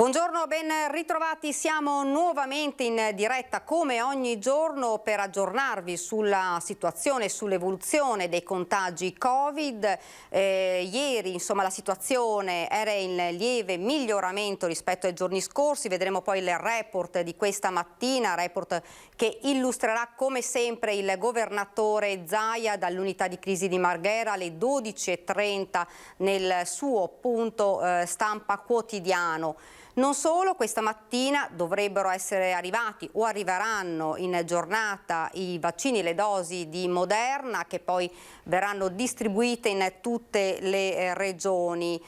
Buongiorno, ben ritrovati. Siamo nuovamente in diretta come ogni giorno per aggiornarvi sulla situazione, sull'evoluzione dei contagi Covid. Ieri la situazione era in lieve miglioramento rispetto ai giorni scorsi. Vedremo poi il report di questa mattina, report che illustrerà come sempre il governatore Zaia dall'unità di crisi di Marghera alle 12:30 nel suo punto stampa quotidiano. Non solo, questa mattina dovrebbero essere arrivati o arriveranno in giornata i vaccini e le dosi di Moderna che poi verranno distribuite in tutte le regioni.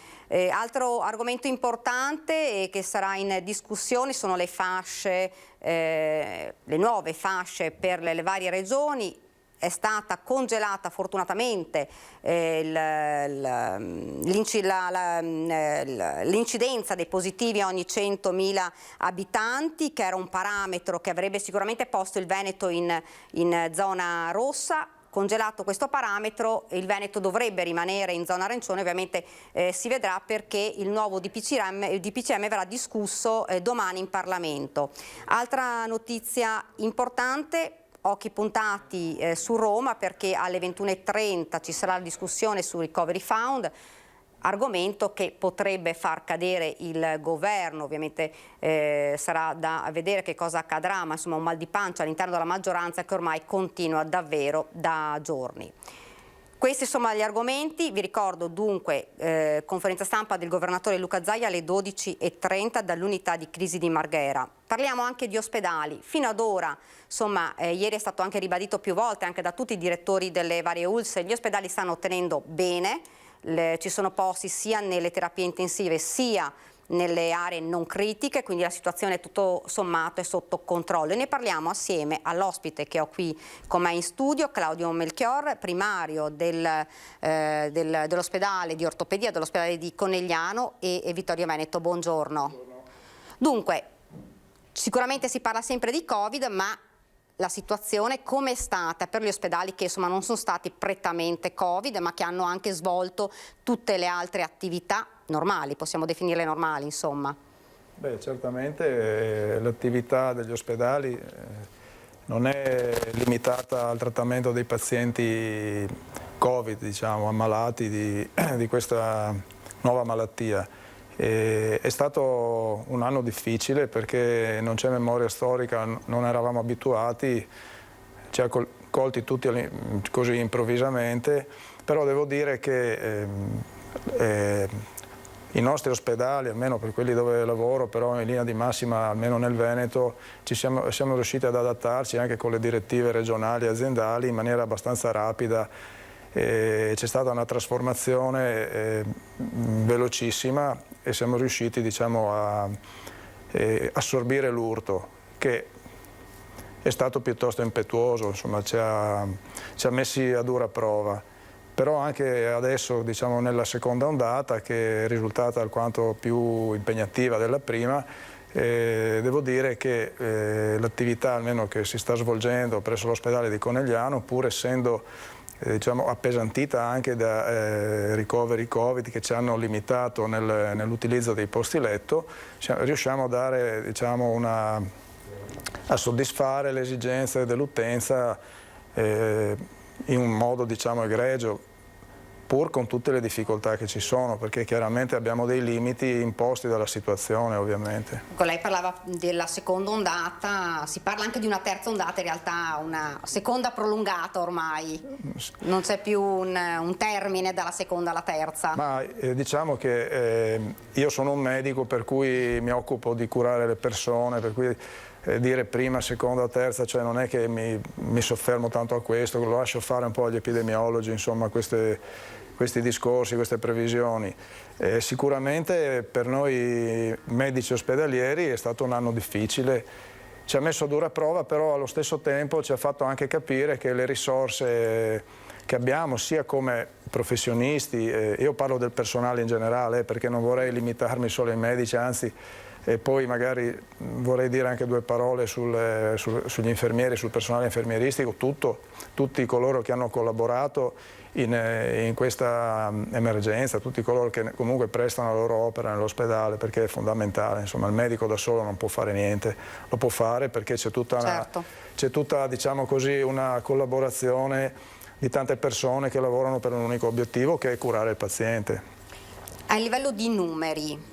Altro argomento importante che sarà in discussione sono le fasce, le nuove fasce per le varie regioni. È stata congelata fortunatamente l'incidenza dei positivi ogni 100.000 abitanti, che era un parametro che avrebbe sicuramente posto il Veneto in zona rossa. Congelato questo parametro, il Veneto dovrebbe rimanere in zona arancione, ovviamente si vedrà perché il nuovo DPCM verrà discusso domani in Parlamento. Altra notizia importante. Occhi puntati su Roma perché alle 21:30 ci sarà la discussione sul Recovery Fund, argomento che potrebbe far cadere il governo. Ovviamente sarà da vedere che cosa accadrà, ma insomma un mal di pancia all'interno della maggioranza che ormai continua davvero da giorni. Questi sono gli argomenti. Vi ricordo dunque conferenza stampa del governatore Luca Zaia alle 12:30 dall'unità di crisi di Marghera. Parliamo anche di ospedali. Fino ad ora, ieri è stato anche ribadito più volte anche da tutti i direttori delle varie ULSS, gli ospedali stanno tenendo bene, ci sono posti sia nelle terapie intensive sia nelle aree non critiche, quindi la situazione tutto sommato è sotto controllo e ne parliamo assieme all'ospite che ho qui con me in studio, Claudio Melchior, primario dell'ospedale di ortopedia dell'ospedale di Conegliano e Vittorio Veneto. Buongiorno. Buongiorno. Dunque, sicuramente si parla sempre di Covid, ma la situazione com'è stata per gli ospedali che non sono stati prettamente Covid, ma che hanno anche svolto tutte le altre attività normali, possiamo definirle normali, insomma? Beh, certamente l'attività degli ospedali non è limitata al trattamento dei pazienti Covid, diciamo, ammalati di questa nuova malattia. È stato un anno difficile perché non c'è memoria storica, non eravamo abituati, ci ha colti tutti così improvvisamente, però devo dire che i nostri ospedali, almeno per quelli dove lavoro, però in linea di massima, almeno nel Veneto, siamo riusciti ad adattarci anche con le direttive regionali e aziendali in maniera abbastanza rapida. C'è stata una trasformazione velocissima e siamo riusciti, diciamo, a assorbire l'urto, che è stato piuttosto impetuoso, insomma, ci ha messi a dura prova. Però anche adesso, diciamo, nella seconda ondata, che è risultata alquanto più impegnativa della prima, devo dire che l'attività almeno che si sta svolgendo presso l'ospedale di Conegliano, pur essendo diciamo, appesantita anche da ricoveri Covid che ci hanno limitato nell'utilizzo dei posti letto, riusciamo a dare, diciamo, a soddisfare le esigenze dell'utenza in un modo, diciamo, egregio, pur con tutte le difficoltà che ci sono, perché chiaramente abbiamo dei limiti imposti dalla situazione, ovviamente. Lei parlava della seconda ondata, si parla anche di una terza ondata, in realtà una seconda prolungata ormai, non c'è più un termine dalla seconda alla terza. Ma diciamo che io sono un medico per cui mi occupo di curare le persone, per cui dire prima, seconda, terza, cioè non è che mi soffermo tanto a questo, lo lascio fare un po' agli epidemiologi, insomma, questi discorsi, queste previsioni. Sicuramente per noi medici ospedalieri è stato un anno difficile, ci ha messo a dura prova, però allo stesso tempo ci ha fatto anche capire che le risorse che abbiamo, sia come professionisti, io parlo del personale in generale perché non vorrei limitarmi solo ai medici, anzi E poi magari vorrei dire anche due parole sugli infermieri, sul personale infermieristico, tutti coloro che hanno collaborato in questa emergenza, tutti coloro che comunque prestano la loro opera nell'ospedale, perché è fondamentale, insomma il medico da solo non può fare niente, lo può fare perché c'è tutta diciamo così, una collaborazione di tante persone che lavorano per un unico obiettivo, che è curare il paziente. A livello di numeri,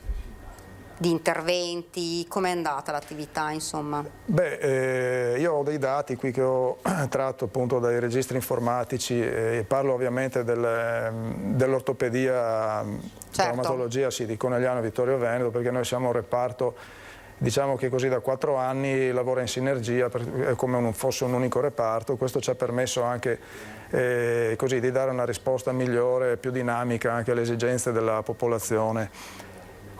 di interventi, com'è andata l'attività, insomma? Beh, io ho dei dati qui che ho tratto appunto dai registri informatici, e parlo ovviamente dell'ortopedia, traumatologia, sì, di Conegliano e Vittorio Veneto, perché noi siamo un reparto, diciamo che così da 4 anni lavora in sinergia, come fosse un unico reparto. Questo ci ha permesso anche così di dare una risposta migliore, più dinamica anche alle esigenze della popolazione.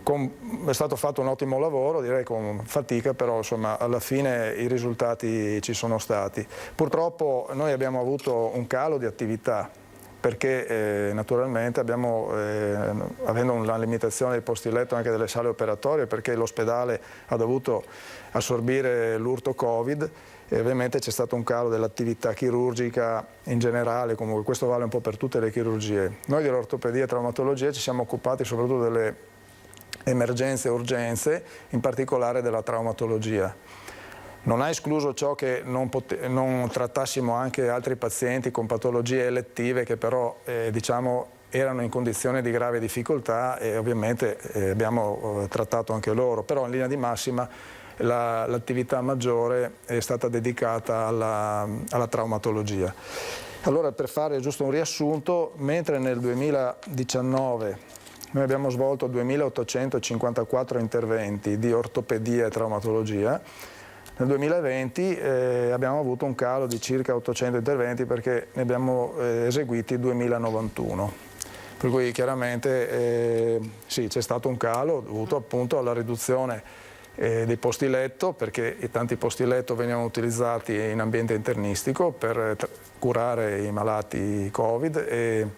È stato fatto un ottimo lavoro, direi con fatica, però insomma alla fine i risultati ci sono stati. Purtroppo noi abbiamo avuto un calo di attività, perché naturalmente avendo una limitazione dei posti letto anche delle sale operatorie, perché l'ospedale ha dovuto assorbire l'urto Covid, e ovviamente c'è stato un calo dell'attività chirurgica in generale, comunque questo vale un po' per tutte le chirurgie. Noi dell'ortopedia e traumatologia ci siamo occupati soprattutto delle emergenze e urgenze, in particolare della traumatologia. Non ha escluso ciò che non trattassimo anche altri pazienti con patologie elettive che però diciamo, erano in condizioni di grave difficoltà, e ovviamente abbiamo trattato anche loro, però in linea di massima l'attività maggiore è stata dedicata alla traumatologia. Allora, per fare giusto un riassunto, mentre nel 2019 noi abbiamo svolto 2.854 interventi di ortopedia e traumatologia, nel 2020 abbiamo avuto un calo di circa 800 interventi, perché ne abbiamo eseguiti 2.091. Per cui chiaramente sì, c'è stato un calo dovuto appunto alla riduzione dei posti letto, perché i tanti posti letto venivano utilizzati in ambiente internistico per curare i malati Covid,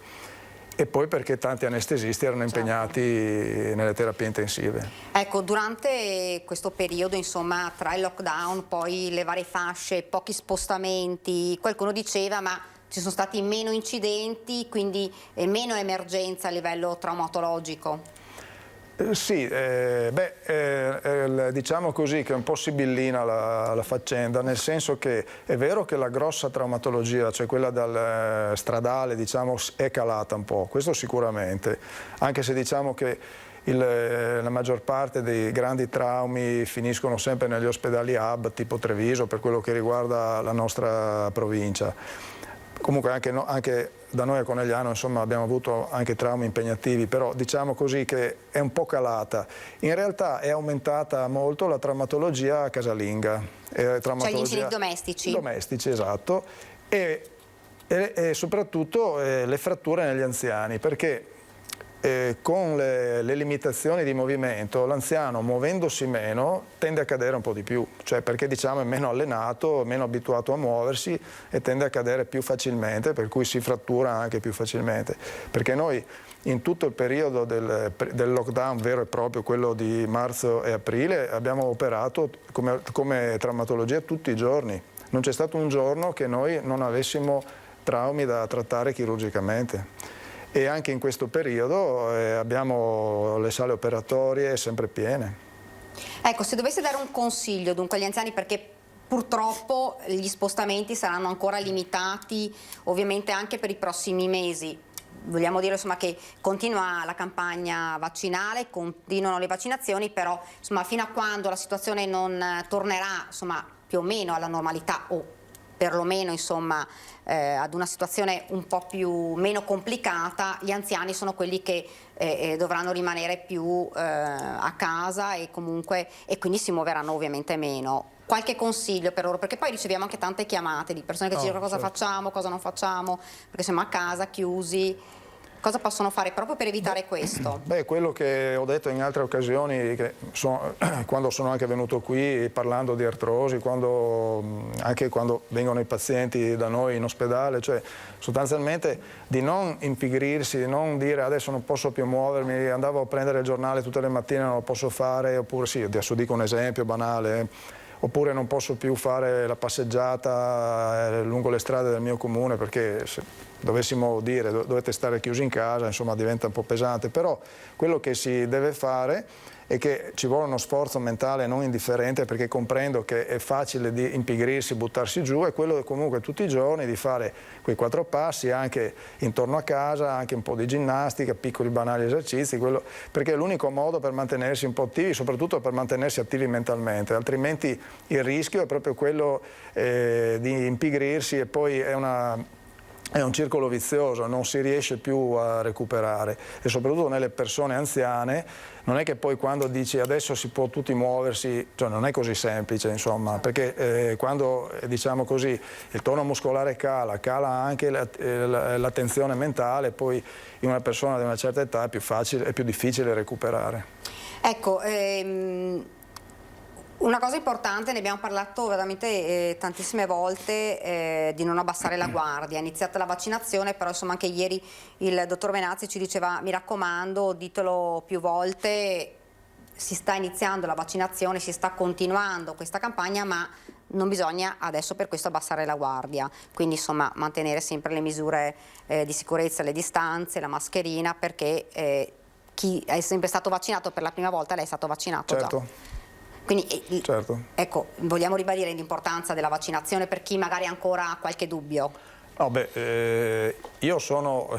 e poi perché tanti anestesisti erano impegnati nelle terapie intensive. Ecco, durante questo periodo, insomma, tra il lockdown, poi le varie fasce, pochi spostamenti, qualcuno diceva ma ci sono stati meno incidenti, quindi meno emergenza a livello traumatologico. Sì, diciamo così che è un po' sibillina la faccenda, nel senso che è vero che la grossa traumatologia, cioè quella dal stradale, diciamo, è calata un po', questo sicuramente, anche se diciamo che la maggior parte dei grandi traumi finiscono sempre negli ospedali hub tipo Treviso, per quello che riguarda la nostra provincia. Comunque anche da noi a Conegliano insomma, abbiamo avuto anche traumi impegnativi, però diciamo così che è un po' calata. In realtà è aumentata molto la traumatologia casalinga. Cioè gli incidenti domestici? Domestici, esatto, e soprattutto le fratture negli anziani, perché con le limitazioni di movimento l'anziano, muovendosi meno, tende a cadere un po' di più, cioè perché diciamo è meno allenato, meno abituato a muoversi e tende a cadere più facilmente, per cui si frattura anche più facilmente. Perché noi in tutto il periodo del lockdown vero e proprio, quello di marzo e aprile, abbiamo operato come traumatologia tutti i giorni. Non c'è stato un giorno che noi non avessimo traumi da trattare chirurgicamente. E anche in questo periodo abbiamo le sale operatorie sempre piene. Ecco, se dovesse dare un consiglio dunque agli anziani, perché purtroppo gli spostamenti saranno ancora limitati ovviamente anche per i prossimi mesi, vogliamo dire insomma, che continua la campagna vaccinale, continuano le vaccinazioni, però insomma, fino a quando la situazione non tornerà insomma, più o meno alla normalità o perlomeno insomma, ad una situazione un po' meno complicata, gli anziani sono quelli che dovranno rimanere più a casa e quindi si muoveranno ovviamente meno. Qualche consiglio per loro, perché poi riceviamo anche tante chiamate di persone che ci dicono cosa facciamo, cosa non facciamo, perché siamo a casa chiusi. Cosa possono fare proprio per evitare questo? Beh, quello che ho detto in altre occasioni, quando sono anche venuto qui parlando di artrosi, anche quando vengono i pazienti da noi in ospedale, cioè sostanzialmente di non impigrirsi, di non dire adesso non posso più muovermi, andavo a prendere il giornale tutte le mattine, non lo posso fare, oppure sì, adesso dico un esempio banale, oppure non posso più fare la passeggiata lungo le strade del mio comune perché se dovessimo dire dovete stare chiusi in casa, insomma diventa un po' pesante, però quello che si deve fare è che ci vuole uno sforzo mentale non indifferente, perché comprendo che è facile di impigrirsi, buttarsi giù, è quello comunque tutti i giorni di fare quei 4 passi anche intorno a casa, anche un po' di ginnastica, piccoli banali esercizi, perché è l'unico modo per mantenersi un po' attivi, soprattutto per mantenersi attivi mentalmente, altrimenti il rischio è proprio quello di impigrirsi e poi è un circolo vizioso, non si riesce più a recuperare, e soprattutto nelle persone anziane non è che poi quando dici adesso si può tutti muoversi, cioè non è così semplice, insomma, perché quando diciamo così il tono muscolare cala anche la tensione mentale, poi in una persona di una certa età è più difficile recuperare. Ecco, una cosa importante, ne abbiamo parlato veramente tantissime volte, di non abbassare la guardia. È iniziata la vaccinazione, però insomma anche ieri il dottor Venazzi ci diceva mi raccomando, ditelo più volte, si sta iniziando la vaccinazione, si sta continuando questa campagna, ma non bisogna adesso per questo abbassare la guardia, quindi insomma mantenere sempre le misure di sicurezza, le distanze, la mascherina, perché chi è sempre stato vaccinato per la prima volta, lei è stato vaccinato certo. già. Quindi, certo. Ecco, vogliamo ribadire l'importanza della vaccinazione per chi magari ancora ha qualche dubbio? No, io sono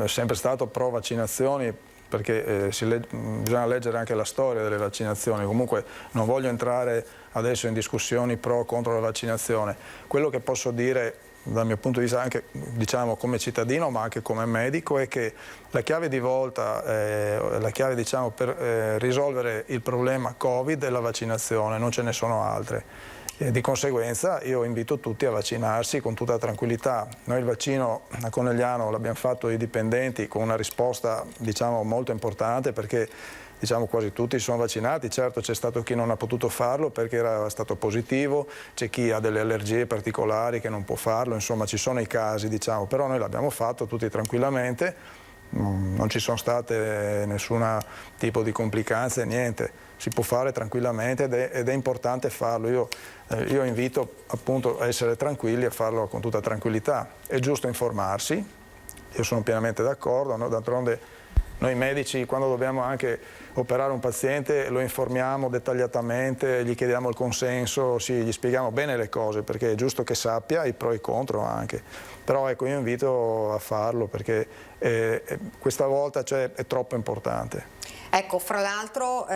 sempre stato pro vaccinazioni, perché bisogna leggere anche la storia delle vaccinazioni. Comunque non voglio entrare adesso in discussioni pro o contro la vaccinazione. Quello che posso dire dal mio punto di vista anche diciamo come cittadino ma anche come medico è che la chiave di volta, la chiave diciamo per risolvere il problema Covid è la vaccinazione, non ce ne sono altre. Di conseguenza io invito tutti a vaccinarsi con tutta tranquillità. Noi il vaccino a Conegliano l'abbiamo fatto i dipendenti con una risposta diciamo molto importante, perché diciamo quasi tutti sono vaccinati. Certo c'è stato chi non ha potuto farlo perché era stato positivo, c'è chi ha delle allergie particolari che non può farlo, insomma ci sono i casi diciamo, però noi l'abbiamo fatto tutti tranquillamente, non ci sono state nessun tipo di complicanze, niente, si può fare tranquillamente ed è importante farlo. Io invito appunto a essere tranquilli e a farlo con tutta tranquillità. È giusto informarsi, io sono pienamente d'accordo, no? D'altronde noi medici quando dobbiamo anche operare un paziente lo informiamo dettagliatamente, gli chiediamo il consenso, sì, gli spieghiamo bene le cose perché è giusto che sappia i pro e i contro anche. Però ecco, io invito a farlo perché questa volta è troppo importante. Ecco, fra l'altro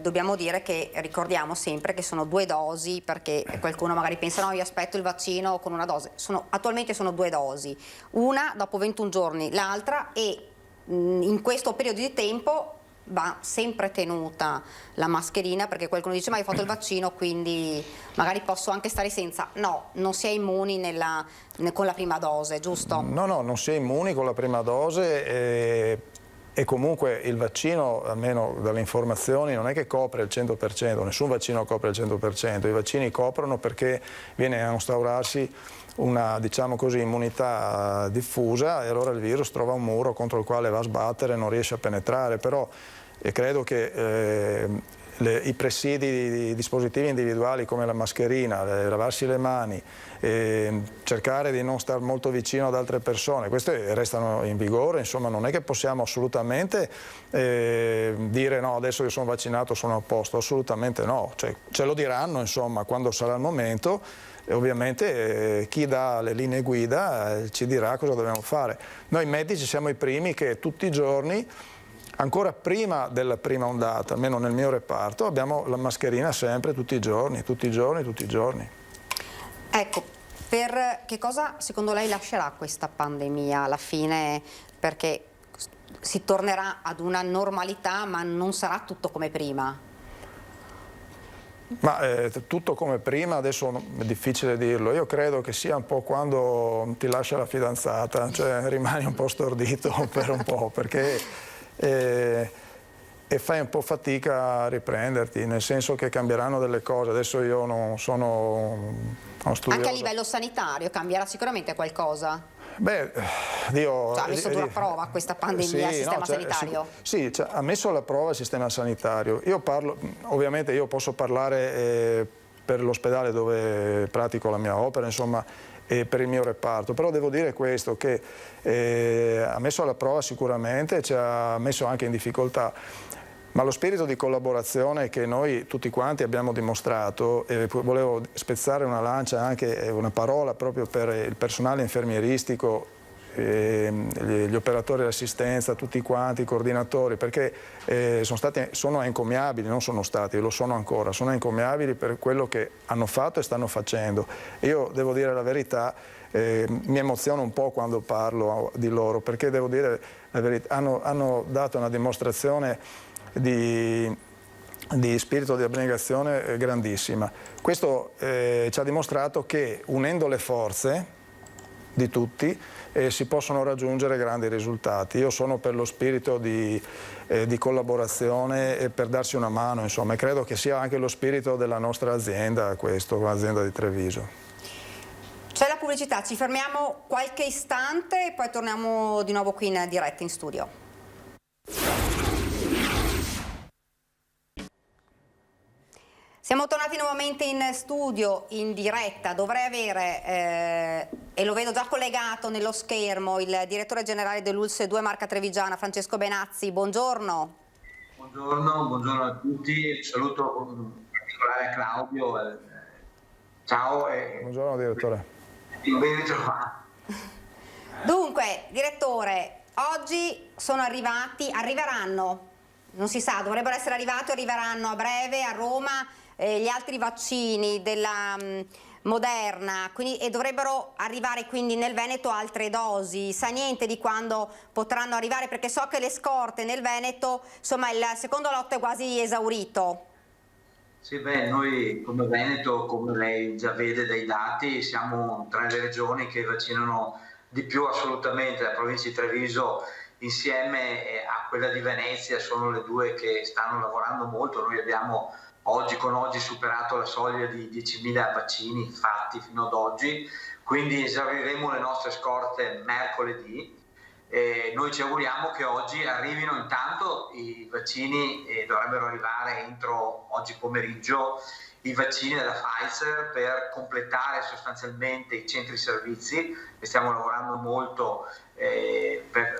dobbiamo dire che ricordiamo sempre che sono 2 dosi, perché qualcuno magari pensa no, io aspetto il vaccino con una dose, attualmente sono 2 dosi, una dopo 21 giorni, l'altra e in questo periodo di tempo va sempre tenuta la mascherina, perché qualcuno dice ma hai fatto il vaccino quindi magari posso anche stare senza. No, non si è immuni con la prima dose, giusto? No, non si è immuni con la prima dose e comunque il vaccino, almeno dalle informazioni, non è che copre il 100%, nessun vaccino copre il 100%, i vaccini coprono perché viene a instaurarsi una, diciamo così, immunità diffusa e allora il virus trova un muro contro il quale va a sbattere e non riesce a penetrare, però credo che i presidi di dispositivi individuali come la mascherina, lavarsi le mani, cercare di non stare molto vicino ad altre persone, queste restano in vigore, insomma non è che possiamo assolutamente dire no adesso che sono vaccinato sono a posto, assolutamente no, cioè, ce lo diranno insomma quando sarà il momento e ovviamente chi dà le linee guida ci dirà cosa dobbiamo fare. Noi medici siamo i primi che tutti i giorni, ancora prima della prima ondata, almeno nel mio reparto, abbiamo la mascherina sempre, tutti i giorni. Ecco, per che cosa secondo lei lascerà questa pandemia alla fine? Perché si tornerà ad una normalità ma non sarà tutto come prima. Ma tutto come prima, adesso è difficile dirlo. Io credo che sia un po' quando ti lascia la fidanzata, cioè rimani un po' stordito per un po', perché e fai un po' fatica a riprenderti, nel senso che cambieranno delle cose. Adesso io non sono uno studioso. Anche a livello sanitario cambierà sicuramente qualcosa? Beh, ha messo dura prova questa pandemia al sistema sanitario? Sì, ha messo alla prova il sistema sanitario. Io ovviamente io posso parlare per l'ospedale dove pratico la mia opera, insomma, e per il mio reparto, però devo dire questo, che ha messo alla prova sicuramente, ci ha messo anche in difficoltà. Ma lo spirito di collaborazione che noi tutti quanti abbiamo dimostrato, volevo spezzare una lancia, anche una parola proprio per il personale infermieristico, gli operatori dell'assistenza, tutti quanti, i coordinatori, perché sono encomiabili, non sono stati, lo sono ancora, sono encomiabili per quello che hanno fatto e stanno facendo. Io devo dire la verità, mi emoziono un po' quando parlo di loro, perché devo dire la verità, hanno dato una dimostrazione di spirito di abnegazione grandissima. Questo ci ha dimostrato che unendo le forze di tutti si possono raggiungere grandi risultati. Io sono per lo spirito di collaborazione e per darsi una mano, insomma, e credo che sia anche lo spirito della nostra azienda, questo, l'azienda di Treviso. C'è la pubblicità, ci fermiamo qualche istante e poi torniamo di nuovo qui in diretta in studio. Siamo tornati nuovamente in studio, in diretta. Dovrei avere, e lo vedo già collegato nello schermo, il direttore generale dell'ULSS 2 Marca Trevigiana, Francesco Benazzi. Buongiorno. Buongiorno a tutti. Saluto in particolare a Claudio. Ciao. Buongiorno direttore. Ben ritrovato. Dunque, direttore, oggi arriveranno, non si sa, dovrebbero essere arrivati o arriveranno a breve a Roma gli altri vaccini della Moderna, e dovrebbero arrivare quindi nel Veneto altre dosi. Sa niente di quando potranno arrivare? Perché so che le scorte nel Veneto, insomma, il secondo lotto è quasi esaurito. Sì, noi come Veneto, come lei già vede dai dati, siamo tra le regioni che vaccinano di più assolutamente. La provincia di Treviso insieme a quella di Venezia sono le due che stanno lavorando molto. Noi abbiamo oggi superato la soglia di 10.000 vaccini fatti fino ad oggi, quindi esauriremo le nostre scorte mercoledì. Noi ci auguriamo che oggi arrivino intanto i vaccini, dovrebbero arrivare entro oggi pomeriggio i vaccini della Pfizer per completare sostanzialmente i centri servizi, e stiamo lavorando molto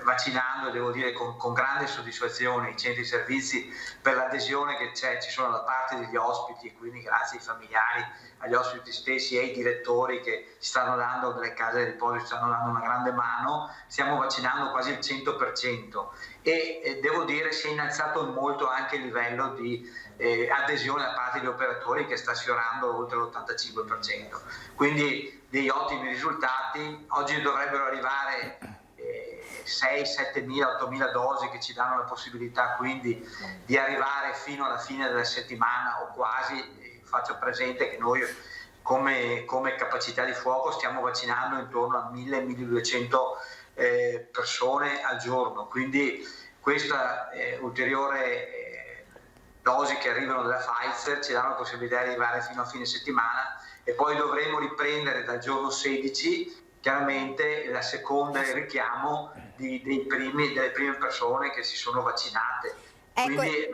vaccinando, devo dire con grande soddisfazione, i centri servizi per l'adesione che ci sono da parte degli ospiti, e quindi grazie ai familiari, agli ospiti stessi e ai direttori che ci stanno dando, delle case di riposo, ci stanno dando una grande mano. Stiamo vaccinando quasi il 100% e devo dire si è innalzato molto anche il livello di adesione da parte degli operatori, che sta sfiorando oltre l'85%, quindi degli ottimi risultati. Oggi dovrebbero arrivare 6, 7.000, 8.000 dosi che ci danno la possibilità quindi di arrivare fino alla fine della settimana o quasi. Faccio presente che noi come capacità di fuoco stiamo vaccinando intorno a 1.000-1.200 persone al giorno, quindi questa ulteriore dosi che arrivano dalla Pfizer ci danno la possibilità di arrivare fino a fine settimana, e poi dovremo riprendere dal giorno 16 chiaramente il richiamo delle prime persone che si sono vaccinate. Quindi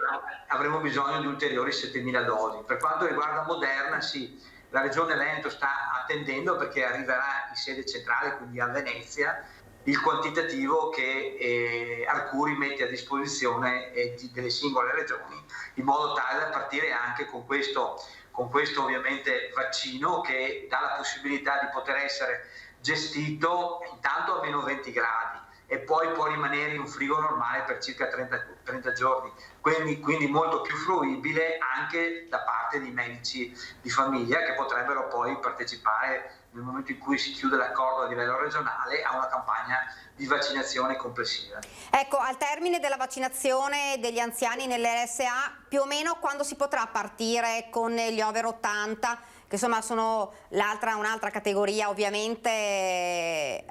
avremo bisogno di ulteriori 7.000 dosi. Per quanto riguarda Moderna, sì, la Regione Veneto sta attendendo, perché arriverà in sede centrale, quindi a Venezia, il quantitativo che Arcuri mette a disposizione delle singole regioni, in modo tale da partire anche con questo ovviamente vaccino, che dà la possibilità di poter essere gestito intanto a -20 gradi e poi può rimanere in un frigo normale per circa 30 giorni, quindi molto più fruibile anche da parte di medici di famiglia che potrebbero poi partecipare nel momento in cui si chiude l'accordo a livello regionale a una campagna di vaccinazione complessiva. Ecco, al termine della vaccinazione degli anziani nell'RSA, più o meno quando si potrà partire con gli over 80, che insomma sono un'altra categoria ovviamente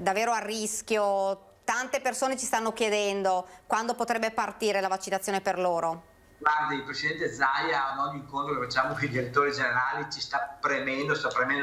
davvero a rischio? Tante persone ci stanno chiedendo quando potrebbe partire la vaccinazione per loro. Guardi, il Presidente Zaia ad ogni incontro che facciamo con i direttori generali sta premendo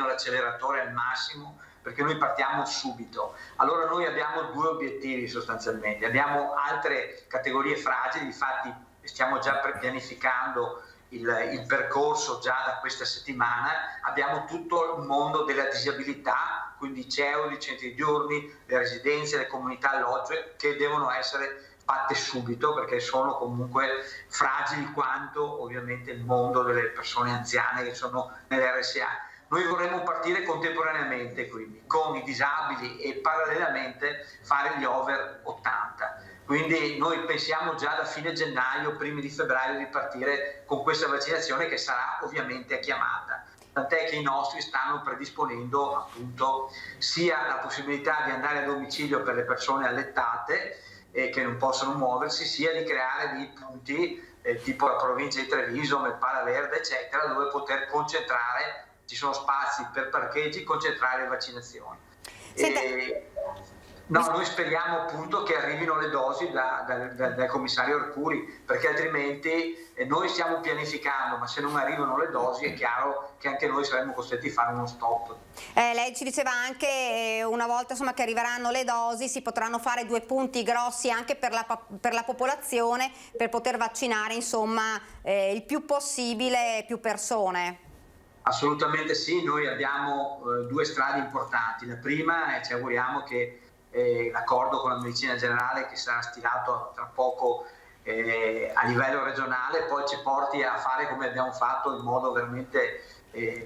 l'acceleratore al massimo, perché noi partiamo subito. Allora noi abbiamo due obiettivi sostanzialmente, abbiamo altre categorie fragili, infatti stiamo già pianificando il percorso già da questa settimana, abbiamo tutto il mondo della disabilità, quindi i CEU, i centri di diurni, le residenze, le comunità alloggio che devono essere fatte subito perché sono comunque fragili quanto ovviamente il mondo delle persone anziane che sono nell'RSA. Noi vorremmo partire contemporaneamente quindi con i disabili e parallelamente fare gli over 80. Quindi noi pensiamo già da fine gennaio, primi di febbraio di partire con questa vaccinazione che sarà ovviamente a chiamata. Tant'è che i nostri stanno predisponendo appunto sia la possibilità di andare a domicilio per le persone allettate che non possono muoversi, sia di creare dei punti tipo la provincia di Treviso, Meppala Verde eccetera, dove poter concentrare, ci sono spazi per parcheggi, concentrare le vaccinazioni. Noi speriamo appunto che arrivino le dosi dal commissario Arcuri, perché altrimenti noi stiamo pianificando, ma se non arrivano le dosi è chiaro che anche noi saremo costretti a fare uno stop. Lei ci diceva anche una volta insomma, che arriveranno le dosi si potranno fare 2 punti grossi anche per la popolazione per poter vaccinare insomma il più possibile più persone. Assolutamente sì, noi abbiamo 2 strade importanti. La prima è ci auguriamo che l'accordo con la medicina generale che sarà stilato tra poco a livello regionale poi ci porti a fare come abbiamo fatto in modo veramente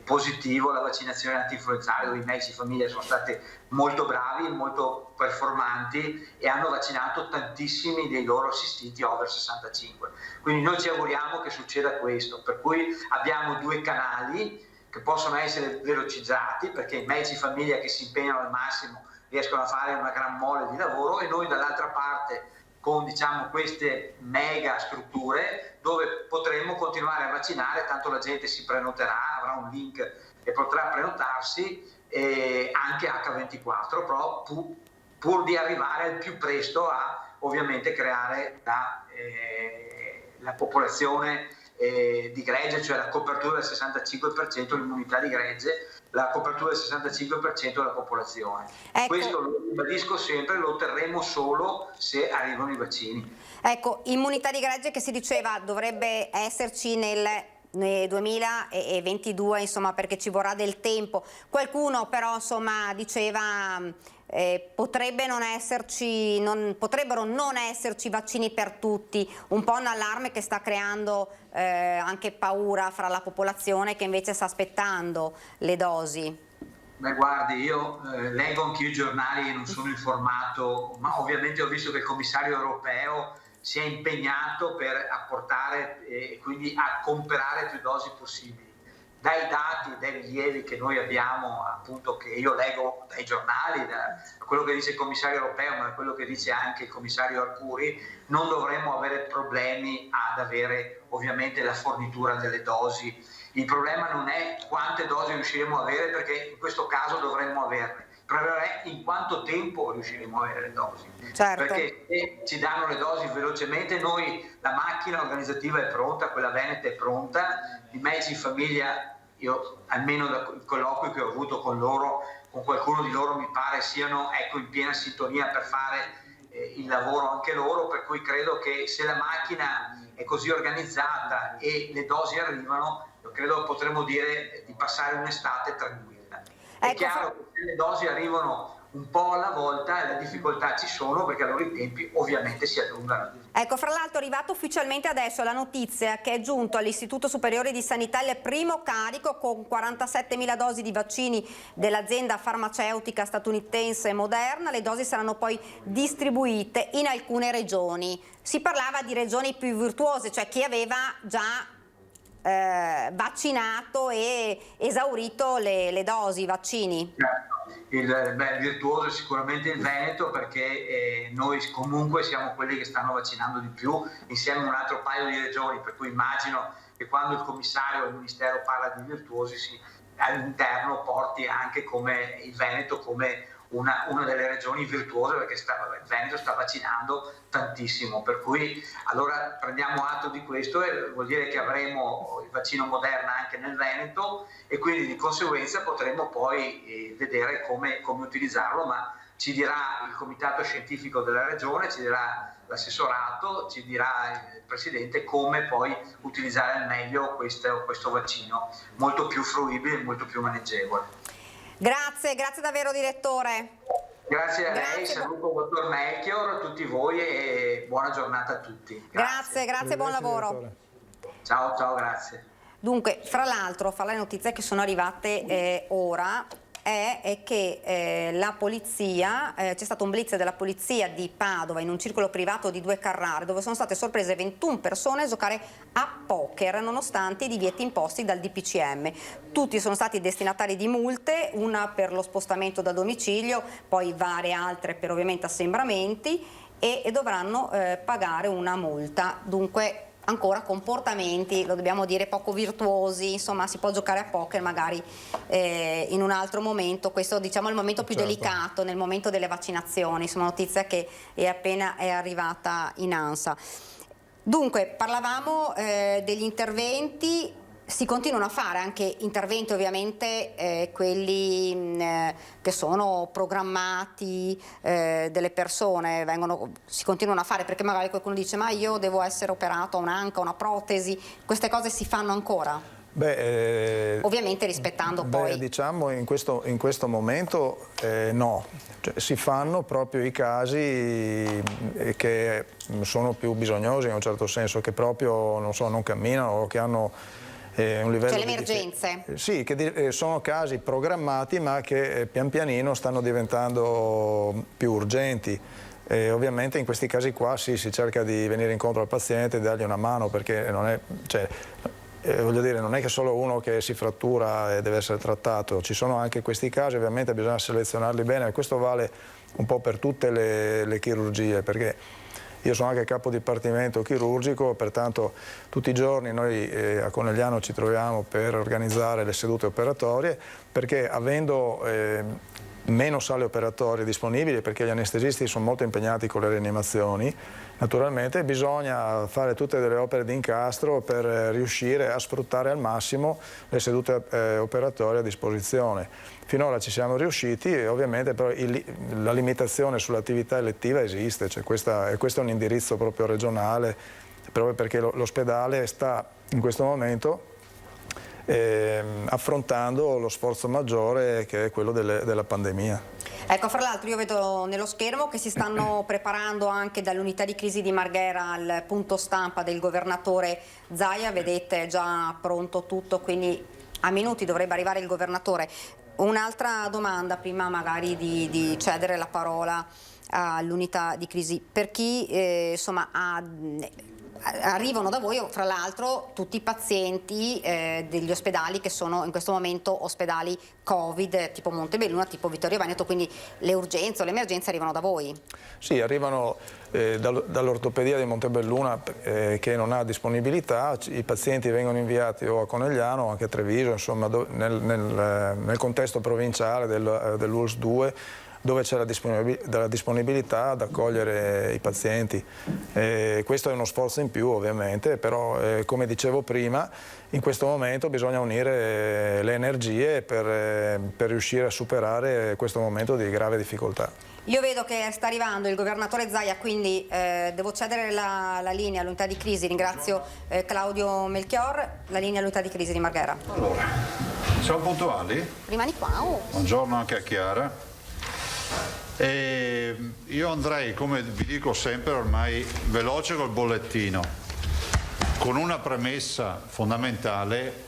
positivo la vaccinazione antinfluenzale, dove i medici di famiglia sono stati molto bravi, molto performanti e hanno vaccinato tantissimi dei loro assistiti over 65. Quindi noi ci auguriamo che succeda questo, per cui abbiamo 2 canali che possono essere velocizzati perché i medici di famiglia che si impegnano al massimo riescono a fare una gran mole di lavoro e noi dall'altra parte con diciamo queste mega strutture dove potremo continuare a vaccinare, tanto la gente si prenoterà, avrà un link e potrà prenotarsi anche H24, però pur di arrivare al più presto a ovviamente creare la popolazione di gregge, cioè la copertura del 65%, l'immunità di gregge, la copertura del 65% della popolazione. Ecco. Questo lo ribadisco sempre, lo otterremo solo se arrivano i vaccini. Ecco, immunità di gregge che si diceva dovrebbe esserci nel 2022, insomma, perché ci vorrà del tempo. Qualcuno però insomma diceva potrebbero non esserci vaccini per tutti, un po' un allarme che sta creando anche paura fra la popolazione che invece sta aspettando le dosi. Beh guardi, io leggo anche i giornali e non sono informato, ma ovviamente ho visto che il commissario europeo si è impegnato per apportare e quindi a comprare più dosi possibili. Dai dati e dai rilievi che noi abbiamo, appunto che io leggo dai giornali, da quello che dice il commissario europeo, ma da quello che dice anche il commissario Arcuri, non dovremmo avere problemi ad avere ovviamente la fornitura delle dosi. Il problema non è quante dosi riusciremo a avere, perché in questo caso dovremmo averne. Il problema è in quanto tempo riusciremo a avere le dosi. Certo. Perché se ci danno le dosi velocemente, noi la macchina organizzativa è pronta, quella veneta è pronta, i medici di famiglia, io almeno dal colloquio che ho avuto con loro, con qualcuno di loro mi pare siano in piena sintonia per fare il lavoro anche loro, per cui credo che se la macchina è così organizzata e le dosi arrivano, io credo potremmo dire di passare un'estate tranquilla. È chiaro che se le dosi arrivano un po' alla volta, e le difficoltà ci sono perché allora i tempi ovviamente si allungano. Ecco, fra l'altro è arrivata ufficialmente adesso la notizia che è giunto all'Istituto Superiore di Sanità il primo carico con 47.000 dosi di vaccini dell'azienda farmaceutica statunitense Moderna. Le dosi saranno poi distribuite in alcune regioni. Si parlava di regioni più virtuose, cioè chi aveva già vaccinato e esaurito le dosi, i vaccini. Il virtuoso è sicuramente il Veneto, perché noi comunque siamo quelli che stanno vaccinando di più insieme a un altro paio di regioni, per cui immagino che quando il commissario del Ministero parla di virtuosi all'interno porti anche come il Veneto come una delle regioni virtuose, perché il Veneto sta vaccinando tantissimo, per cui allora prendiamo atto di questo e vuol dire che avremo il vaccino Moderna anche nel Veneto e quindi di conseguenza potremo poi vedere come utilizzarlo, ma ci dirà il comitato scientifico della regione, ci dirà l'assessorato, ci dirà il presidente come poi utilizzare al meglio questo vaccino, molto più fruibile e molto più maneggevole. Grazie davvero direttore. Grazie a lei, saluto il dottor Melchior, tutti voi e buona giornata a tutti. Grazie, buon lavoro. Direttore. Ciao, grazie. Dunque, fra l'altro, fra le notizie che sono arrivate ora è che la polizia, c'è stato un blitz della polizia di Padova in un circolo privato di 2 Carrare dove sono state sorprese 21 persone a giocare a poker nonostante i divieti imposti dal DPCM. Tutti sono stati destinatari di multe, una per lo spostamento da domicilio, poi varie altre per ovviamente assembramenti e dovranno pagare una multa. Dunque ancora comportamenti, lo dobbiamo dire, poco virtuosi, insomma si può giocare a poker magari in un altro momento, questo diciamo è il momento più delicato, nel momento delle vaccinazioni, insomma notizia che è appena arrivata in ANSA. Dunque parlavamo degli interventi. Si continuano a fare anche interventi ovviamente quelli che sono programmati delle persone, si continuano a fare perché magari qualcuno dice ma io devo essere operato a un'anca, una protesi, queste cose si fanno ancora? Ovviamente rispettando poi... Diciamo in questo momento no, cioè, si fanno proprio i casi che sono più bisognosi in un certo senso, che proprio non camminano o che hanno... un livello cioè le emergenze? Sì, che sono casi programmati ma che pian pianino stanno diventando più urgenti. Ovviamente in questi casi qua sì, si cerca di venire incontro al paziente e dargli una mano, perché non è, voglio dire, non è che solo uno che si frattura e deve essere trattato, ci sono anche questi casi, ovviamente bisogna selezionarli bene e questo vale un po' per tutte le chirurgie, perché io sono anche capo dipartimento chirurgico, pertanto tutti i giorni noi a Conegliano ci troviamo per organizzare le sedute operatorie, perché avendo meno sale operatorie disponibili, perché gli anestesisti sono molto impegnati con le rianimazioni, naturalmente bisogna fare tutte delle opere di incastro per riuscire a sfruttare al massimo le sedute operatorie a disposizione. Finora ci siamo riusciti e ovviamente però la limitazione sull'attività elettiva esiste, cioè questo è un indirizzo proprio regionale, proprio perché l'ospedale sta in questo momento affrontando lo sforzo maggiore che è quello della pandemia. Ecco, fra l'altro io vedo nello schermo che si stanno preparando anche dall'unità di crisi di Marghera al punto stampa del governatore Zaia, vedete già pronto tutto, quindi a minuti dovrebbe arrivare il governatore. Un'altra domanda prima magari di cedere la parola all'unità di crisi, per chi insomma arrivano da voi fra l'altro tutti i pazienti degli ospedali che sono in questo momento ospedali Covid tipo Montebelluna, tipo Vittorio Veneto, quindi le urgenze o le emergenze arrivano da voi? Sì, arrivano dall'ortopedia di Montebelluna che non ha disponibilità, i pazienti vengono inviati o a Conegliano o anche a Treviso, insomma nel contesto provinciale dell'ULSS 2, dove c'è la disponibilità ad accogliere i pazienti. Questo è uno sforzo in più ovviamente, però come dicevo prima, in questo momento bisogna unire le energie per riuscire a superare questo momento di grave difficoltà. Io vedo che sta arrivando il governatore Zaia, quindi devo cedere la linea all'unità di crisi. Ringrazio Claudio Melchior, la linea all'unità di crisi di Marghera. Allora, siamo puntuali? Rimani qua. Buongiorno anche a Chiara. E io andrei, come vi dico sempre ormai, veloce col bollettino, con una premessa fondamentale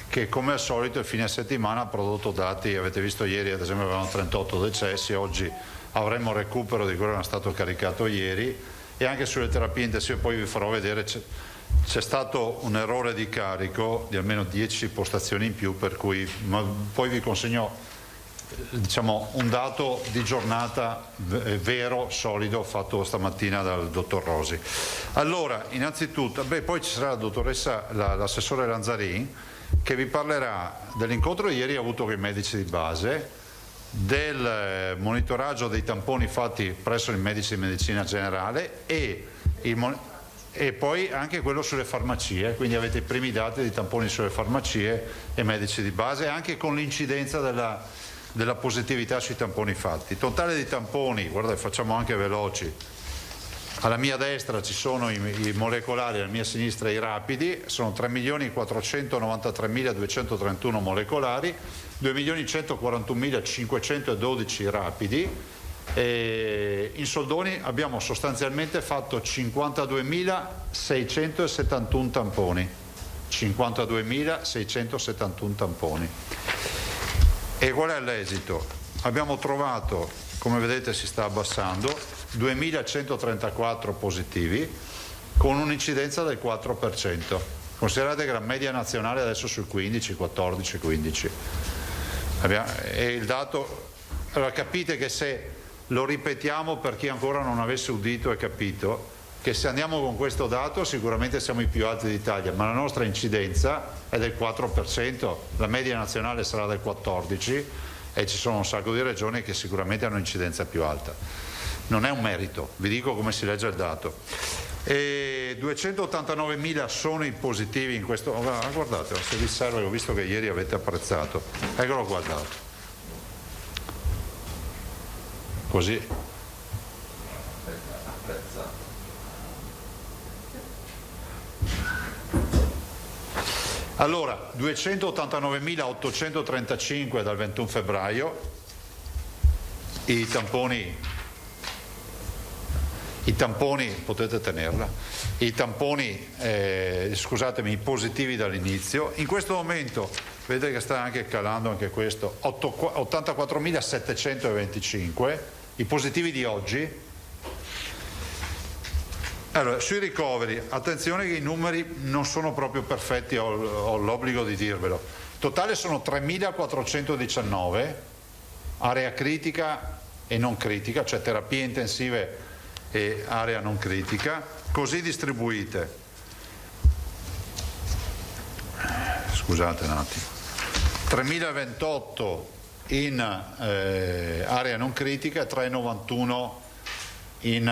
che come al solito il fine settimana ha prodotto dati. Avete visto ieri ad esempio avevamo 38 decessi, oggi avremo recupero di quello che era stato caricato ieri, e anche sulle terapie intensive poi vi farò vedere c'è stato un errore di carico di almeno 10 postazioni in più, per cui poi vi consegno diciamo un dato di giornata vero, solido, fatto stamattina dal dottor Rosi. Allora, innanzitutto, poi ci sarà la dottoressa, l'assessore Lanzarin, che vi parlerà dell'incontro di ieri avuto con i medici di base, del monitoraggio dei tamponi fatti presso i medici di medicina generale e poi anche quello sulle farmacie, quindi avete i primi dati di tamponi sulle farmacie e medici di base, anche con l'incidenza della positività sui tamponi fatti. Totale di tamponi, guarda, facciamo anche veloci. Alla mia destra ci sono i molecolari, alla mia sinistra i rapidi, sono 3.493.231 molecolari, 2.141.512 rapidi, e in soldoni abbiamo sostanzialmente fatto 52.671 tamponi. 52.671 tamponi. E qual è l'esito? Abbiamo trovato, come vedete si sta abbassando, 2.134 positivi con un'incidenza del 4%. Considerate che la media nazionale adesso sul 15, 14, 15. E il dato, allora capite che se lo ripetiamo per chi ancora non avesse udito e capito, che se andiamo con questo dato sicuramente siamo i più alti d'Italia, ma la nostra incidenza è del 4%, la media nazionale sarà del 14% e ci sono un sacco di regioni che sicuramente hanno incidenza più alta. Non è un merito, vi dico come si legge il dato. 289.000 sono i positivi in questo. Guardate, se vi serve, ho visto che ieri avete apprezzato. Eccolo qua il dato. Così. Allora, 289.835 dal 21 febbraio, i tamponi potete tenerla, i tamponi, scusatemi, i positivi dall'inizio. In questo momento vedete che sta anche calando anche questo, 84.725, i positivi di oggi. Allora, sui ricoveri, attenzione che i numeri non sono proprio perfetti, ho l'obbligo di dirvelo. Totale sono 3.419, area critica e non critica, cioè terapie intensive e area non critica, così distribuite. Scusate un attimo. 3.028 in area non critica e 3.91 in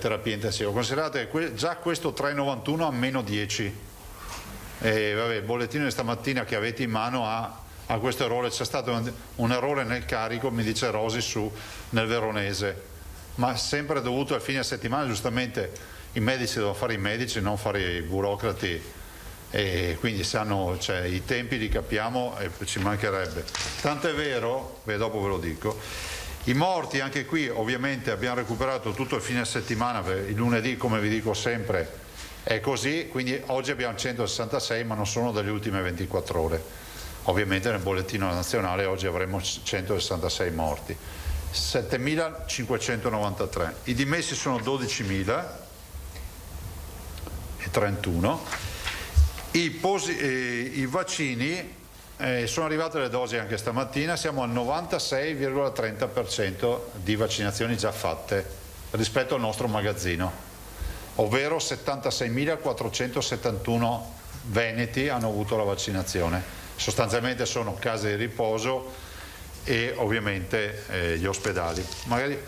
terapia intensiva. Considerate già questo 3,91 a meno 10. Vabbè, il bollettino di stamattina che avete in mano ha questo errore, c'è stato un errore nel carico, mi dice Rosi, nel veronese, ma sempre dovuto al fine settimana. Giustamente i medici devono fare i medici, non fare i burocrati, e quindi sanno, cioè, i tempi li capiamo e ci mancherebbe. Tant'è vero, dopo ve lo dico. I morti, anche qui ovviamente abbiamo recuperato tutto il fine settimana, il lunedì, come vi dico sempre, è così, quindi oggi abbiamo 166, ma non sono delle ultime 24 ore. Ovviamente nel bollettino nazionale oggi avremo 166 morti. 7.593. I dimessi sono 12.031. I vaccini, sono arrivate le dosi anche stamattina, siamo al 96,30% di vaccinazioni già fatte rispetto al nostro magazzino, ovvero 76.471 veneti hanno avuto la vaccinazione. Sostanzialmente sono case di riposo e ovviamente gli ospedali. Magari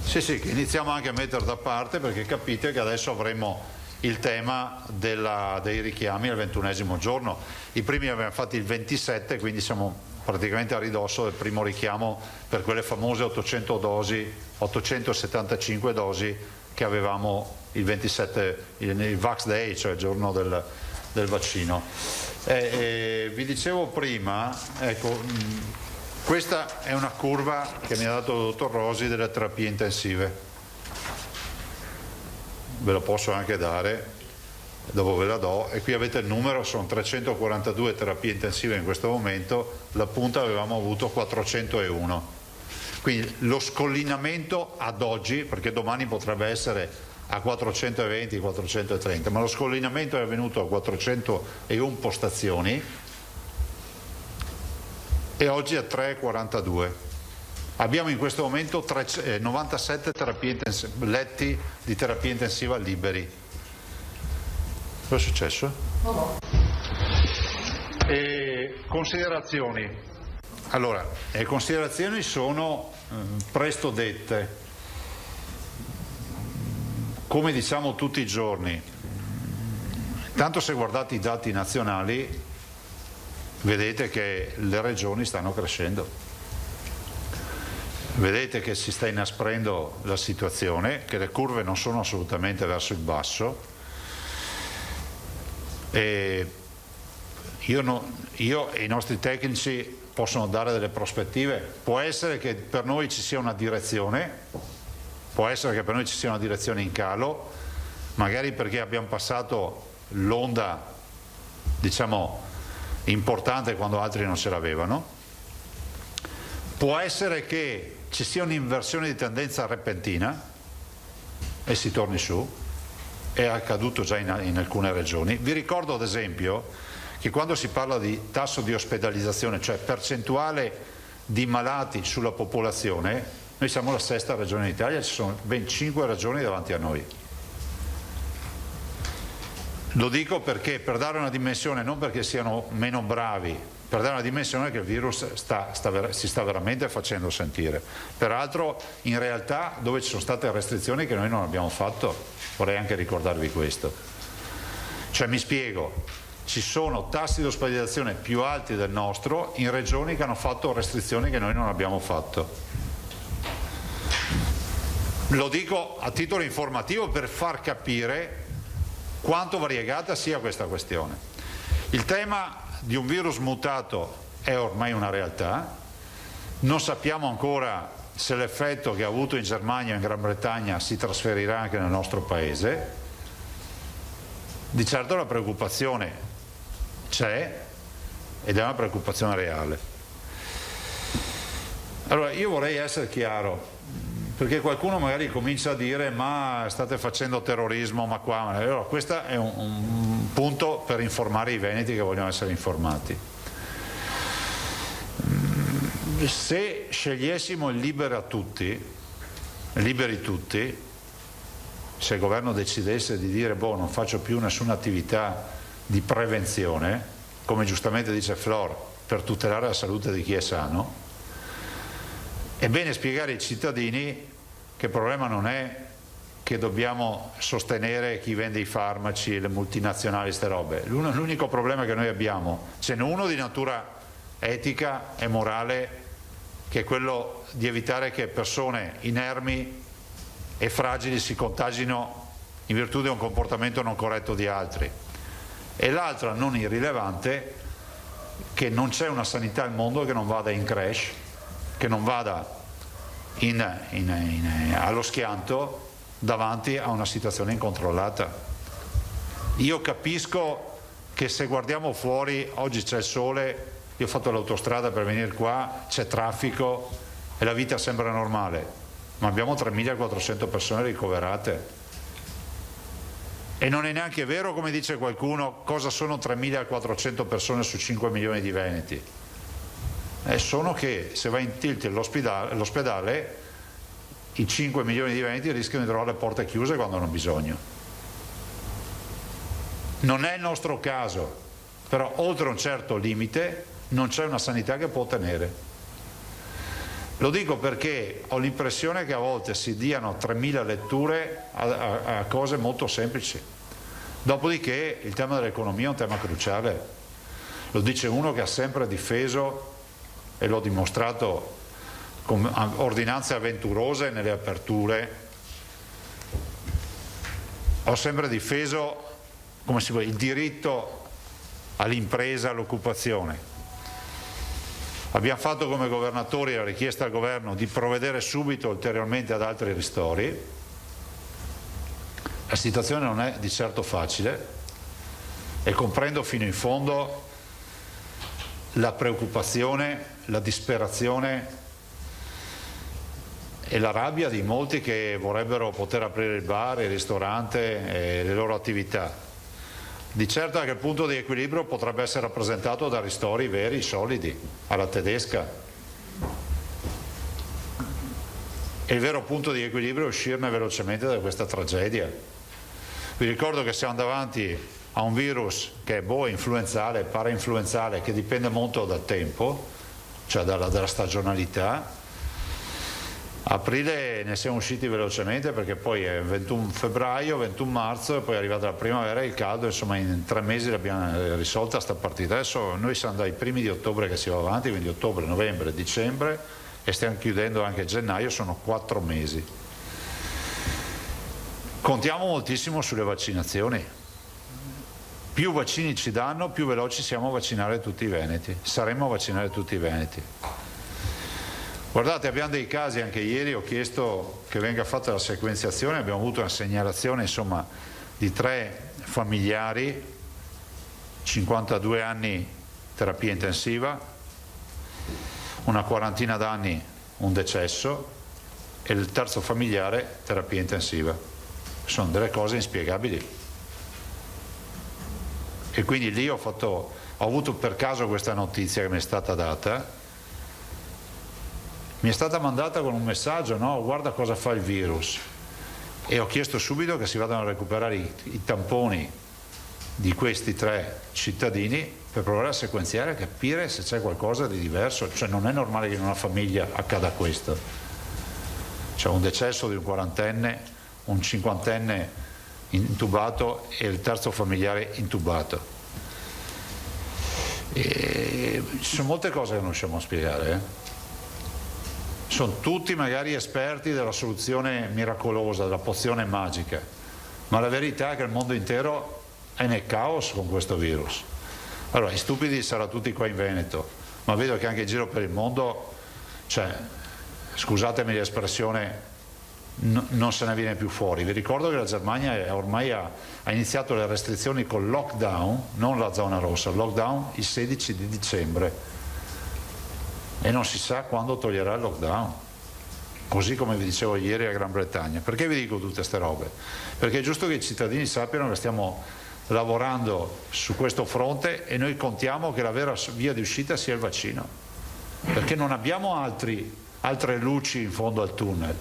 sì, che iniziamo anche a mettere da parte, perché capite che adesso avremo il tema dei richiami al 21° giorno. I primi li abbiamo fatti il 27, quindi siamo praticamente a ridosso del primo richiamo per quelle famose 875 dosi che avevamo il 27, il Vax Day, cioè il giorno del vaccino. Vi dicevo prima, ecco, Questa è una curva che mi ha dato il dottor Rosi delle terapie intensive. Ve la posso anche dare, dopo ve la do, e qui avete il numero, sono 342 terapie intensive in questo momento, la punta avevamo avuto 401. Quindi lo scollinamento ad oggi, perché domani potrebbe essere a 420, 430, ma lo scollinamento è avvenuto a 401 postazioni e oggi a 342. Abbiamo in questo momento 97 letti di terapia intensiva liberi. Cosa è successo? Considerazioni. Allora, le considerazioni sono presto dette. Come diciamo tutti i giorni, intanto se guardate i dati nazionali vedete che le regioni stanno crescendo, vedete che si sta inasprendo la situazione, che le curve non sono assolutamente verso il basso e io e i nostri tecnici possono dare delle prospettive. Può essere che per noi ci sia una direzione, può essere che per noi ci sia una direzione in calo, magari perché abbiamo passato l'onda, diciamo, importante quando altri non ce l'avevano. Può essere che ci sia un'inversione di tendenza repentina e si torni su, è accaduto già in alcune regioni. Vi ricordo ad esempio che quando si parla di tasso di ospedalizzazione, cioè percentuale di malati sulla popolazione, noi siamo la 6ª regione d'Italia, ci sono ben 5 regioni davanti a noi. Lo dico perché, per dare una dimensione, non perché siano meno bravi, per dare una dimensione che il virus si sta veramente facendo sentire. Peraltro in realtà dove ci sono state restrizioni che noi non abbiamo fatto, vorrei anche ricordarvi questo. Cioè, mi spiego, ci sono tassi di ospedalizzazione più alti del nostro in regioni che hanno fatto restrizioni che noi non abbiamo fatto. Lo dico a titolo informativo per far capire quanto variegata sia questa questione. Il tema di un virus mutato è ormai una realtà, non sappiamo ancora se l'effetto che ha avuto in Germania e in Gran Bretagna si trasferirà anche nel nostro paese. Di certo la preoccupazione c'è ed è una preoccupazione reale. Allora, io vorrei essere chiaro, perché qualcuno magari comincia a dire ma state facendo terrorismo, ma qua. Allora, questo è un punto per informare i veneti che vogliono essere informati. Se scegliessimo il liberi tutti, se il governo decidesse di dire non faccio più nessuna attività di prevenzione, come giustamente dice Flor, per tutelare la salute di chi è sano, è bene spiegare ai cittadini che il problema non è che dobbiamo sostenere chi vende i farmaci, le multinazionali, queste robe. L'unico problema che noi abbiamo, ce n'è uno di natura etica e morale, che è quello di evitare che persone inermi e fragili si contagino in virtù di un comportamento non corretto di altri. E l'altra, non irrilevante, che non c'è una sanità al mondo che non vada in crash, che non vada allo schianto davanti a una situazione incontrollata. Io capisco che se guardiamo fuori, oggi c'è il sole, io ho fatto l'autostrada per venire qua, c'è traffico e la vita sembra normale, ma abbiamo 3.400 persone ricoverate. E non è neanche vero, come dice qualcuno, cosa sono 3.400 persone su 5 milioni di veneti. Sono che se va in tilt l'ospedale, i 5 milioni di veneti rischiano di trovare le porte chiuse quando hanno bisogno. Non è il nostro caso, però oltre un certo limite non c'è una sanità che può tenere. Lo dico perché ho l'impressione che a volte si diano 3.000 letture a cose molto semplici. Dopodiché il tema dell'economia è un tema cruciale. Lo dice uno che ha sempre difeso, e l'ho dimostrato con ordinanze avventurose nelle aperture, ho sempre difeso, come si vuole, il diritto all'impresa, all'occupazione. Abbiamo fatto come governatori la richiesta al governo di provvedere subito ulteriormente ad altri ristori. La situazione non è di certo facile e comprendo fino in fondo la preoccupazione, la disperazione e la rabbia di molti che vorrebbero poter aprire il bar, il ristorante e le loro attività. Di certo anche il punto di equilibrio potrebbe essere rappresentato da ristori veri, solidi, alla tedesca. E il vero punto di equilibrio è uscirne velocemente da questa tragedia. Vi ricordo che siamo davanti a un virus che è influenzale, parainfluenzale, che dipende molto dal tempo, cioè dalla stagionalità. Aprile ne siamo usciti velocemente perché poi è 21 febbraio, 21 marzo e poi è arrivata la primavera e il caldo, insomma in 3 mesi l'abbiamo risolta sta partita. Adesso noi siamo dai primi di ottobre che si va avanti, quindi ottobre, novembre, dicembre e stiamo chiudendo anche gennaio, sono 4 mesi. Contiamo moltissimo sulle vaccinazioni. Più vaccini ci danno, più veloci siamo a vaccinare tutti i veneti, saremo a vaccinare tutti i veneti. Guardate, abbiamo dei casi, anche ieri ho chiesto che venga fatta la sequenziazione, abbiamo avuto una segnalazione insomma di 3 familiari, 52 anni terapia intensiva, una quarantina d'anni un decesso e il terzo familiare terapia intensiva. Sono delle cose inspiegabili. E quindi lì ho avuto per caso questa notizia che mi è stata data. Mi è stata mandata con un messaggio, no? Guarda cosa fa il virus. E ho chiesto subito che si vadano a recuperare i tamponi di questi 3 cittadini per provare a sequenziare e capire se c'è qualcosa di diverso. Cioè non è normale che in una famiglia accada questo. C'è un decesso di un 40enne, un 50enne intubato e il terzo familiare intubato. E ci sono molte cose che non riusciamo a spiegare, Sono tutti magari esperti della soluzione miracolosa, della pozione magica, ma la verità è che il mondo intero è nel caos con questo virus. Allora, i stupidi saranno tutti qua in Veneto, ma vedo che anche in giro per il mondo, cioè, scusatemi l'espressione, non se ne viene più fuori. Vi ricordo che la Germania ormai ha iniziato le restrizioni col lockdown, non la zona rossa, il lockdown il 16 di dicembre. E non si sa quando toglierà il lockdown, così come vi dicevo ieri a Gran Bretagna. Perché vi dico tutte queste robe? Perché è giusto che i cittadini sappiano che stiamo lavorando su questo fronte e noi contiamo che la vera via di uscita sia il vaccino, perché non abbiamo altre luci in fondo al tunnel.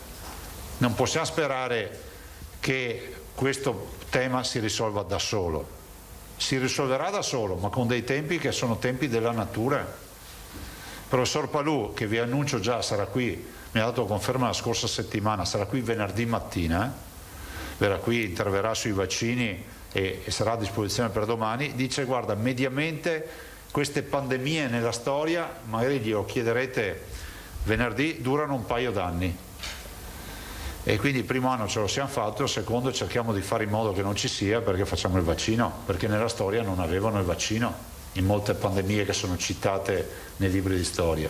Non possiamo sperare che questo tema si risolva da solo. Si risolverà da solo, ma con dei tempi che sono tempi della natura. Professor Palù, che vi annuncio già sarà qui, mi ha dato conferma la scorsa settimana, sarà qui venerdì mattina, verrà qui, interverrà sui vaccini e sarà a disposizione per domani, dice guarda, mediamente queste pandemie nella storia, magari glielo chiederete venerdì, durano un paio d'anni. E quindi il primo anno ce lo siamo fatto, il secondo cerchiamo di fare in modo che non ci sia perché facciamo il vaccino, perché nella storia non avevano il vaccino. In molte pandemie che sono citate nei libri di storia.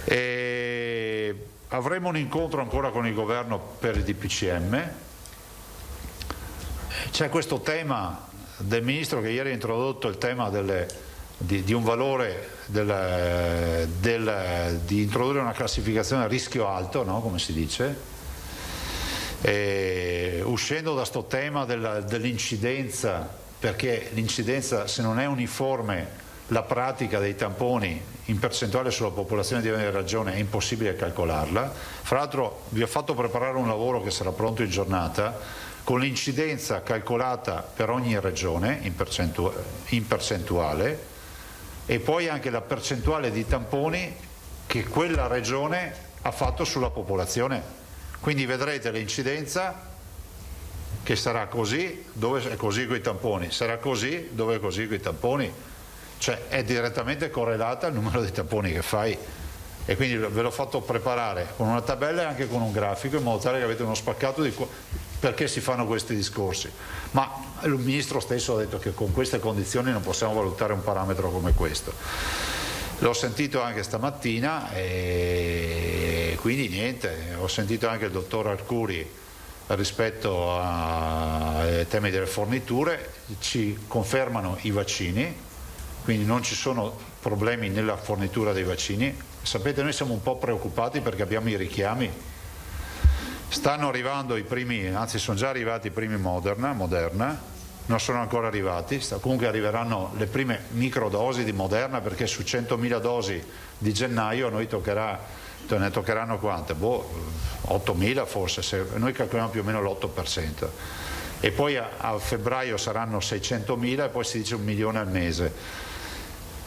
E avremo un incontro ancora con il governo per il DPCM. C'è questo tema del ministro che ieri ha introdotto il tema di un valore di introdurre una classificazione a rischio alto, no? Come si dice, uscendo da sto tema dell'incidenza, perché l'incidenza, se non è uniforme la pratica dei tamponi in percentuale sulla popolazione di ragione, è impossibile calcolarla. Fra l'altro vi ho fatto preparare un lavoro che sarà pronto in giornata con l'incidenza calcolata per ogni regione in percentuale e poi anche la percentuale di tamponi che quella regione ha fatto sulla popolazione. Quindi vedrete l'incidenza che sarà così dove è così con i tamponi, sarà così dove è così con i tamponi, cioè è direttamente correlata al numero di tamponi che fai. E quindi ve l'ho fatto preparare con una tabella e anche con un grafico in modo tale che avete uno spaccato di perché si fanno questi discorsi. Ma il ministro stesso ha detto che con queste condizioni non possiamo valutare un parametro come questo. L'ho sentito anche stamattina e quindi niente, ho sentito anche il dottor Arcuri rispetto ai temi delle forniture, ci confermano i vaccini, quindi non ci sono problemi nella fornitura dei vaccini. Sapete, noi siamo un po' preoccupati perché abbiamo i richiami, stanno arrivando i primi, anzi sono già arrivati i primi Moderna, non sono ancora arrivati, comunque arriveranno le prime microdosi di Moderna, perché su 100.000 dosi di gennaio a noi ne toccheranno quante? 8.000 forse, noi calcoliamo più o meno l'8%, e poi a febbraio saranno 600.000 e poi si dice 1 milione al mese.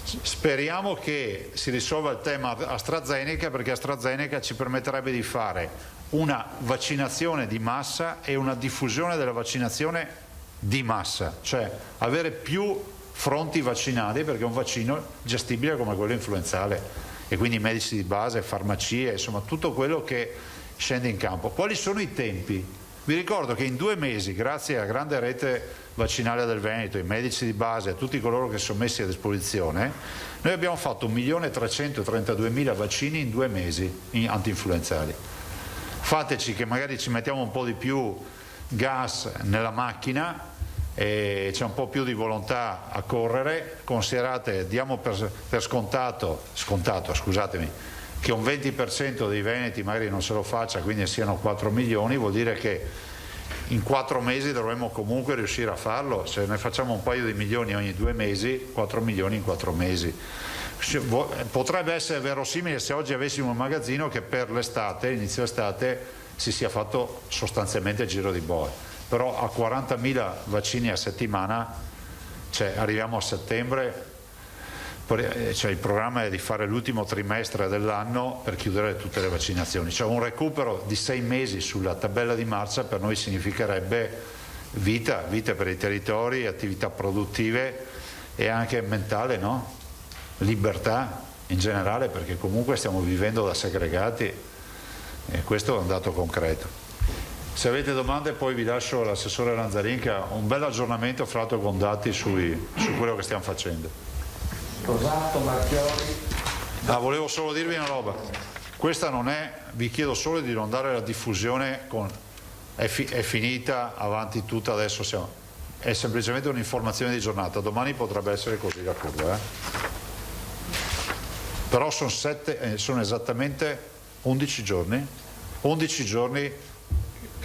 Speriamo che si risolva il tema AstraZeneca, perché AstraZeneca ci permetterebbe di fare una vaccinazione di massa e una diffusione della vaccinazione di massa, cioè avere più fronti vaccinali, perché è un vaccino gestibile come quello influenzale, e quindi medici di base, farmacie, insomma tutto quello che scende in campo. Quali sono i tempi? Vi ricordo che in 2 mesi, grazie alla grande rete vaccinale del Veneto, ai medici di base, a tutti coloro che sono messi a disposizione, noi abbiamo fatto 1.332.000 vaccini in 2 mesi anti-influenzali. Fateci che magari ci mettiamo un po' di più gas nella macchina e c'è un po' più di volontà a correre. Considerate, diamo per scontato, scusatemi, che un 20% dei veneti magari non se lo faccia, quindi siano 4 milioni, vuol dire che in 4 mesi dovremmo comunque riuscire a farlo. Se ne facciamo un paio di milioni ogni 2 mesi, 4 milioni in 4 mesi. Potrebbe essere verosimile se oggi avessimo un magazzino che per l'estate, inizio estate, si sia fatto sostanzialmente il giro di boa, però a 40.000 vaccini a settimana, cioè arriviamo a settembre, cioè il programma è di fare l'ultimo trimestre dell'anno per chiudere tutte le vaccinazioni, cioè un recupero di 6 mesi sulla tabella di marcia per noi significherebbe vita per i territori, attività produttive e anche mentale, no? Libertà in generale, perché comunque stiamo vivendo da segregati e questo è un dato concreto. Se avete domande poi vi lascio l'assessore Lanzarin, che ha un bel aggiornamento fra l'altro con dati su quello che stiamo facendo. Rosato, Marchiori. Volevo solo dirvi una roba, questa non è, vi chiedo solo di non dare la diffusione è finita, avanti tutta, adesso è semplicemente un'informazione di giornata, domani potrebbe essere così la curva, però sono esattamente 11 giorni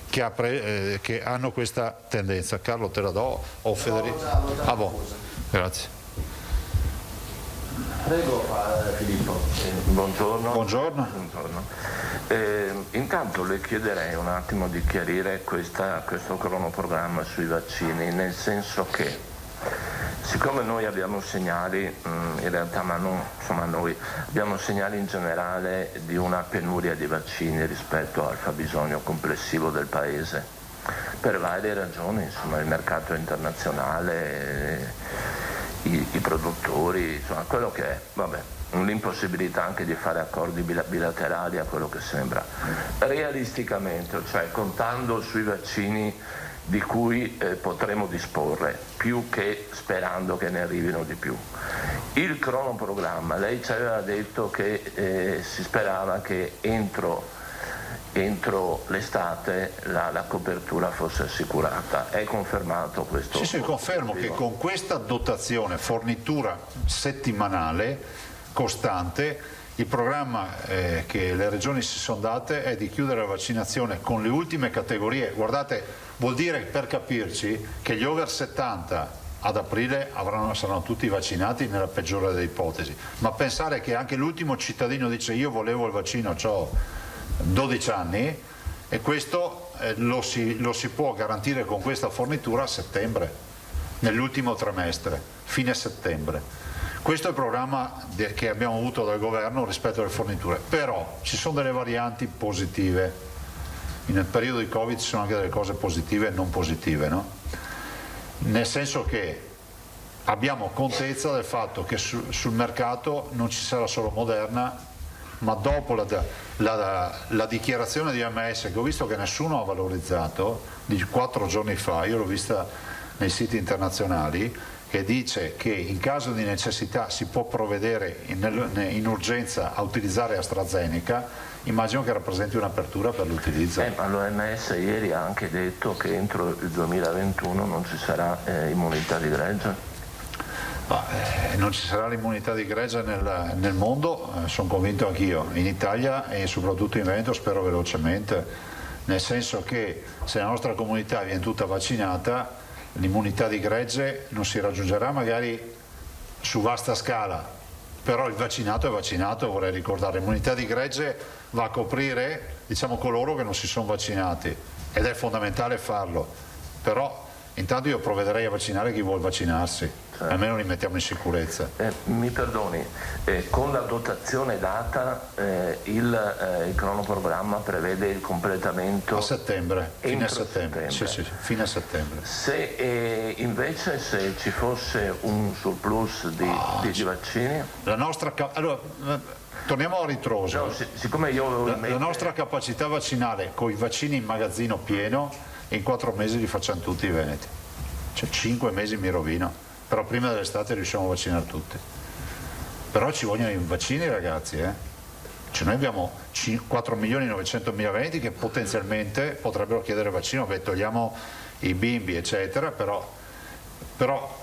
che hanno questa tendenza. Carlo, te la do o Federico? Grazie. Prego Filippo. Buongiorno. Buongiorno. Intanto le chiederei un attimo di chiarire questo cronoprogramma sui vaccini, nel senso che siccome noi abbiamo segnali, in realtà noi abbiamo segnali in generale di una penuria di vaccini rispetto al fabbisogno complessivo del Paese, per varie ragioni, insomma il mercato internazionale, i produttori, insomma quello che è, l'impossibilità anche di fare accordi bilaterali a quello che sembra. Realisticamente, cioè contando sui vaccini di cui potremo disporre, più che sperando che ne arrivino di più. Il cronoprogramma, lei ci aveva detto che si sperava che entro l'estate la copertura fosse assicurata. È confermato questo? Sì, confermo che con questa dotazione, fornitura settimanale costante, il programma che le regioni si sono date è di chiudere la vaccinazione con le ultime categorie. Guardate, vuol dire, per capirci, che gli over 70 ad aprile saranno tutti vaccinati nella peggiore delle ipotesi, ma pensare che anche l'ultimo cittadino dice io volevo il vaccino, ho 12 anni, e questo lo si può garantire con questa fornitura a settembre, nell'ultimo trimestre, fine settembre. Questo è il programma che abbiamo avuto dal governo rispetto alle forniture, però ci sono delle varianti positive. Nel periodo di Covid ci sono anche delle cose positive e non positive, no? Nel senso che abbiamo contezza del fatto che sul mercato non ci sarà solo Moderna, ma dopo la dichiarazione di OMS, che ho visto che nessuno ha valorizzato, di 4 giorni fa, io l'ho vista nei siti internazionali, che dice che in caso di necessità si può provvedere in urgenza a utilizzare AstraZeneca, immagino che rappresenti un'apertura per l'utilizzo. Ma l'OMS ieri ha anche detto che entro il 2021 non ci sarà immunità di gregge. Non ci sarà l'immunità di gregge nel mondo, sono convinto anch'io, in Italia e soprattutto in Veneto spero velocemente, nel senso che se la nostra comunità viene tutta vaccinata l'immunità di gregge non si raggiungerà magari su vasta scala, però il vaccinato è vaccinato, vorrei ricordare, l'immunità di gregge va a coprire, diciamo, coloro che non si sono vaccinati ed è fondamentale farlo, però intanto io provvederei a vaccinare chi vuole vaccinarsi, almeno li mettiamo in sicurezza. Mi perdoni, con la dotazione data il cronoprogramma prevede il completamento a settembre, fine settembre. Sì, fine settembre. Se invece se ci fosse un surplus di vaccini? La nostra allora, torniamo a ritroso. No, siccome io la nostra capacità vaccinale con i vaccini in magazzino pieno, in 4 mesi li facciamo tutti i veneti, cioè 5 mesi mi rovino, però prima dell'estate riusciamo a vaccinare tutti, però ci vogliono i vaccini, ragazzi, cioè noi abbiamo 4.900.000 veneti che potenzialmente potrebbero chiedere vaccino, togliamo i bimbi eccetera, però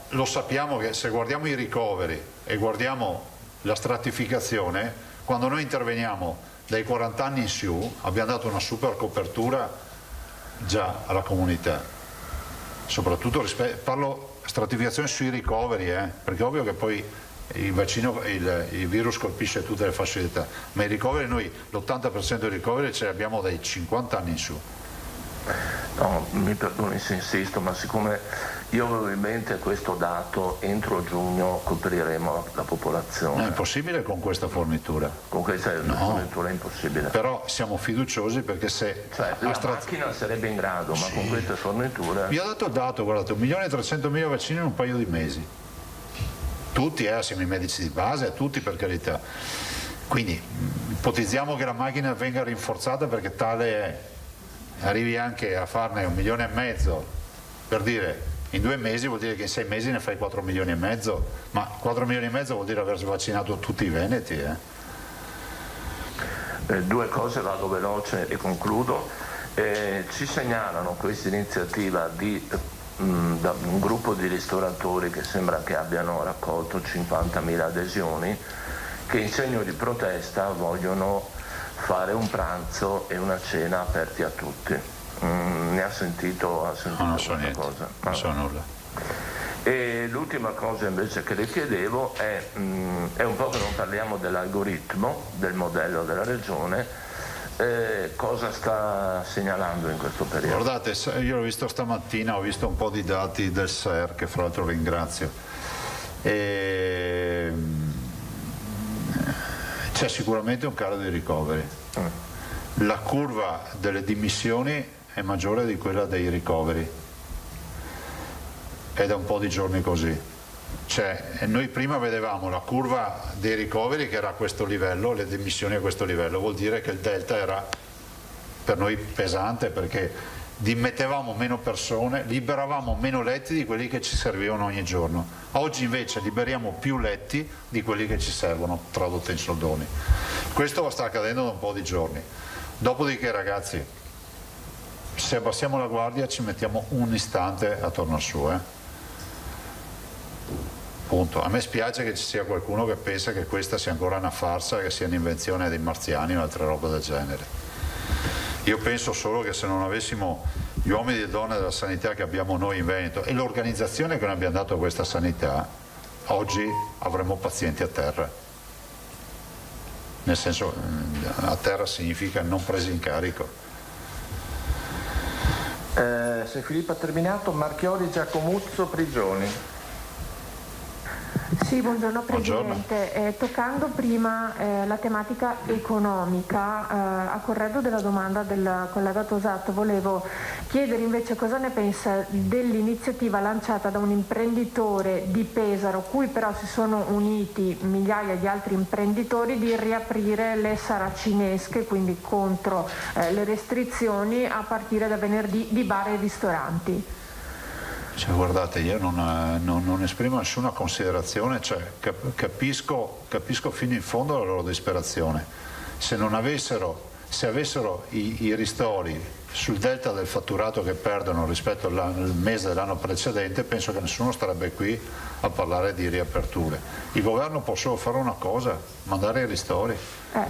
lo sappiamo che se guardiamo i ricoveri e guardiamo la stratificazione, quando noi interveniamo dai 40 anni in su abbiamo dato una super copertura già alla comunità, soprattutto parlo stratificazione sui ricoveri, perché è ovvio che poi il virus colpisce tutte le fasce d'età, ma i ricoveri noi l'80% dei ricoveri ce li abbiamo dai 50 anni in su. No, mi perdoni se insisto, ma siccome io avevo in mente questo dato, entro giugno copriremo la popolazione. È impossibile con questa fornitura. Con questa fornitura è impossibile. Però siamo fiduciosi perché se... Cioè la macchina sarebbe in grado, ma con queste forniture... Vi ho dato il dato, guardate, 1.300.000 vaccini in un paio di mesi. Tutti, assieme ai medici di base, tutti per carità. Quindi ipotizziamo che la macchina venga rinforzata perché tale è. Arrivi anche a farne 1,5 milioni, per dire, in 2 mesi vuol dire che in 6 mesi ne fai 4,5 milioni, ma 4,5 milioni vuol dire aver vaccinato tutti i veneti. 2 cose, vado veloce e concludo. Ci segnalano questa iniziativa da un gruppo di ristoratori che sembra che abbiano raccolto 50.000 adesioni, che in segno di protesta vogliono fare un pranzo e una cena aperti a tutti. Ne ha sentito non so niente, cosa? Non so nulla. E l'ultima cosa invece che le chiedevo è un po' che non parliamo dell'algoritmo, del modello della regione, cosa sta segnalando in questo periodo? Guardate, io l'ho visto stamattina, ho visto un po' di dati del SER, che fra l'altro ringrazio. C'è sicuramente un calo dei ricoveri. La curva delle dimissioni è maggiore di quella dei ricoveri. È da un po' di giorni così. Cioè, noi prima vedevamo la curva dei ricoveri che era a questo livello, le dimissioni a questo livello, vuol dire che il delta era per noi pesante perché dimettevamo meno persone, liberavamo meno letti di quelli che ci servivano ogni giorno. Oggi invece liberiamo più letti di quelli che ci servono, tradotto in soldoni. Questo sta accadendo da un po' di giorni. Dopodiché, ragazzi, se abbassiamo la guardia ci mettiamo un istante a tornare su. Punto. A me spiace che ci sia qualcuno che pensa che questa sia ancora una farsa, che sia un'invenzione dei marziani o altre robe del genere. Io penso solo che se non avessimo gli uomini e le donne della sanità che abbiamo noi in Veneto e l'organizzazione che noi abbiamo dato a questa sanità, oggi avremmo pazienti a terra. Nel senso, a terra significa non presi in carico. Se Filippo ha terminato, Marchiori, Giacomuzzo, Prigioni. Sì, buongiorno Presidente. Toccando prima la tematica economica, a corredo della domanda del collega Tosato, volevo chiedere invece cosa ne pensa dell'iniziativa lanciata da un imprenditore di Pesaro, cui però si sono uniti migliaia di altri imprenditori, di riaprire le saracinesche, quindi contro le restrizioni, a partire da venerdì, di bar e ristoranti. Cioè, guardate, io non esprimo nessuna considerazione, cioè, capisco fino in fondo la loro disperazione. Se avessero i ristori sul delta del fatturato che perdono rispetto al mese dell'anno precedente, penso che nessuno starebbe qui a parlare di riaperture. Il governo può solo fare una cosa: mandare i ristori.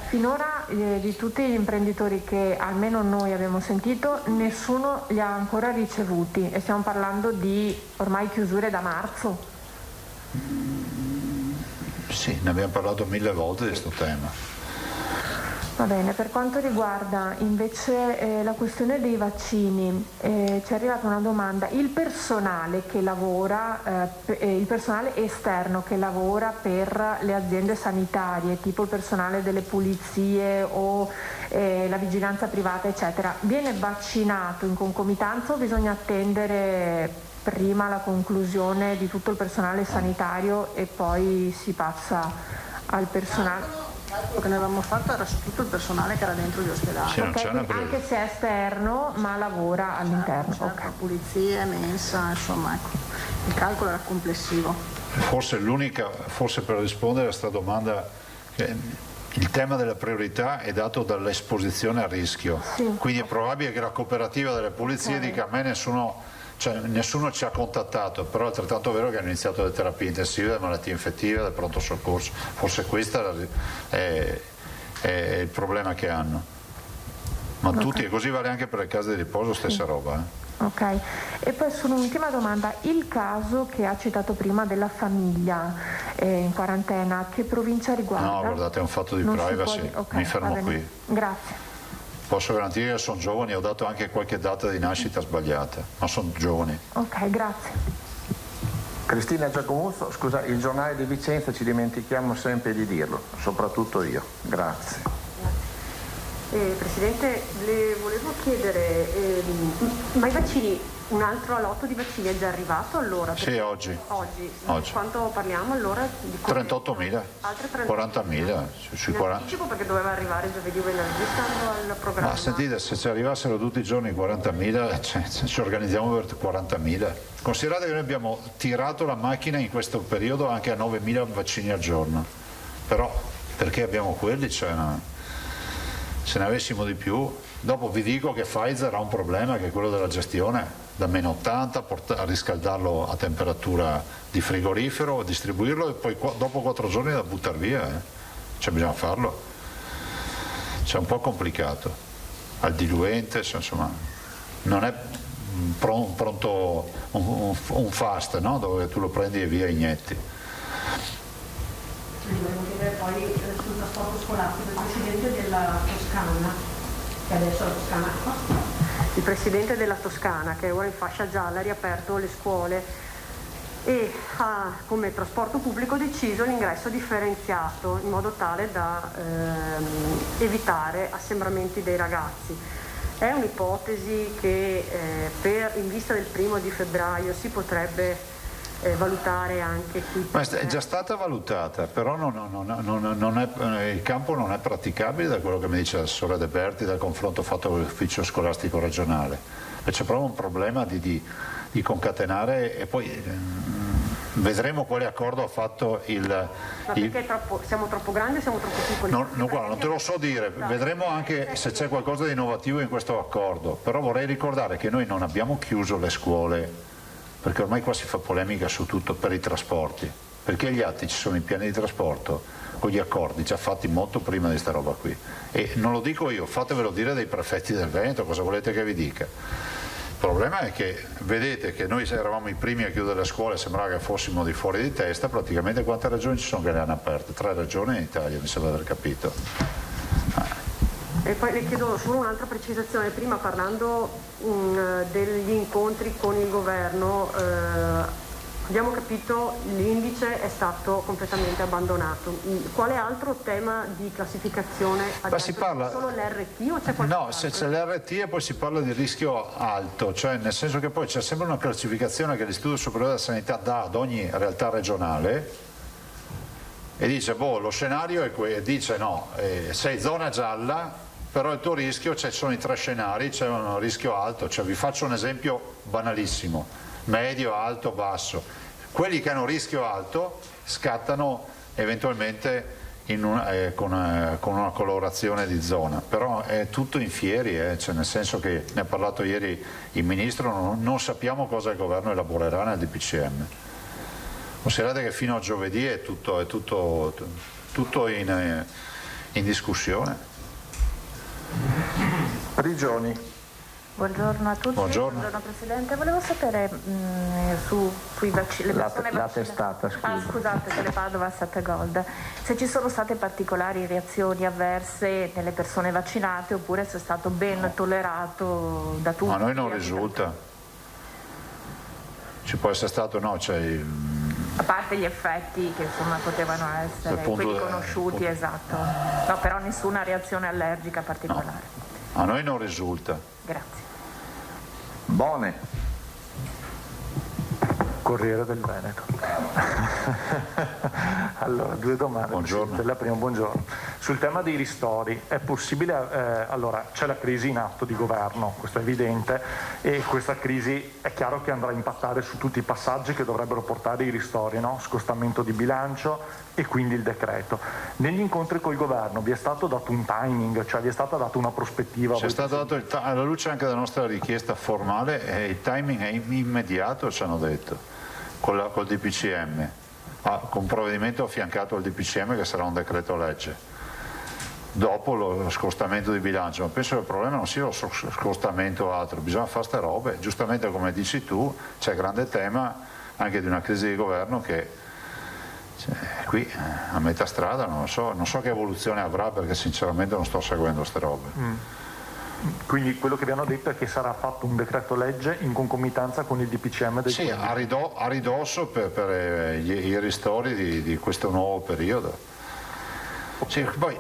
Finora di tutti gli imprenditori che almeno noi abbiamo sentito, nessuno li ha ancora ricevuti, e stiamo parlando di ormai chiusure da marzo. Sì, ne abbiamo parlato 1000 volte di questo tema. Va bene, per quanto riguarda invece la questione dei vaccini, ci è arrivata una domanda: il personale che lavora, il personale esterno che lavora per le aziende sanitarie, tipo il personale delle pulizie o la vigilanza privata eccetera, viene vaccinato in concomitanza o bisogna attendere prima la conclusione di tutto il personale sanitario e poi si passa al personale? Quello che noi avevamo fatto era su tutto il personale che era dentro gli ospedali. Sì, anche se è esterno ma lavora all'interno. Certo, pulizie, mensa, insomma, ecco, il calcolo era complessivo. Forse per rispondere a questa domanda, il tema della priorità è dato dall'esposizione a rischio, sì. Quindi è probabile che la cooperativa delle pulizie dica: a me nessuno ci ha contattato, però è altrettanto vero che hanno iniziato le terapie intensive, le malattie infettive, del pronto soccorso. Forse questo è il problema che hanno. Ma tutti, e così vale anche per le case di riposo, stessa roba. Ok, e poi su un'ultima domanda: il caso che ha citato prima della famiglia in quarantena, che provincia riguarda? No, guardate, è un fatto di privacy, mi fermo qui. Grazie. Posso garantire che sono giovani, ho dato anche qualche data di nascita sbagliata, ma sono giovani. Ok, grazie. Cristina Giacomuzzo, scusa, il giornale di Vicenza ci dimentichiamo sempre di dirlo, soprattutto io. Grazie. Presidente, le volevo chiedere, ma i vaccini, un altro lotto di vaccini è già arrivato allora? Sì, oggi. Di quanto parliamo allora? 38.000, altre 40.000. Sui 40. Anticipo, perché doveva arrivare giovedì o venerdì, stando al programma. Ma sentite, se ci arrivassero tutti i giorni 40.000, ci organizziamo per 40.000. Considerate che noi abbiamo tirato la macchina in questo periodo anche a 9.000 vaccini al giorno, però perché abbiamo quelli? Se ne avessimo di più. Dopo vi dico che Pfizer ha un problema, che è quello della gestione, da meno 80 a riscaldarlo a temperatura di frigorifero, distribuirlo e poi dopo 4 giorni da buttare via. Cioè bisogna farlo. C'è un po' complicato. Al diluente, insomma, non è pronto un fast, no? Dove tu lo prendi e via inietti. Volevo chiedere poi sul trasporto scolastico, il presidente della Toscana, che adesso è la Toscana, il presidente della Toscana, che è ora in fascia gialla, ha riaperto le scuole e ha come trasporto pubblico deciso l'ingresso differenziato in modo tale da evitare assembramenti dei ragazzi. È un'ipotesi che in vista del 1° febbraio si potrebbe valutare anche qui. Ma è già stata valutata, però il campo non è praticabile, da quello che mi dice l'assessore De Berti, dal confronto fatto con l'ufficio scolastico regionale. E c'è proprio un problema di concatenare, e poi vedremo quale accordo ha fatto il... Ma perché siamo troppo grandi o siamo troppo piccoli? Guarda, non te lo so dire, vedremo anche se c'è qualcosa di innovativo in questo accordo, però vorrei ricordare che noi non abbiamo chiuso le scuole, perché ormai qua si fa polemica su tutto, per i trasporti, perché gli atti ci sono i piani di trasporto con gli accordi già fatti molto prima di sta roba qui, e non lo dico io, fatevelo dire dai prefetti del Veneto, cosa volete che vi dica. Il problema è che vedete che noi eravamo i primi a chiudere le scuole, sembrava che fossimo di fuori di testa. Praticamente quante regioni ci sono che le hanno aperte? 3 regioni in Italia, mi sembra di aver capito. E poi le chiedo solo un'altra precisazione: prima parlando degli incontri con il governo, abbiamo capito l'indice è stato completamente abbandonato. Quale altro tema di classificazione? Si parla solo l'RT o c'è qualcosa? No, se c'è l'RT e poi si parla di rischio alto, cioè nel senso che poi c'è sempre una classificazione che l'Istituto Superiore della Sanità dà ad ogni realtà regionale e dice lo scenario è questo, dice no, sei zona gialla, però il tuo rischio, ci sono i 3 scenari, c'è un rischio alto. Cioè, vi faccio un esempio banalissimo: medio, alto, basso. Quelli che hanno rischio alto scattano eventualmente con una colorazione di zona, però è tutto in fieri, cioè nel senso che ne ha parlato ieri il Ministro, non sappiamo cosa il Governo elaborerà nel DPCM. Considerate che fino a giovedì è tutto in discussione. Prigioni. Buongiorno a tutti. Buongiorno Presidente, volevo sapere sui vaccini, le persone la testata, scusa. Scusate, Telepadova 7 Gold, se ci sono state particolari reazioni avverse nelle persone vaccinate oppure se è stato ben tollerato da tutti. A noi non risulta. Ci può essere stato, no, a parte gli effetti che insomma potevano essere quelli conosciuti, esatto. No, però nessuna reazione allergica particolare. No. A noi non risulta. Grazie. Bone. Corriere del Veneto. Allora, due domande. Buongiorno. La prima, buongiorno. Sul tema dei ristori, è possibile, allora c'è la crisi in atto di governo, questo è evidente, e questa crisi è chiaro che andrà a impattare su tutti i passaggi che dovrebbero portare i ristori, no? Scostamento di bilancio e quindi il decreto. Negli incontri col governo vi è stato dato un timing, cioè vi è stata data una prospettiva? C'è stato dato alla luce anche della nostra richiesta formale, il timing è immediato, ci hanno detto. Col DPCM, con provvedimento affiancato al DPCM che sarà un decreto legge, dopo lo scostamento di bilancio, ma penso che il problema non sia lo scostamento o altro, bisogna fare ste robe, giustamente come dici tu c'è grande tema anche di una crisi di governo che qui a metà strada non so che evoluzione avrà perché sinceramente non sto seguendo ste robe. Quindi quello che vi hanno detto è che sarà fatto un decreto legge in concomitanza con il DPCM del a ridosso per i ristori di questo nuovo periodo. Sì, poi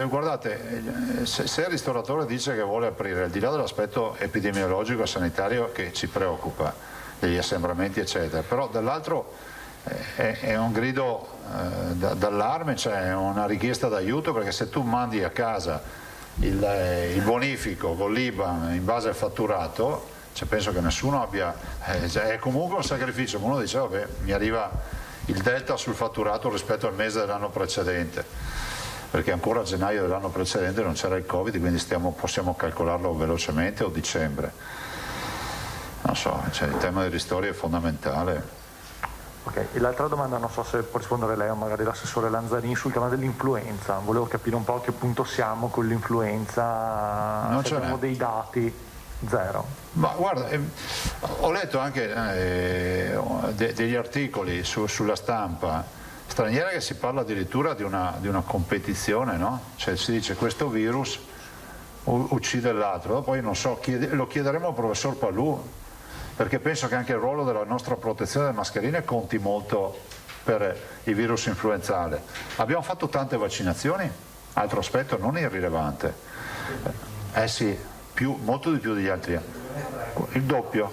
guardate, se il ristoratore dice che vuole aprire, al di là dell'aspetto epidemiologico e sanitario che ci preoccupa, degli assembramenti eccetera, però dall'altro è un grido d'allarme, cioè una richiesta d'aiuto, perché se tu mandi a casa il bonifico con l'IBAN in base al fatturato, cioè penso che nessuno abbia, è comunque un sacrificio, uno dice vabbè mi arriva il delta sul fatturato rispetto al mese dell'anno precedente, perché ancora a gennaio dell'anno precedente non c'era il Covid, quindi possiamo calcolarlo velocemente, o dicembre, non so, cioè il tema dei ristori è fondamentale. Ok, e l'altra domanda, non so se può rispondere lei o magari l'assessore Lanzarin, sul tema dell'influenza. Volevo capire un po' a che punto siamo con l'influenza, non se abbiamo dei dati, zero. Ma guarda, ho letto anche degli articoli sulla stampa straniera che si parla addirittura di una competizione, no? Cioè si dice questo virus uccide l'altro, poi non so, lo chiederemo al professor Palù, perché penso che anche il ruolo della nostra protezione delle mascherine conti molto per il virus influenzale. Abbiamo fatto tante vaccinazioni, altro aspetto non irrilevante, sì, molto di più degli altri, il doppio,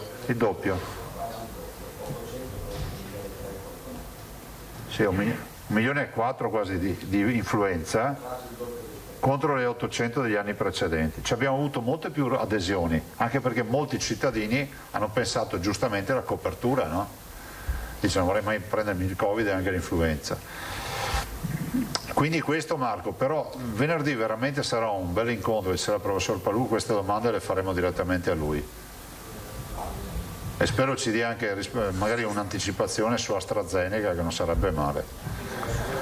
sì, 1,4 milioni quasi di influenza contro le 800 degli anni precedenti. Ci abbiamo avuto molte più adesioni, anche perché molti cittadini hanno pensato giustamente alla copertura, no? Dicono non vorrei mai prendermi il Covid e anche l'influenza. Quindi questo, Marco, però venerdì veramente sarà un bel incontro, ci sarà il professor Palù, queste domande le faremo direttamente a lui. E spero ci dia anche magari un'anticipazione su AstraZeneca, che non sarebbe male.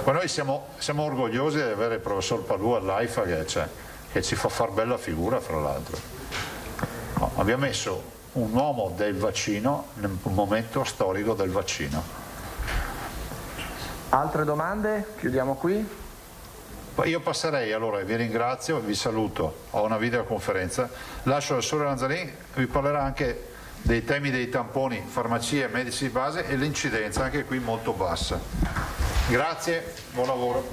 Ma noi siamo orgogliosi di avere il professor Palù all'AIFA che ci fa far bella figura, fra l'altro. No, abbiamo messo un uomo del vaccino nel momento storico del vaccino. Altre domande? Chiudiamo qui. Io passerei, allora vi ringrazio, vi saluto, ho una videoconferenza, lascio al Sole Lanzarin, vi parlerà anche dei temi dei tamponi, farmacie, medici di base e l'incidenza, anche qui molto bassa. Grazie, buon lavoro.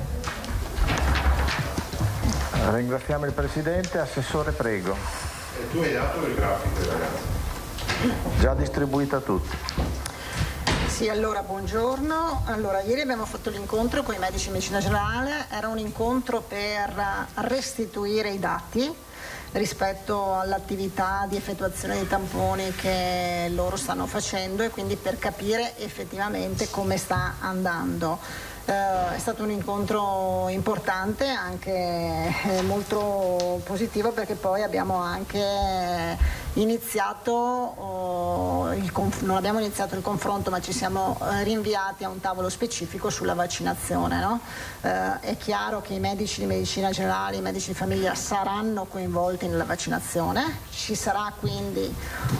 Ringraziamo il Presidente. Assessore, prego. E tu hai dato il grafico, ragazzi? Già distribuito a tutti. Sì, allora buongiorno. Allora, ieri abbiamo fatto l'incontro con i medici di medicina generale, era un incontro per restituire i dati rispetto all'attività di effettuazione dei tamponi che loro stanno facendo e quindi per capire effettivamente come sta andando. È stato un incontro importante, anche molto positivo, perché poi abbiamo anche non abbiamo iniziato il confronto, ma ci siamo rinviati a un tavolo specifico sulla vaccinazione, no? È chiaro che i medici di medicina generale, i medici di famiglia saranno coinvolti nella vaccinazione, ci sarà quindi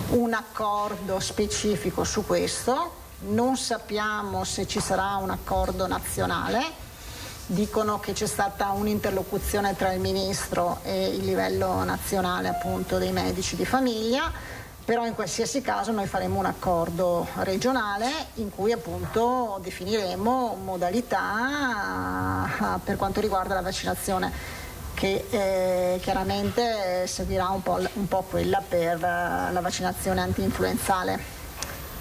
un accordo specifico su questo. Non sappiamo se ci sarà un accordo nazionale, dicono che c'è stata un'interlocuzione tra il ministro e il livello nazionale appunto dei medici di famiglia, però in qualsiasi caso noi faremo un accordo regionale in cui appunto definiremo modalità per quanto riguarda la vaccinazione, che chiaramente seguirà un po' quella per la vaccinazione anti-influenzale.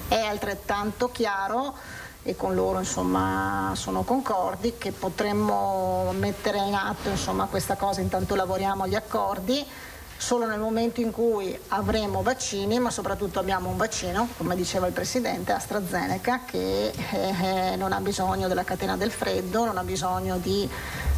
È altrettanto chiaro, e con loro insomma sono concordi, che potremmo mettere in atto insomma questa cosa, intanto lavoriamo agli accordi, solo nel momento in cui avremo vaccini, ma soprattutto abbiamo un vaccino, come diceva il Presidente, AstraZeneca, che non ha bisogno della catena del freddo, non ha bisogno di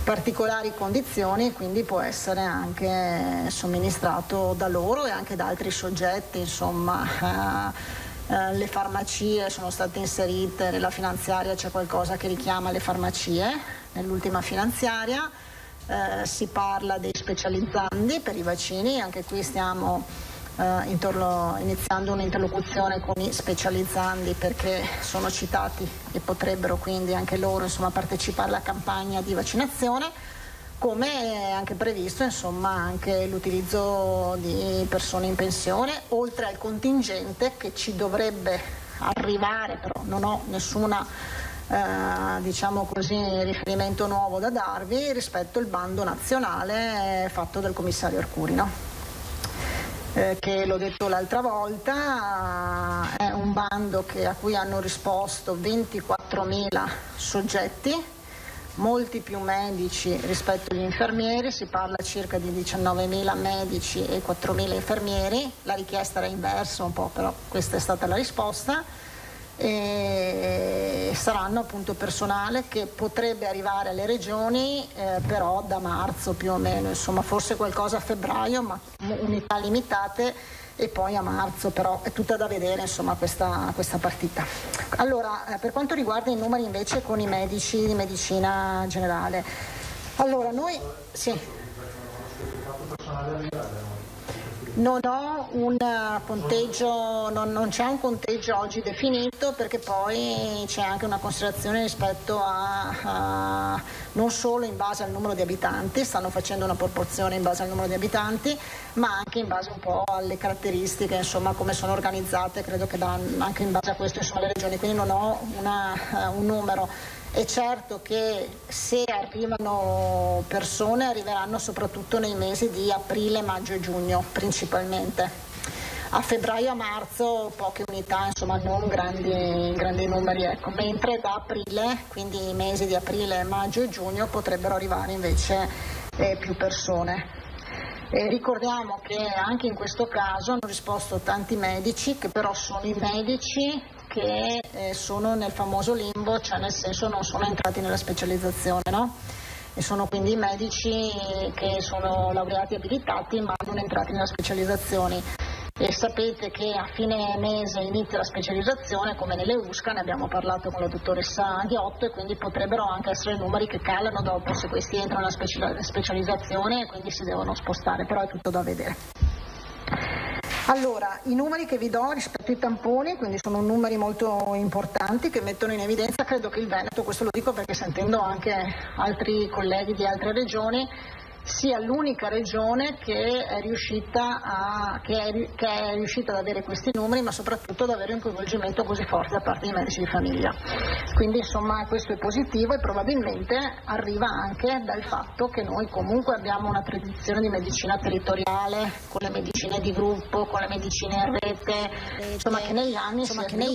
particolari condizioni, quindi può essere anche somministrato da loro e anche da altri soggetti, insomma. Le farmacie sono state inserite nella finanziaria, c'è qualcosa che richiama le farmacie nell'ultima finanziaria, si parla dei specializzandi per i vaccini, anche qui stiamo iniziando un'interlocuzione con i specializzandi perché sono citati e potrebbero quindi anche loro insomma partecipare alla campagna di vaccinazione. Come è anche previsto insomma anche l'utilizzo di persone in pensione, oltre al contingente che ci dovrebbe arrivare, però non ho nessuna diciamo così riferimento nuovo da darvi rispetto al bando nazionale fatto dal commissario Arcuri, che l'ho detto l'altra volta, è un bando a cui hanno risposto 24.000 soggetti, molti più medici rispetto agli infermieri, si parla circa di 19.000 medici e 4.000 infermieri, la richiesta era inversa un po', però questa è stata la risposta, e saranno appunto personale che potrebbe arrivare alle regioni però da marzo più o meno, insomma forse qualcosa a febbraio, ma unità limitate, e poi a marzo, però è tutta da vedere insomma questa partita. Allora, per quanto riguarda i numeri invece con i medici di medicina generale, allora noi sì. Non ho un conteggio, non c'è un conteggio oggi definito, perché poi c'è anche una considerazione rispetto a non solo in base al numero di abitanti, stanno facendo una proporzione in base al numero di abitanti, ma anche in base un po' alle caratteristiche, insomma come sono organizzate, credo che anche in base a questo insomma le regioni, quindi non ho un numero. È certo che se arrivano persone arriveranno soprattutto nei mesi di aprile, maggio e giugno principalmente. A febbraio e a marzo poche unità, insomma non grandi numeri, ecco. Mentre da aprile, quindi i mesi di aprile, maggio e giugno, potrebbero arrivare invece più persone. Ricordiamo che anche in questo caso hanno risposto tanti medici, che però sono i medici che sono nel famoso limbo, cioè nel senso non sono entrati nella specializzazione, no? E sono quindi i medici che sono laureati e abilitati ma non entrati nella specializzazione. E sapete che a fine mese inizia la specializzazione, come nelle USCA, ne abbiamo parlato con la dottoressa Ghiotto, e quindi potrebbero anche essere numeri che calano dopo se questi entrano nella specializzazione e quindi si devono spostare, però è tutto da vedere. Allora, i numeri che vi do rispetto ai tamponi, quindi sono numeri molto importanti che mettono in evidenza, credo che il Veneto, questo lo dico perché sentendo anche altri colleghi di altre regioni, sia l'unica regione che è riuscita ad avere questi numeri, ma soprattutto ad avere un coinvolgimento così forte da parte dei medici di famiglia. Quindi insomma questo è positivo e probabilmente arriva anche dal fatto che noi comunque abbiamo una tradizione di medicina territoriale, con le medicine di gruppo, con le medicine in rete, insomma che negli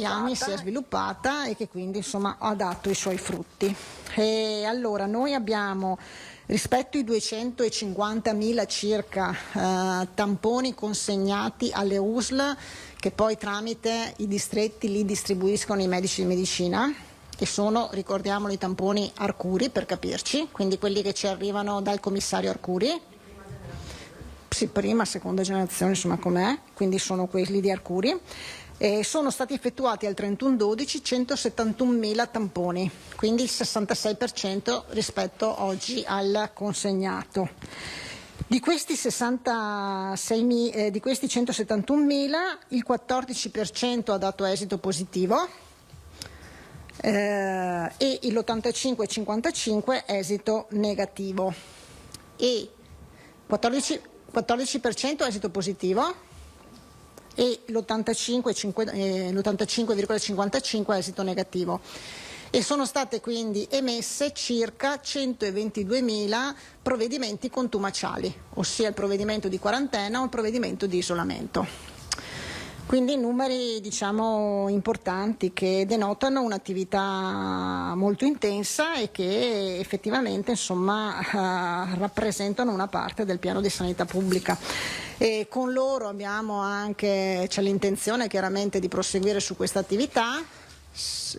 anni si è sviluppata e che quindi insomma ha dato i suoi frutti. E allora noi abbiamo, rispetto ai 250.000 circa tamponi consegnati alle USL, che poi tramite i distretti li distribuiscono i medici di medicina, che sono, ricordiamolo, i tamponi Arcuri per capirci, quindi quelli che ci arrivano dal commissario Arcuri, sì, prima, seconda generazione, insomma com'è, quindi sono quelli di Arcuri. Sono stati effettuati al 31/12 171.000 tamponi, quindi il 66% rispetto oggi al consegnato. Di questi 171.000 il 14% ha dato esito positivo e l'85-55 esito negativo, e 14% esito positivo e l'85,55 esito negativo, e sono state quindi emesse circa 122.000 provvedimenti contumaciali, ossia il provvedimento di quarantena o il provvedimento di isolamento. Quindi numeri diciamo importanti che denotano un'attività molto intensa e che effettivamente insomma rappresentano una parte del piano di sanità pubblica. E con loro c'è l'intenzione chiaramente di proseguire su questa attività.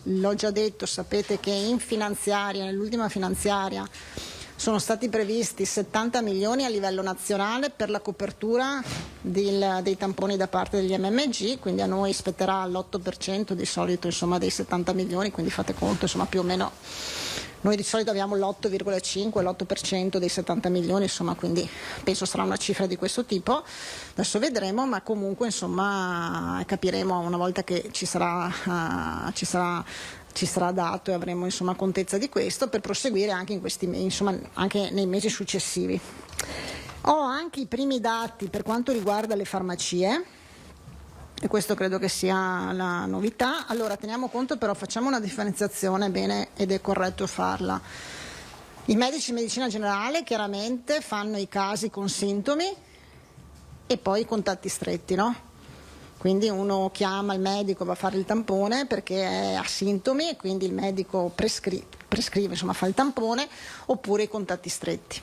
L'ho già detto, sapete che nell'ultima finanziaria sono stati previsti 70 milioni a livello nazionale per la copertura dei tamponi da parte degli MMG, quindi a noi spetterà l'8% di solito insomma, dei 70 milioni, quindi fate conto insomma, più o meno noi di solito abbiamo l'8,5, l'8% dei 70 milioni, insomma, quindi penso sarà una cifra di questo tipo. Adesso vedremo, ma comunque insomma capiremo una volta che ci sarà dato e avremo insomma contezza di questo, per proseguire anche anche nei mesi successivi. Ho anche i primi dati per quanto riguarda le farmacie, e questo credo che sia la novità. Allora teniamo conto, però facciamo una differenziazione bene, ed è corretto farla. I medici di medicina generale chiaramente fanno i casi con sintomi e poi i contatti stretti, no? Quindi uno chiama il medico, va a fare il tampone perché ha sintomi e quindi il medico prescrive, insomma fa il tampone, oppure i contatti stretti.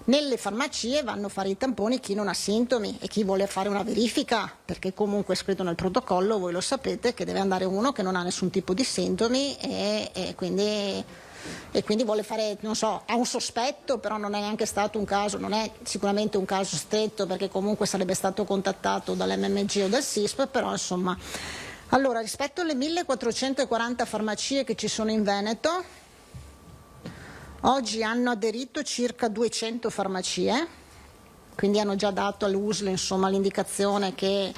Nelle farmacie vanno a fare i tamponi chi non ha sintomi e chi vuole fare una verifica, perché comunque è scritto nel protocollo, voi lo sapete, che deve andare uno che non ha nessun tipo di sintomi e quindi vuole fare, non so, ha un sospetto, però non è neanche stato un caso, non è sicuramente un caso stretto perché comunque sarebbe stato contattato dall'MMG o dal SISP, però insomma. Allora, rispetto alle 1440 farmacie che ci sono in Veneto, oggi hanno aderito circa 200 farmacie, quindi hanno già dato all'USL insomma l'indicazione che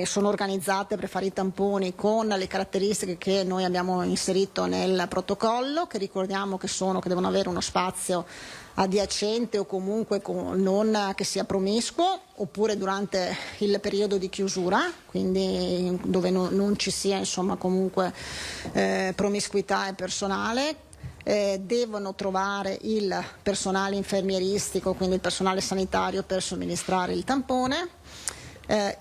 sono organizzate per fare i tamponi con le caratteristiche che noi abbiamo inserito nel protocollo, che ricordiamo che devono avere uno spazio adiacente o comunque non che sia promiscuo, oppure durante il periodo di chiusura, quindi dove non ci sia insomma comunque promiscuità e personale. Devono trovare il personale infermieristico, quindi il personale sanitario, per somministrare il tampone.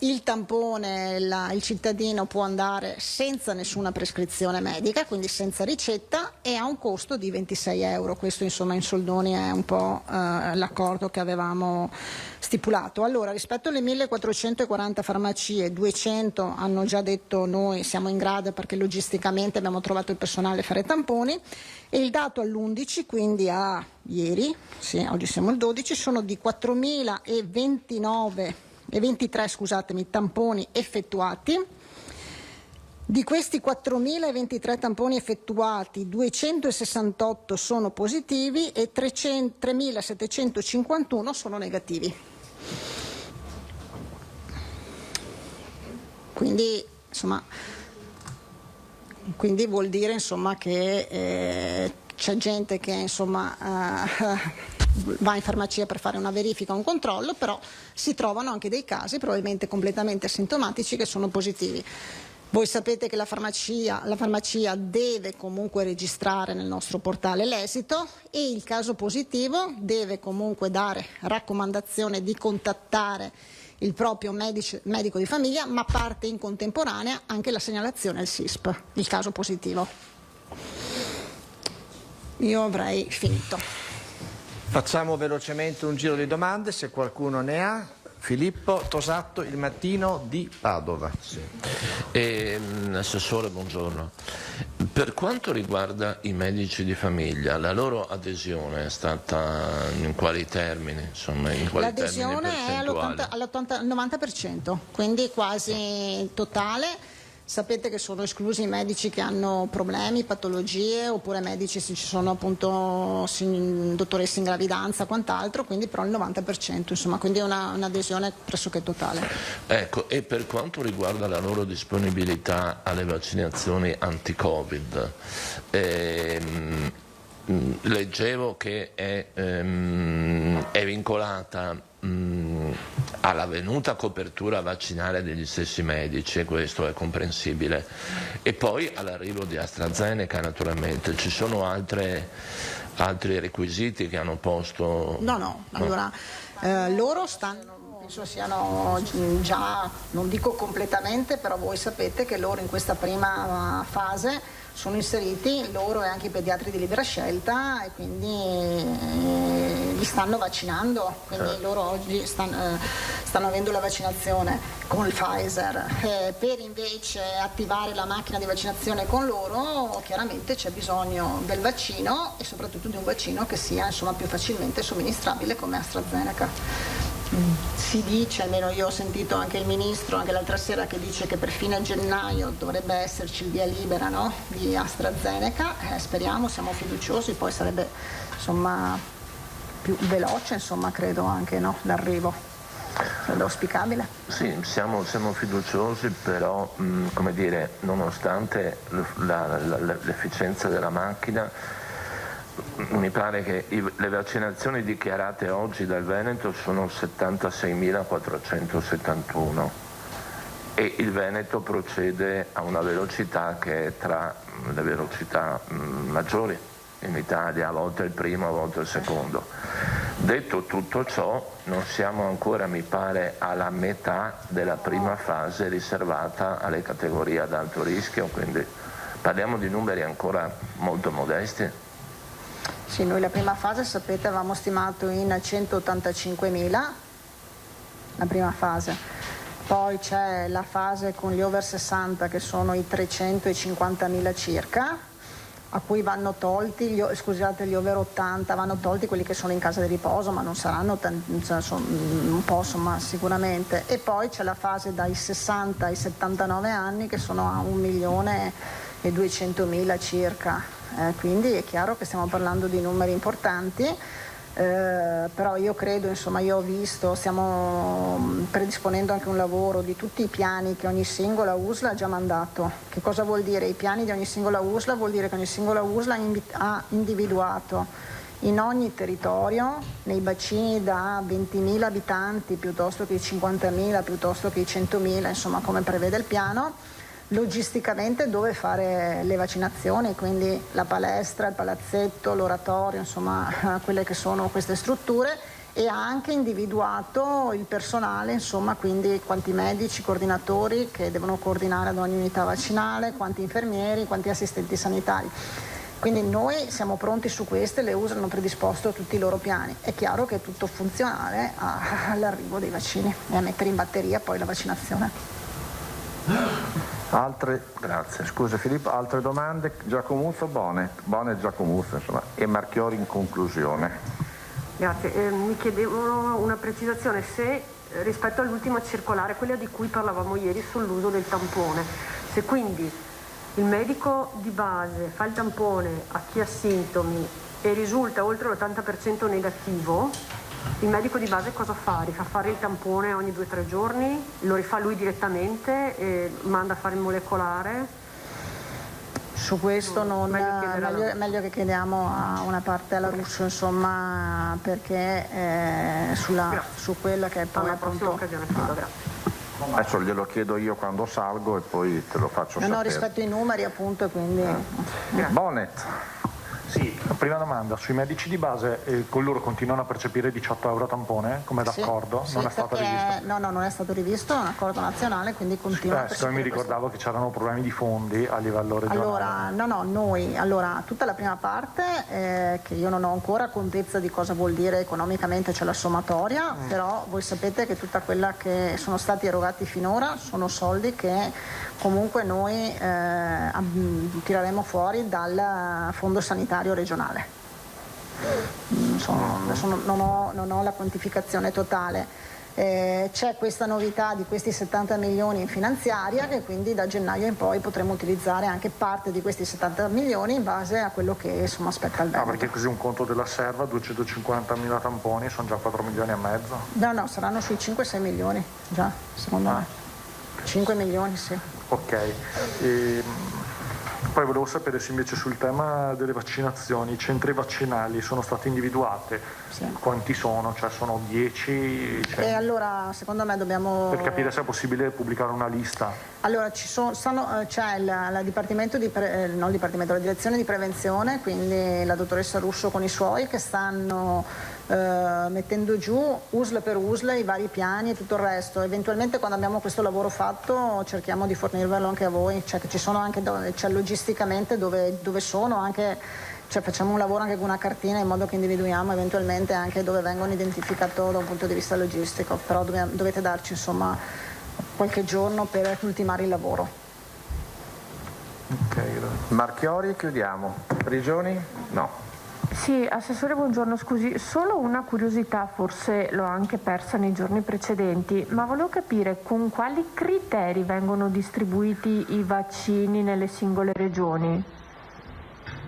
Il tampone il cittadino può andare senza nessuna prescrizione medica, quindi senza ricetta, e ha un costo di 26 euro. Questo insomma in soldoni è un po' l'accordo che avevamo stipulato. Allora, rispetto alle 1440 farmacie, 200 hanno già detto noi siamo in grado perché logisticamente abbiamo trovato il personale a fare tamponi, e il dato all'11, quindi a ieri, sì, oggi siamo il 12, sono di 4.023 tamponi effettuati. Di questi 4.023 tamponi effettuati, 268 sono positivi e 3.751 sono negativi. Quindi insomma, vuol dire insomma che c'è gente che insomma va in farmacia per fare una verifica, un controllo, però si trovano anche dei casi probabilmente completamente asintomatici che sono positivi. Voi sapete che la farmacia deve comunque registrare nel nostro portale l'esito e il caso positivo deve comunque dare raccomandazione di contattare il proprio medico di famiglia, ma parte in contemporanea anche la segnalazione al SISP, il caso positivo. Io avrei finito. Facciamo velocemente un giro di domande, se qualcuno ne ha. Filippo Tosato, Il Mattino di Padova. Sì. Assessore, buongiorno. Per quanto riguarda i medici di famiglia, la loro adesione è stata in quali termini? Insomma, in quali L'adesione è al 90%, quindi quasi totale. Sapete che sono esclusi i medici che hanno problemi, patologie, oppure medici se ci sono appunto dottoresse in gravidanza, quant'altro, quindi però il 90%, insomma, quindi è un'adesione pressoché totale. Ecco, e per quanto riguarda la loro disponibilità alle vaccinazioni anti-Covid, leggevo che è vincolata alla venuta copertura vaccinale degli stessi medici, e questo è comprensibile, e poi all'arrivo di AstraZeneca naturalmente. Ci sono altri requisiti che hanno posto? No. Allora, loro penso siano già, non dico completamente, però voi sapete che loro in questa prima fase sono inseriti loro e anche i pediatri di libera scelta, e quindi li stanno vaccinando, quindi loro oggi stanno avendo la vaccinazione con il Pfizer. Per invece attivare la macchina di vaccinazione con loro, chiaramente c'è bisogno del vaccino, e soprattutto di un vaccino che sia insomma più facilmente somministrabile come AstraZeneca. Si dice, almeno io ho sentito anche il ministro anche l'altra sera, che dice che per fine gennaio dovrebbe esserci il via libera, no? Di AstraZeneca, speriamo, siamo fiduciosi, poi sarebbe insomma più veloce, insomma, credo anche, no? L'arrivo sarebbe auspicabile. Sì, siamo fiduciosi, però come dire, nonostante l'efficienza della macchina, mi pare che le vaccinazioni dichiarate oggi dal Veneto sono 76.471 e il Veneto procede a una velocità che è tra le velocità maggiori in Italia, a volte il primo, a volte il secondo. Detto tutto ciò, non siamo ancora, mi pare, alla metà della prima fase riservata alle categorie ad alto rischio, quindi parliamo di numeri ancora molto modesti. Sì, noi la prima fase, sapete, avevamo stimato in 185.000, la prima fase. Poi c'è la fase con gli over 60 che sono i 350.000 circa, a cui vanno tolti, gli over 80, vanno tolti quelli che sono in casa di riposo, ma non saranno un po', insomma, sicuramente. E poi c'è la fase dai 60 ai 79 anni che sono a 1.200.000 circa. Quindi è chiaro che stiamo parlando di numeri importanti, però io credo, insomma, io ho visto, stiamo predisponendo anche un lavoro di tutti i piani che ogni singola USL ha già mandato. Che cosa vuol dire? I piani di ogni singola USL vuol dire che ogni singola USL ha individuato in ogni territorio, nei bacini da 20.000 abitanti piuttosto che i 50.000, piuttosto che i 100.000, insomma, come prevede il piano, logisticamente dove fare le vaccinazioni, quindi la palestra, il palazzetto, l'oratorio, insomma quelle che sono queste strutture, e ha anche individuato il personale, insomma, quindi quanti medici, coordinatori che devono coordinare ad ogni unità vaccinale, quanti infermieri, quanti assistenti sanitari. Quindi noi siamo pronti su queste, le USL hanno predisposto tutti i loro piani. È chiaro che è tutto funzionale all'arrivo dei vaccini e a mettere in batteria poi la vaccinazione. Grazie. Scusa Filippo, altre domande? Giacomuzzo, Bone Giacomuzzo, insomma, e Marchiori in conclusione. Grazie, mi chiedevo una precisazione, se rispetto all'ultima circolare, quella di cui parlavamo ieri sull'uso del tampone, se quindi il medico di base fa il tampone a chi ha sintomi e risulta oltre l'80% negativo, il medico di base cosa fa? Rifà fare il tampone ogni 2 o 3 giorni? Lo rifà lui direttamente e manda a fare il molecolare? Su questo meglio che chiediamo a una parte alla Russo, insomma, perché su quella che è poi appunto... Adesso glielo chiedo io quando salgo e poi te lo faccio sapere. No, rispetto ai numeri appunto, quindi... Bonnet. Sì, prima domanda, sui medici di base coloro continuano a percepire 18 euro a tampone come d'accordo? Sì, non è stato rivisto? No, non è stato rivisto, è un accordo nazionale, quindi continua a percepire. Mi ricordavo che c'erano problemi di fondi a livello regionale. Tutta la prima parte, che io non ho ancora contezza di cosa vuol dire economicamente, c'è la sommatoria, però voi sapete che tutta quella che sono stati erogati finora sono soldi che comunque noi tireremo fuori dal fondo sanitario regionale. Adesso non ho la quantificazione totale. C'è questa novità di questi 70 milioni in finanziaria che quindi da gennaio in poi potremo utilizzare anche parte di questi 70 milioni in base a quello che insomma aspetta il Veneto. Perché così un conto della serva, 250.000 tamponi, sono già 4 milioni e mezzo? No, saranno sui 5-6 milioni già, secondo me. 5 milioni, sì. Ok. Poi volevo sapere se invece sul tema delle vaccinazioni, i centri vaccinali sono stati individuati? Sì. Quanti sono? Cioè sono 10? E allora secondo me dobbiamo... Per capire se è possibile pubblicare una lista. Allora c'è la direzione di prevenzione, quindi la dottoressa Russo con i suoi che stanno mettendo giù USL per USL i vari piani e tutto il resto. Eventualmente quando abbiamo questo lavoro fatto cerchiamo di fornirvelo anche a voi, cioè che ci sono anche logisticamente dove sono anche, cioè facciamo un lavoro anche con una cartina in modo che individuiamo eventualmente anche dove vengono identificati da un punto di vista logistico, però dovete darci insomma qualche giorno per ultimare il lavoro. Ok, Marchiori, chiudiamo. Prigioni? No. Sì, Assessore, buongiorno, scusi, solo una curiosità, forse l'ho anche persa nei giorni precedenti, ma volevo capire con quali criteri vengono distribuiti i vaccini nelle singole regioni?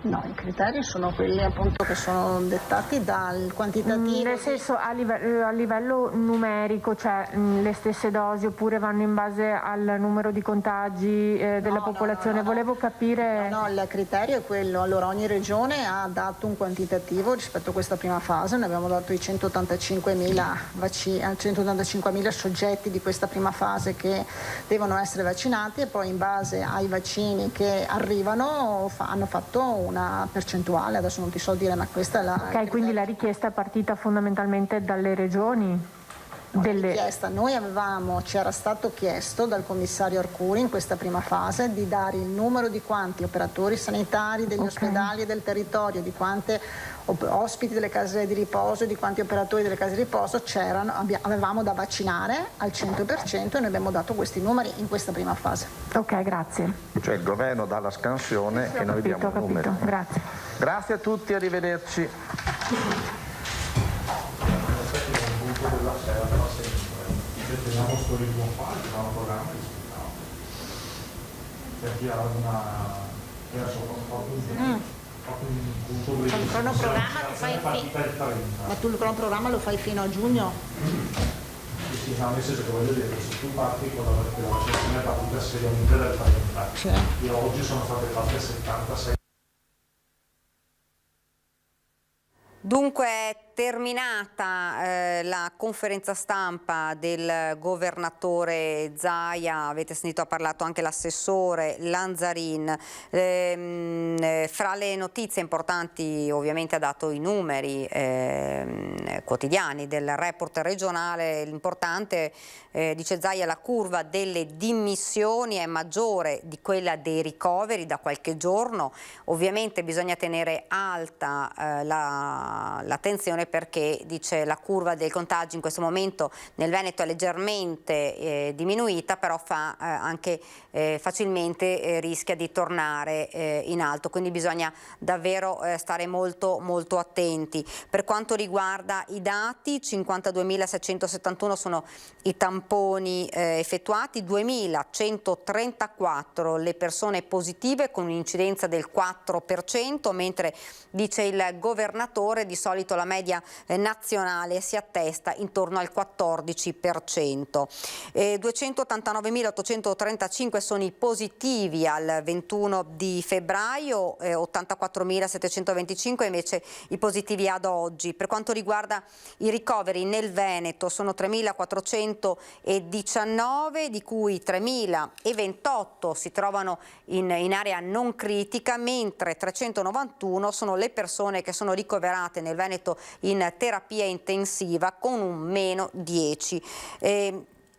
No, i criteri sono quelli appunto che sono dettati dal quantitativo. Nel senso a livello numerico, cioè le stesse dosi oppure vanno in base al numero di contagi della popolazione? Volevo capire... No, il criterio è quello. Allora ogni regione ha dato un quantitativo rispetto a questa prima fase, noi abbiamo dato i 185.000 soggetti di questa prima fase che devono essere vaccinati e poi in base ai vaccini che arrivano hanno fatto una percentuale, adesso non ti so dire, ma questa è la... Ok, quindi la richiesta è partita fondamentalmente dalle regioni? Richiesta. Ci era stato chiesto dal commissario Arcuri in questa prima fase di dare il numero di quanti operatori sanitari degli ospedali e del territorio, di quante ospiti delle case di riposo, di quanti operatori delle case di riposo avevamo da vaccinare al 100% e noi abbiamo dato questi numeri in questa prima fase. Ok, grazie. Cioè il governo dà la scansione e noi diamo i numeri. Grazie. Grazie a tutti, arrivederci. Della serva sempre teniamo questo ritmo qua, facciamo un programma di per chi ha il cronoprogramma ma tu il cronoprogramma lo fai fino a giugno? Sì, nel senso che voglio dire, se tu parti con la vaccinazione è partita seriamente dal 30 e oggi sono state fatte 76. Dunque è terminata la conferenza stampa del governatore Zaia, avete sentito, ha parlato anche l'assessore Lanzarin. Fra le notizie importanti ovviamente ha dato i numeri quotidiani del report regionale. L'importante, dice Zaia, la curva delle dimissioni è maggiore di quella dei ricoveri da qualche giorno. Ovviamente bisogna tenere alta l'attenzione perché, dice, la curva del contagio in questo momento nel Veneto è leggermente diminuita, però anche facilmente rischia di tornare in alto, quindi bisogna davvero stare molto molto attenti. Per quanto riguarda i dati, 52.671 sono i tamponi effettuati, 2.134 le persone positive con un'incidenza del 4%, mentre, dice il governatore, di solito la media media nazionale si attesta intorno al 14%. 289.835 sono i positivi al 21 di febbraio, 84.725 invece i positivi ad oggi. Per quanto riguarda i ricoveri nel Veneto sono 3.419, di cui 3.028 si trovano in area non critica, mentre 391 sono le persone che sono ricoverate nel Veneto in terapia intensiva, con un meno 10.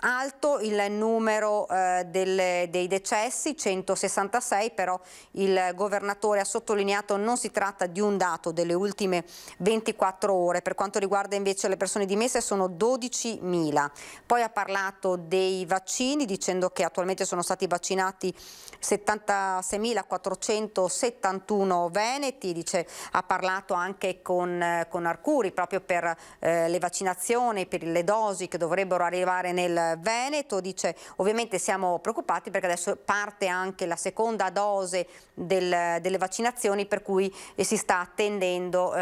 Alto il numero dei decessi, 166, però il governatore ha sottolineato non si tratta di un dato delle ultime 24 ore. Per quanto riguarda invece le persone dimesse sono 12.000. Poi ha parlato dei vaccini dicendo che attualmente sono stati vaccinati 76.471 veneti, ha parlato anche con Arcuri proprio per le vaccinazioni, per le dosi che dovrebbero arrivare nel Veneto. Dice ovviamente siamo preoccupati perché adesso parte anche la seconda dose delle vaccinazioni, per cui si stanno attendendo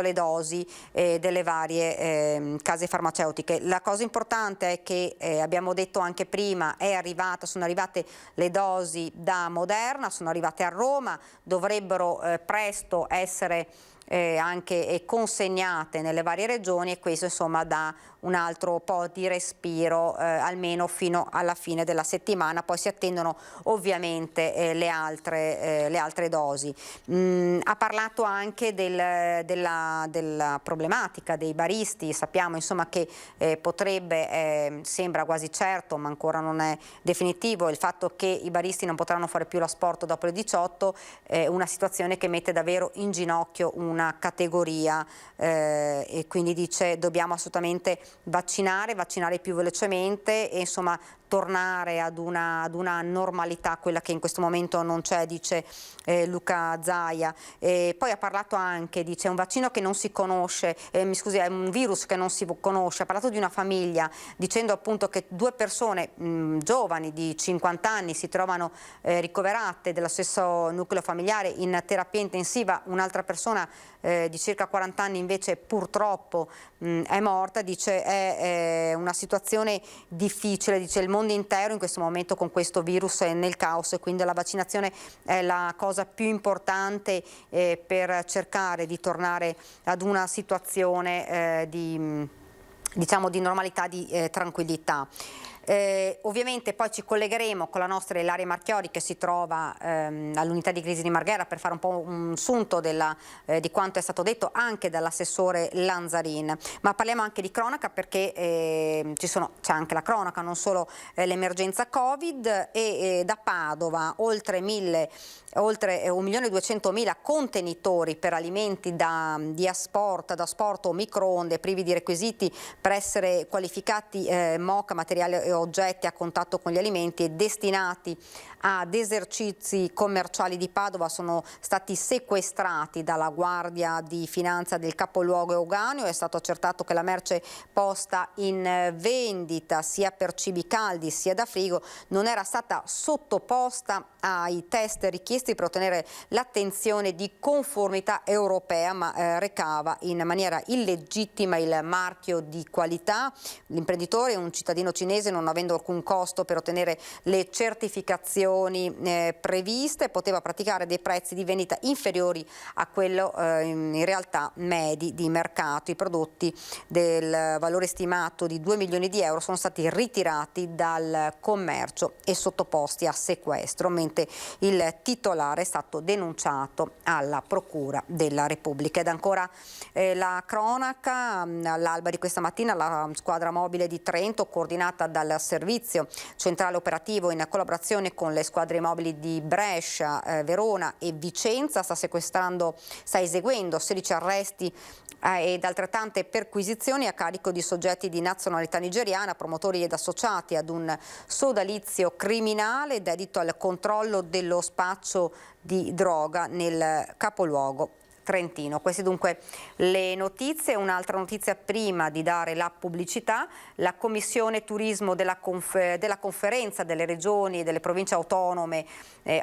le dosi delle varie case farmaceutiche. La cosa importante è che abbiamo detto anche prima, sono arrivate le dosi da Moderna, sono arrivate a Roma, dovrebbero presto essere anche consegnate nelle varie regioni, e questo insomma dà un altro po' di respiro almeno fino alla fine della settimana. Poi si attendono ovviamente le altre dosi. Ha parlato anche della problematica dei baristi. Sappiamo insomma che potrebbe, sembra quasi certo ma ancora non è definitivo, il fatto che i baristi non potranno fare più l'asporto dopo le 18, una situazione che mette davvero in ginocchio una categoria, e quindi dice dobbiamo assolutamente vaccinare più velocemente e insomma tornare ad una normalità, quella che in questo momento non c'è, dice Luca Zaia. Poi ha parlato anche, dice, un vaccino che non si conosce, è un virus che non si conosce. Ha parlato di una famiglia, dicendo appunto che due persone giovani di 50 anni si trovano ricoverate dello stesso nucleo familiare in terapia intensiva, un'altra persona di circa 40 anni invece purtroppo è morta. Dice è una situazione difficile, dice il mondo intero in questo momento con questo virus è nel caos, e quindi la vaccinazione è la cosa più importante per cercare di tornare ad una situazione di normalità, di tranquillità. Ovviamente poi ci collegheremo con la nostra Ilaria Marchiori, che si trova all'unità di crisi di Marghera, per fare un po' un sunto di quanto è stato detto anche dall'assessore Lanzarin. Ma parliamo anche di cronaca, perché c'è anche la cronaca, non solo l'emergenza Covid, e da Padova oltre 1.200.000 contenitori per alimenti da asporto o microonde privi di requisiti per essere qualificati MOC, materiali e oggetti a contatto con gli alimenti, e destinati ad esercizi commerciali di Padova sono stati sequestrati dalla Guardia di Finanza del capoluogo euganeo. È stato accertato che la merce posta in vendita sia per cibi caldi sia da frigo non era stata sottoposta ai test richiesti per ottenere l'attenzione di conformità europea, ma recava in maniera illegittima il marchio di qualità. L'imprenditore, un cittadino cinese, non avendo alcun costo per ottenere le certificazioni previste, poteva praticare dei prezzi di vendita inferiori a quello in realtà medi di mercato. I prodotti del valore stimato di 2 milioni di euro sono stati ritirati dal commercio e sottoposti a sequestro, mentre il titolare è stato denunciato alla Procura della Repubblica. Ed ancora la cronaca, all'alba di questa mattina la squadra mobile di Trento, coordinata dal servizio centrale operativo in collaborazione con le squadre mobili di Brescia, Verona e Vicenza, sta eseguendo 16 arresti ed altrettante perquisizioni a carico di soggetti di nazionalità nigeriana, promotori ed associati ad un sodalizio criminale dedito al controllo dello spaccio di droga nel capoluogo Trentino. Queste dunque le notizie. Un'altra notizia prima di dare la pubblicità: la Commissione Turismo della Conferenza delle Regioni e delle Province Autonome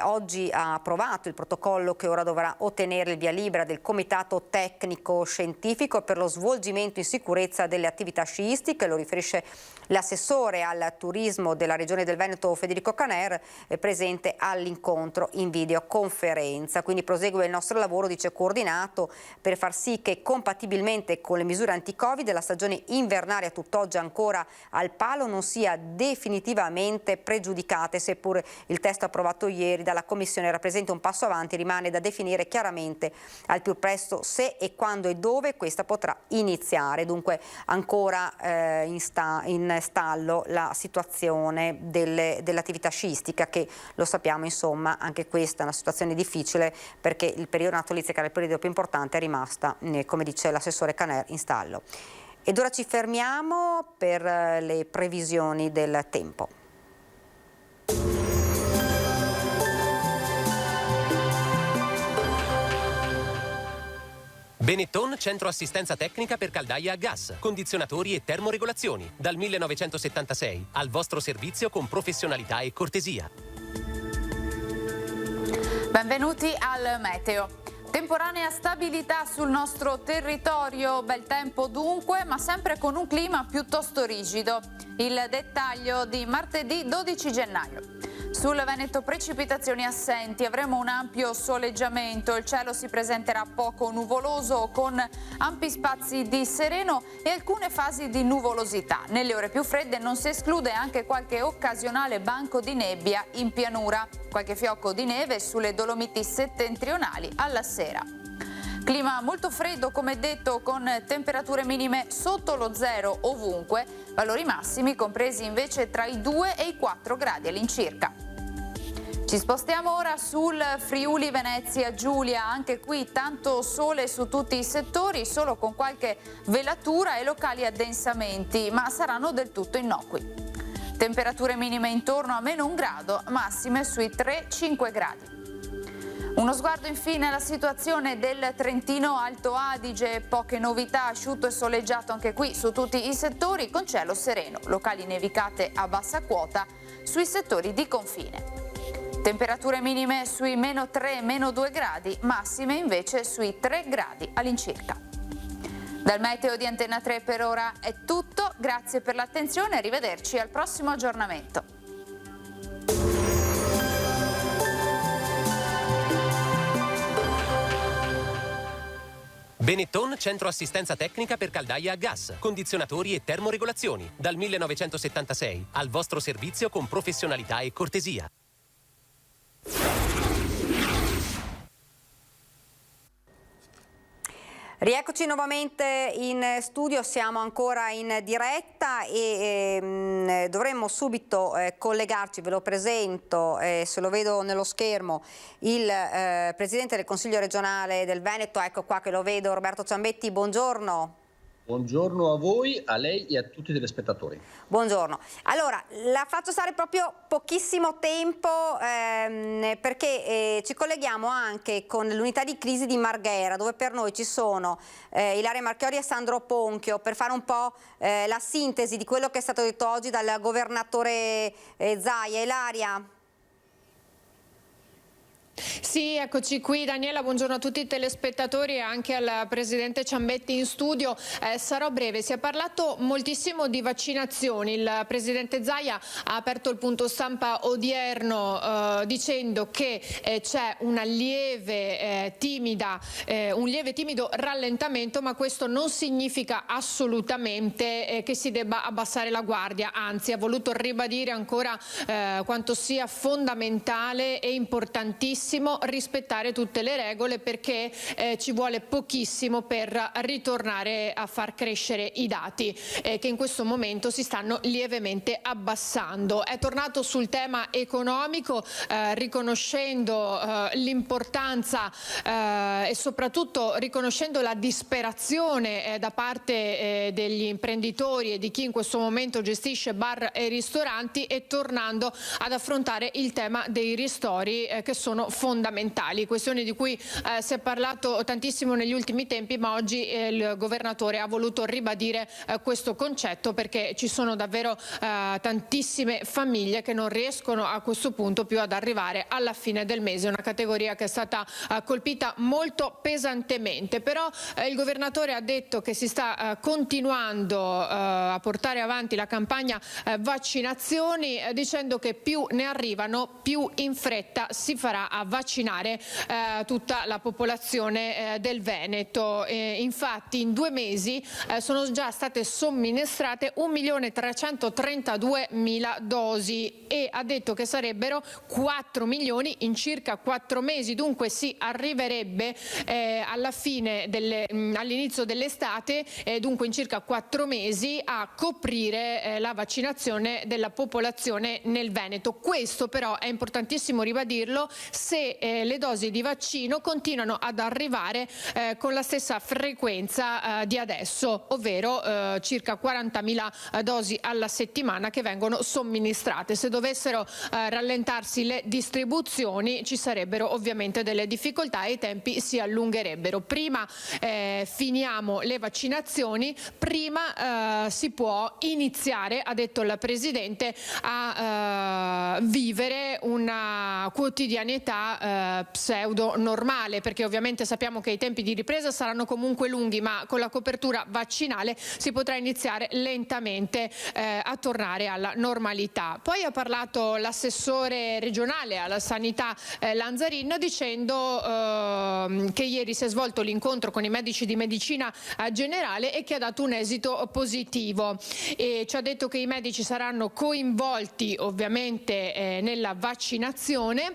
oggi ha approvato il protocollo che ora dovrà ottenere il via libera del Comitato Tecnico Scientifico per lo svolgimento in sicurezza delle attività sciistiche. Lo riferisce l'assessore al turismo della Regione del Veneto Federico Caner, presente all'incontro in videoconferenza. Quindi prosegue il nostro lavoro, dice, coordinato per far sì che, compatibilmente con le misure anti-Covid, la stagione invernale, a tutt'oggi ancora al palo, non sia definitivamente pregiudicata. Seppur il testo approvato ieri dalla Commissione rappresenta un passo avanti, rimane da definire chiaramente al più presto se e quando e dove questa potrà iniziare. Dunque ancora in stallo la situazione dell'attività sciistica, che lo sappiamo, insomma, anche questa è una situazione difficile, perché il periodo natalizio, che era il periodo più importante, è rimasta, come dice l'assessore Caner, in stallo. Ed ora ci fermiamo per le previsioni del tempo. Benetton, centro assistenza tecnica per caldaia a gas, condizionatori e termoregolazioni. Dal 1976, al vostro servizio con professionalità e cortesia. Benvenuti al meteo. Temporanea stabilità sul nostro territorio, bel tempo dunque, ma sempre con un clima piuttosto rigido. Il dettaglio di martedì 12 gennaio. Sul Veneto precipitazioni assenti, avremo un ampio soleggiamento, il cielo si presenterà poco nuvoloso con ampi spazi di sereno e alcune fasi di nuvolosità. Nelle ore più fredde non si esclude anche qualche occasionale banco di nebbia in pianura, qualche fiocco di neve sulle Dolomiti settentrionali alla sera. Clima molto freddo, come detto, con temperature minime sotto lo zero ovunque, valori massimi compresi invece tra i 2 e i 4 gradi all'incirca. Ci spostiamo ora sul Friuli Venezia Giulia, anche qui tanto sole su tutti i settori, solo con qualche velatura e locali addensamenti, ma saranno del tutto innocui. Temperature minime intorno a -1 grado, massime sui 3-5 gradi. Uno sguardo infine alla situazione del Trentino Alto Adige, poche novità, asciutto e soleggiato anche qui su tutti i settori, con cielo sereno, locali nevicate a bassa quota sui settori di confine. Temperature minime sui -3, -2 gradi, massime invece sui 3 gradi all'incirca. Dal meteo di Antenna 3 per ora è tutto, grazie per l'attenzione e arrivederci al prossimo aggiornamento. Benetton, centro assistenza tecnica per caldaia a gas, condizionatori e termoregolazioni. Dal 1976, al vostro servizio con professionalità e cortesia. Rieccoci nuovamente in studio, siamo ancora in diretta e dovremmo subito collegarci, ve lo presento, se lo vedo nello schermo, il Presidente del Consiglio regionale del Veneto, ecco qua che lo vedo, Roberto Ciambetti, buongiorno. Buongiorno a voi, a lei e a tutti i telespettatori. Buongiorno. Allora, la faccio stare proprio pochissimo tempo perché ci colleghiamo anche con l'unità di crisi di Marghera, dove per noi ci sono Ilaria Marchiori e Sandro Ponchio, per fare un po' la sintesi di quello che è stato detto oggi dal governatore Zaia. Ilaria. Sì, eccoci qui Daniela, buongiorno a tutti i telespettatori e anche al Presidente Ciambetti in studio. Sarò breve, si è parlato moltissimo di vaccinazioni, il Presidente Zaia ha aperto il punto stampa odierno dicendo che c'è una lieve, un lieve timido rallentamento, ma questo non significa assolutamente che si debba abbassare la guardia, anzi ha voluto ribadire ancora quanto sia fondamentale e importantissimo rispettare tutte le regole, perché ci vuole pochissimo per ritornare a far crescere i dati che in questo momento si stanno lievemente abbassando. È tornato sul tema economico riconoscendo l'importanza e soprattutto riconoscendo la disperazione da parte degli imprenditori e di chi in questo momento gestisce bar e ristoranti, e tornando ad affrontare il tema dei ristori che sono fondamentali, questioni di cui si è parlato tantissimo negli ultimi tempi, ma oggi il governatore ha voluto ribadire questo concetto, perché ci sono davvero tantissime famiglie che non riescono a questo punto più ad arrivare alla fine del mese, una categoria che è stata colpita molto pesantemente. Però il governatore ha detto che si sta continuando a portare avanti la campagna vaccinazioni, dicendo che più ne arrivano, più in fretta si farà a vaccinare tutta la popolazione del Veneto. Infatti in 2 mesi sono già state somministrate 1.332.000 dosi e ha detto che sarebbero 4 milioni in circa 4 mesi, dunque si arriverebbe alla fine all'inizio dell'estate, dunque in circa 4 mesi, a coprire la vaccinazione della popolazione nel Veneto. Questo però è importantissimo ribadirlo se le dosi di vaccino continuano ad arrivare con la stessa frequenza di adesso, ovvero circa 40.000 dosi alla settimana che vengono somministrate. Se dovessero rallentarsi le distribuzioni ci sarebbero ovviamente delle difficoltà e i tempi si allungherebbero. Prima finiamo le vaccinazioni, prima si può iniziare, ha detto la Presidente, a vivere una quotidianità pseudo normale, perché ovviamente sappiamo che i tempi di ripresa saranno comunque lunghi, ma con la copertura vaccinale si potrà iniziare lentamente a tornare alla normalità. Poi ha parlato l'assessore regionale alla sanità Lanzarin, dicendo che ieri si è svolto l'incontro con i medici di medicina generale e che ha dato un esito positivo, e ci ha detto che i medici saranno coinvolti ovviamente nella vaccinazione,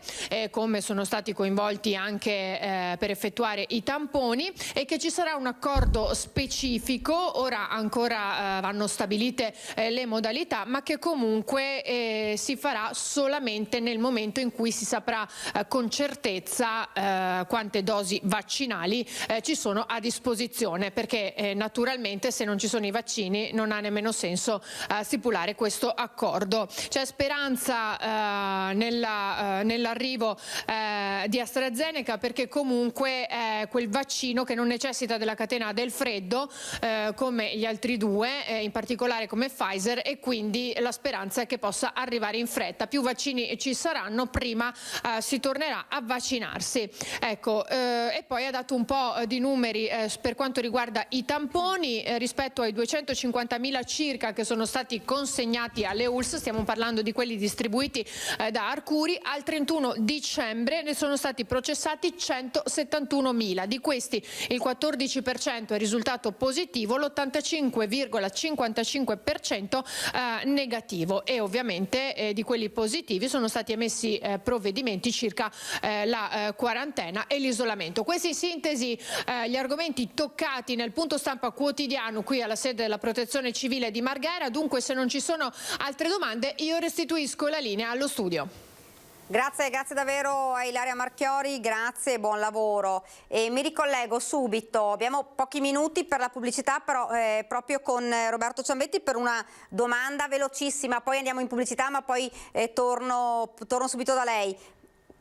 come sono stati coinvolti anche per effettuare i tamponi, e che ci sarà un accordo specifico. Ora ancora vanno stabilite le modalità, ma che comunque si farà solamente nel momento in cui si saprà con certezza quante dosi vaccinali ci sono a disposizione, perché naturalmente se non ci sono i vaccini non ha nemmeno senso stipulare questo accordo. C'è speranza nell'arrivo di AstraZeneca, perché comunque è quel vaccino che non necessita della catena del freddo come gli altri due, in particolare come Pfizer, e quindi la speranza è che possa arrivare in fretta. Più vaccini ci saranno, prima si tornerà a vaccinarsi. Ecco, e poi ha dato un po' di numeri per quanto riguarda i tamponi, rispetto ai 250.000 circa che sono stati consegnati alle ULSS, stiamo parlando di quelli distribuiti da Arcuri. Al 31 dicembre ne sono stati processati 171.000, di questi il 14% è risultato positivo, l'85,55% negativo, e ovviamente di quelli positivi sono stati emessi provvedimenti circa la quarantena e l'isolamento. Questi in sintesi gli argomenti toccati nel punto stampa quotidiano qui alla sede della Protezione Civile di Marghera. Dunque, se non ci sono altre domande, io restituisco la linea allo studio. Grazie davvero a Ilaria Marchiori, grazie e buon lavoro. E mi ricollego subito, abbiamo pochi minuti per la pubblicità, però proprio con Roberto Ciambetti per una domanda velocissima, poi andiamo in pubblicità, ma poi torno subito da lei.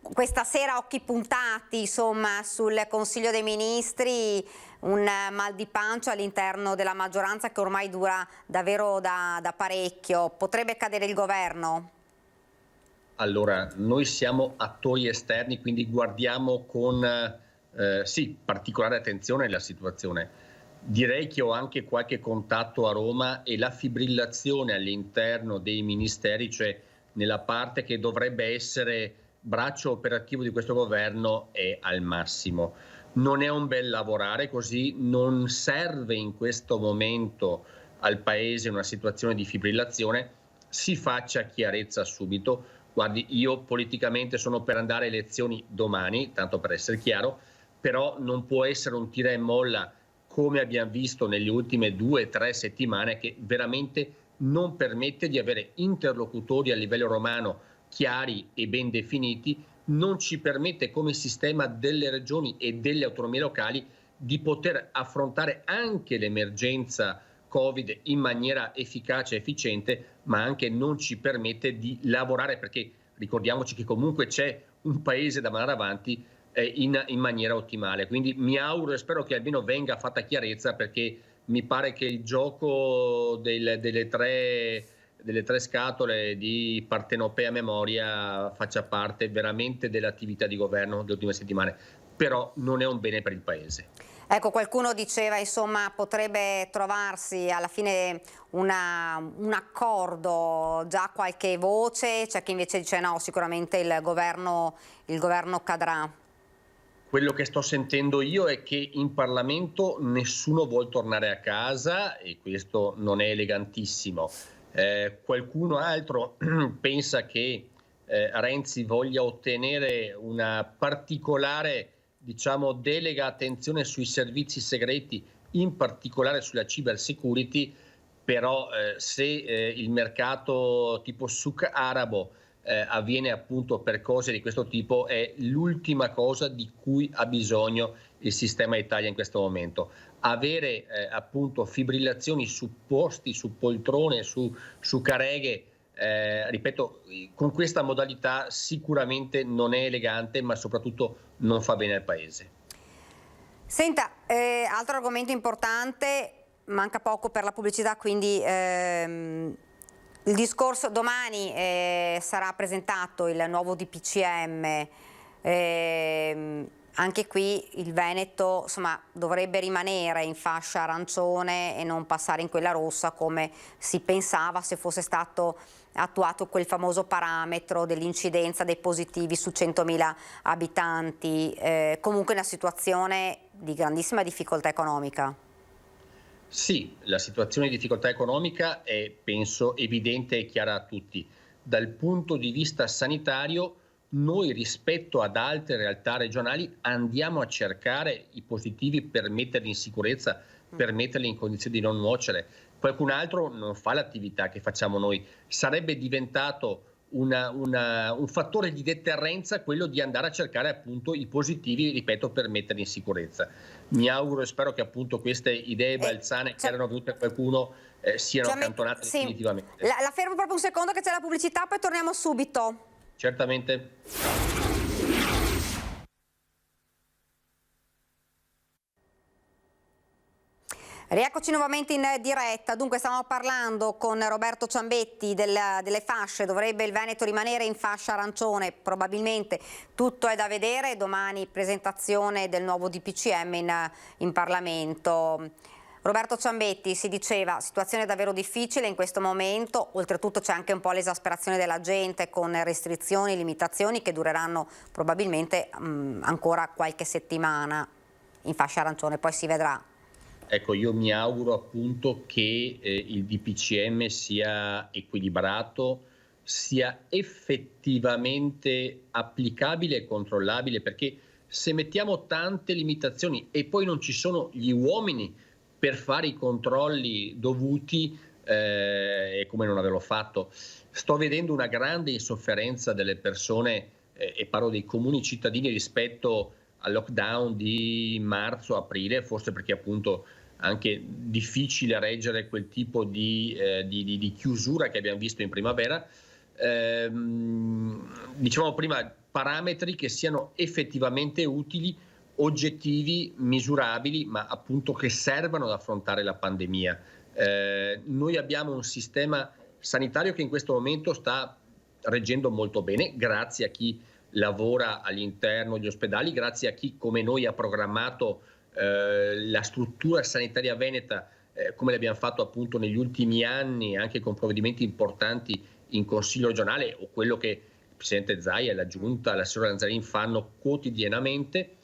Questa sera occhi puntati insomma sul Consiglio dei Ministri, un mal di pancia all'interno della maggioranza che ormai dura davvero da parecchio. Potrebbe cadere il governo? Allora, noi siamo attori esterni, quindi guardiamo con particolare attenzione la situazione. Direi che ho anche qualche contatto a Roma e la fibrillazione all'interno dei ministeri, cioè nella parte che dovrebbe essere braccio operativo di questo governo, è al massimo. Non è un bel lavorare così, non serve in questo momento al Paese una situazione di fibrillazione, si faccia chiarezza subito. Guardi, io politicamente sono per andare a elezioni domani, tanto per essere chiaro, però non può essere un tira e molla come abbiamo visto nelle ultime 2 o 3 settimane, che veramente non permette di avere interlocutori a livello romano chiari e ben definiti, non ci permette come sistema delle regioni e delle autonomie locali di poter affrontare anche l'emergenza Covid in maniera efficace e efficiente, ma anche non ci permette di lavorare, perché ricordiamoci che comunque c'è un paese da mandare avanti in maniera ottimale. Quindi mi auguro e spero che almeno venga fatta chiarezza, perché mi pare che il gioco delle tre scatole di partenopea memoria faccia parte veramente dell'attività di governo delle ultime settimane, però non è un bene per il Paese. Ecco, qualcuno diceva, insomma, potrebbe trovarsi alla fine un accordo, già qualche voce, c'è chi invece dice no, sicuramente il governo cadrà. Quello che sto sentendo io è che in Parlamento nessuno vuole tornare a casa, e questo non è elegantissimo. Qualcuno altro pensa che Renzi voglia ottenere una particolare, diciamo, delega attenzione sui servizi segreti, in particolare sulla cyber security, però se il mercato tipo souk arabo avviene appunto per cose di questo tipo, è l'ultima cosa di cui ha bisogno il sistema Italia in questo momento. Avere appunto fibrillazioni su posti, su poltrone, su careghe, ripeto, con questa modalità sicuramente non è elegante, ma soprattutto non fa bene al Paese. Senta, altro argomento importante, manca poco per la pubblicità, quindi il discorso domani sarà presentato il nuovo DPCM, anche qui il Veneto, insomma, dovrebbe rimanere in fascia arancione e non passare in quella rossa come si pensava se fosse stato attuato quel famoso parametro dell'incidenza dei positivi su 100.000 abitanti, comunque una situazione di grandissima difficoltà economica. Sì, la situazione di difficoltà economica è, penso, evidente e chiara a tutti. Dal punto di vista sanitario, noi rispetto ad altre realtà regionali andiamo a cercare i positivi per metterli in sicurezza, per metterli in condizioni di non nuocere. Qualcun altro non fa l'attività che facciamo noi. Sarebbe diventato un fattore di deterrenza quello di andare a cercare appunto i positivi, ripeto, per metterli in sicurezza. Mi auguro e spero che appunto queste idee balzane che erano venute a qualcuno siano accantonate definitivamente. La fermo proprio un secondo che c'è la pubblicità, poi torniamo subito. Certamente. Rieccoci nuovamente in diretta. Dunque stavamo parlando con Roberto Ciambetti delle fasce. Dovrebbe il Veneto rimanere in fascia arancione? Probabilmente, tutto è da vedere. Domani presentazione del nuovo DPCM in Parlamento. Roberto Ciambetti, si diceva, situazione davvero difficile in questo momento, oltretutto c'è anche un po' l'esasperazione della gente con restrizioni, limitazioni che dureranno probabilmente ancora qualche settimana in fascia arancione, poi si vedrà. Ecco, io mi auguro appunto che il DPCM sia equilibrato, sia effettivamente applicabile e controllabile, perché se mettiamo tante limitazioni e poi non ci sono gli uomini per fare i controlli dovuti, è come non averlo fatto. Sto vedendo una grande insofferenza delle persone, e parlo dei comuni cittadini, rispetto al lockdown di marzo-aprile, forse perché appunto anche difficile reggere quel tipo di chiusura che abbiamo visto in primavera. Dicevamo prima, parametri che siano effettivamente utili, oggettivi, misurabili, ma appunto che servano ad affrontare la pandemia. Noi abbiamo un sistema sanitario che in questo momento sta reggendo molto bene, grazie a chi lavora all'interno degli ospedali, grazie a chi come noi ha programmato la struttura sanitaria veneta, come l'abbiamo fatto appunto negli ultimi anni, anche con provvedimenti importanti in Consiglio regionale, o quello che il Presidente Zaia, la Giunta, la signora Lanzarin fanno quotidianamente.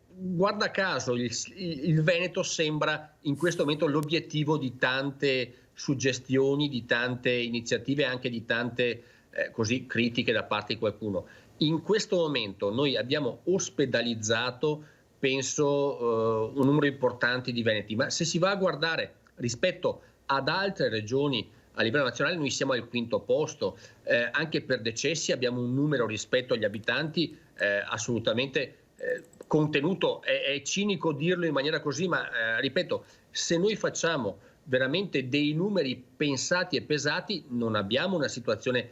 Guarda caso il Veneto sembra in questo momento l'obiettivo di tante suggestioni, di tante iniziative, anche di tante così critiche da parte di qualcuno. In questo momento noi abbiamo ospedalizzato, penso, un numero importante di veneti, ma se si va a guardare rispetto ad altre regioni a livello nazionale, noi siamo al quinto posto, anche per decessi abbiamo un numero rispetto agli abitanti assolutamente contenuto. È cinico dirlo in maniera così, ma ripeto, se noi facciamo veramente dei numeri pensati e pesati, non abbiamo una situazione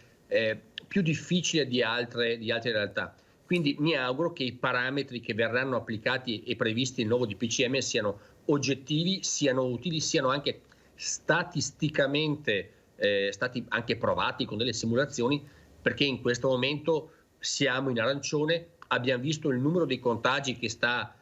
più difficile di altre realtà. Quindi mi auguro che i parametri che verranno applicati e previsti nel nuovo DPCM siano oggettivi, siano utili, siano anche statisticamente stati anche provati con delle simulazioni, perché in questo momento siamo in arancione, abbiamo visto il numero dei contagi che sta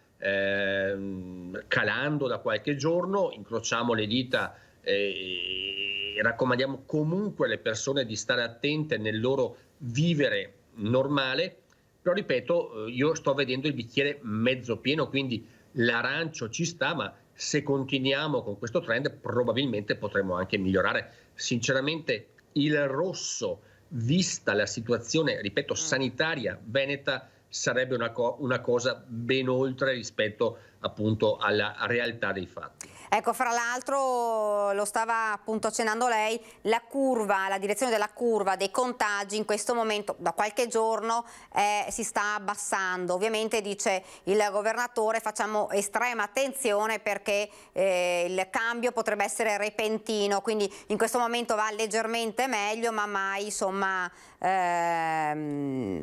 calando da qualche giorno, incrociamo le dita e raccomandiamo comunque alle persone di stare attente nel loro vivere normale, però ripeto, io sto vedendo il bicchiere mezzo pieno, quindi l'arancio ci sta, ma se continuiamo con questo trend probabilmente potremo anche migliorare. Sinceramente il rosso, vista la situazione, ripeto, sanitaria veneta, sarebbe una cosa ben oltre rispetto appunto alla realtà dei fatti. Ecco, fra l'altro lo stava appunto accennando lei, la direzione della curva dei contagi in questo momento da qualche giorno si sta abbassando. Ovviamente, dice il governatore, facciamo estrema attenzione perché il cambio potrebbe essere repentino, quindi in questo momento va leggermente meglio, ma mai insomma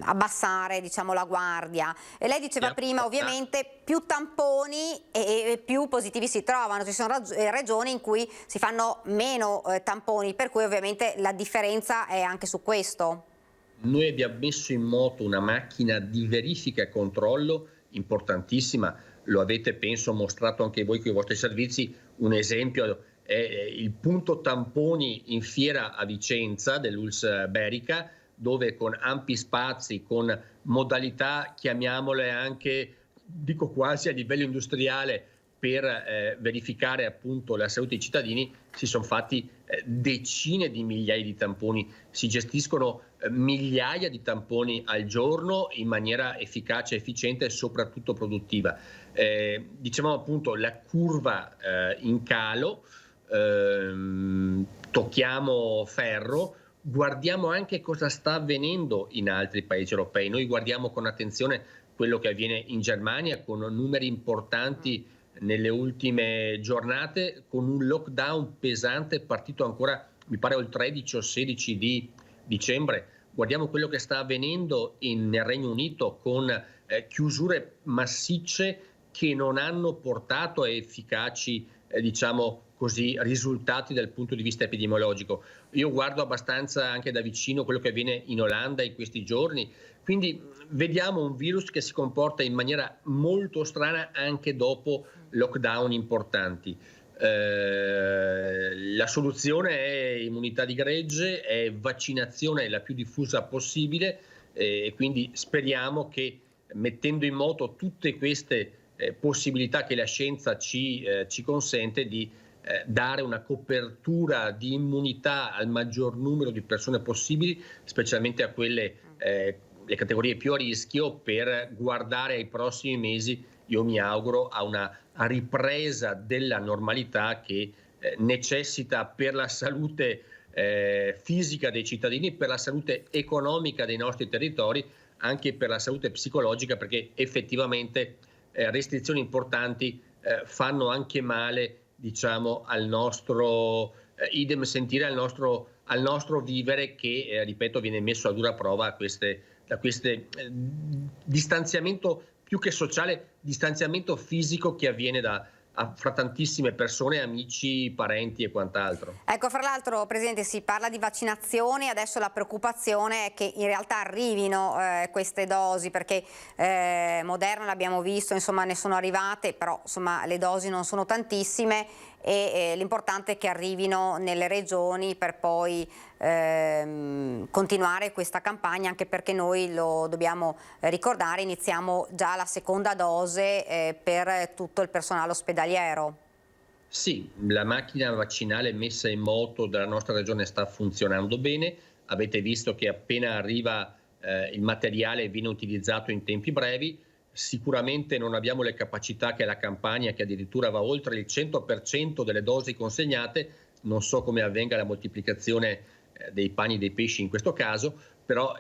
abbassare, diciamo, la guardia. E lei diceva prima, ovviamente più tamponi e più positivi si trovano. Ci sono regioni in cui si fanno meno tamponi, per cui ovviamente la differenza è anche su questo. Noi abbiamo messo in moto una macchina di verifica e controllo importantissima, lo avete penso mostrato anche voi con i vostri servizi. Un esempio è il punto tamponi in fiera a Vicenza dell'ULSS Berica, dove con ampi spazi, con modalità, chiamiamole anche, dico quasi a livello industriale, per verificare appunto la salute dei cittadini, si sono fatti decine di migliaia di tamponi, si gestiscono migliaia di tamponi al giorno in maniera efficace, efficiente e soprattutto produttiva. Dicevamo appunto la curva in calo, tocchiamo ferro, guardiamo anche cosa sta avvenendo in altri paesi europei. Noi guardiamo con attenzione quello che avviene in Germania, con numeri importanti nelle ultime giornate, con un lockdown pesante partito ancora, mi pare, il 13 o 16 di dicembre. Guardiamo quello che sta avvenendo nel Regno Unito, con chiusure massicce che non hanno portato a efficaci, diciamo così, risultati dal punto di vista epidemiologico. Io guardo abbastanza anche da vicino quello che avviene in Olanda in questi giorni, quindi vediamo un virus che si comporta in maniera molto strana anche dopo lockdown importanti. La soluzione è immunità di gregge, è vaccinazione la più diffusa possibile, e quindi speriamo che, mettendo in moto tutte queste possibilità che la scienza ci consente, di dare una copertura di immunità al maggior numero di persone possibili, specialmente a quelle le categorie più a rischio, per guardare ai prossimi mesi, io mi auguro, a una ripresa della normalità che necessita, per la salute fisica dei cittadini, per la salute economica dei nostri territori, anche per la salute psicologica, perché effettivamente restrizioni importanti fanno anche male, diciamo, al nostro idem sentire, al nostro vivere, che ripeto viene messo a dura prova da queste distanziamento più che sociale, distanziamento fisico che avviene fra tantissime persone, amici, parenti e quant'altro. Ecco, fra l'altro, Presidente, si parla di vaccinazioni, adesso la preoccupazione è che in realtà arrivino queste dosi, perché Moderna, l'abbiamo visto, insomma ne sono arrivate, però insomma le dosi non sono tantissime, e l'importante è che arrivino nelle regioni per poi continuare questa campagna, anche perché noi, lo dobbiamo ricordare, iniziamo già la seconda dose per tutto il personale ospedaliero. Sì, la macchina vaccinale messa in moto dalla nostra regione sta funzionando bene. Avete visto che appena arriva il materiale viene utilizzato in tempi brevi. Sicuramente non abbiamo le capacità che la Campania, che addirittura va oltre il 100% delle dosi consegnate. Non so come avvenga la moltiplicazione dei pani e dei pesci in questo caso, però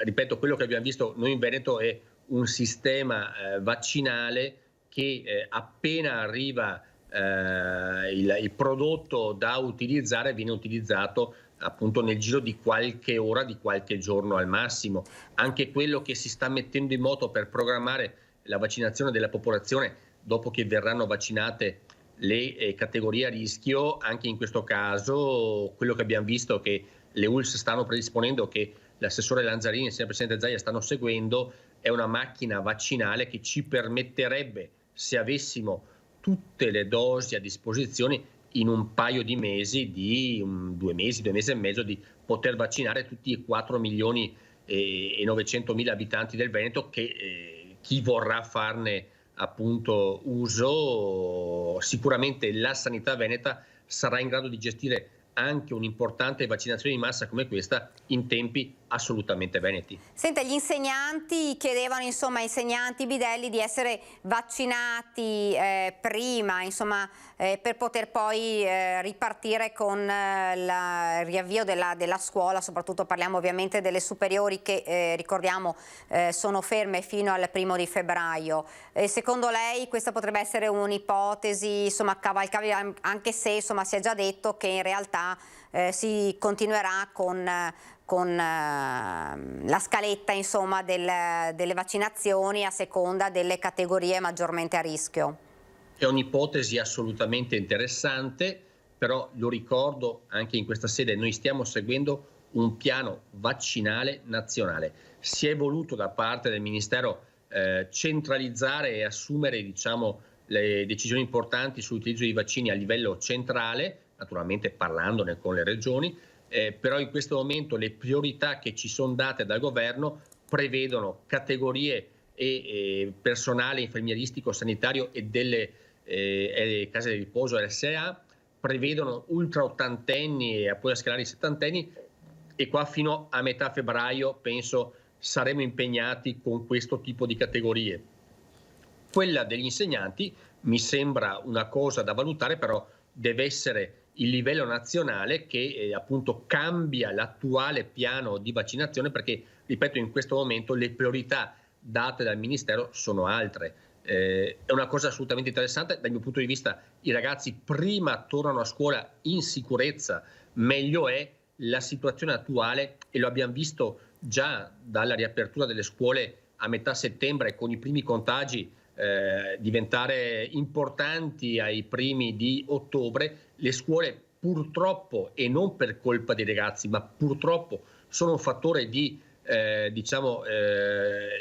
ripeto, quello che abbiamo visto noi in Veneto è un sistema vaccinale che appena arriva il prodotto da utilizzare viene utilizzato appunto nel giro di qualche ora, di qualche giorno al massimo. Anche quello che si sta mettendo in moto per programmare la vaccinazione della popolazione dopo che verranno vaccinate le categorie a rischio, anche in questo caso quello che abbiamo visto che le ULSS stanno predisponendo, che l'assessore Lanzarini e il presidente Zaia stanno seguendo, è una macchina vaccinale che ci permetterebbe, se avessimo tutte le dosi a disposizione, in un paio di mesi, di 2 mesi e mezzo, di poter vaccinare tutti i 4 milioni e 900 mila abitanti del Veneto, che chi vorrà farne appunto uso, sicuramente la sanità veneta sarà in grado di gestire anche un'importante vaccinazione di massa come questa in tempi assolutamente veneti. Senta, gli insegnanti chiedevano, insomma, insegnanti bidelli, di essere vaccinati prima, insomma, per poter poi ripartire con il riavvio della scuola. Soprattutto parliamo ovviamente delle superiori che, ricordiamo, sono ferme fino al 1° febbraio. Secondo lei questa potrebbe essere un'ipotesi, insomma, cavalcabile, anche se, insomma, si è già detto che in realtà si continuerà con la scaletta, insomma, delle vaccinazioni a seconda delle categorie maggiormente a rischio? È un'ipotesi assolutamente interessante, però lo ricordo anche in questa sede, noi stiamo seguendo un piano vaccinale nazionale. Si è voluto da parte del Ministero centralizzare e assumere, diciamo, le decisioni importanti sull'utilizzo di vaccini a livello centrale, naturalmente parlandone con le regioni, però in questo momento le priorità che ci sono date dal governo prevedono categorie e personale infermieristico sanitario e delle case di riposo RSA, prevedono ultra ottantenni e poi a scalare i settantenni, e qua fino a metà febbraio penso saremo impegnati con questo tipo di categorie. Quella degli insegnanti mi sembra una cosa da valutare, però deve essere il livello nazionale che appunto cambia l'attuale piano di vaccinazione, perché, ripeto, in questo momento le priorità date dal Ministero sono altre. È una cosa assolutamente interessante. Dal mio punto di vista i ragazzi prima tornano a scuola in sicurezza, meglio è. La situazione attuale, e lo abbiamo visto già dalla riapertura delle scuole a metà settembre, con i primi contagi diventare importanti ai primi di ottobre, le scuole purtroppo, e non per colpa dei ragazzi, ma purtroppo sono un fattore di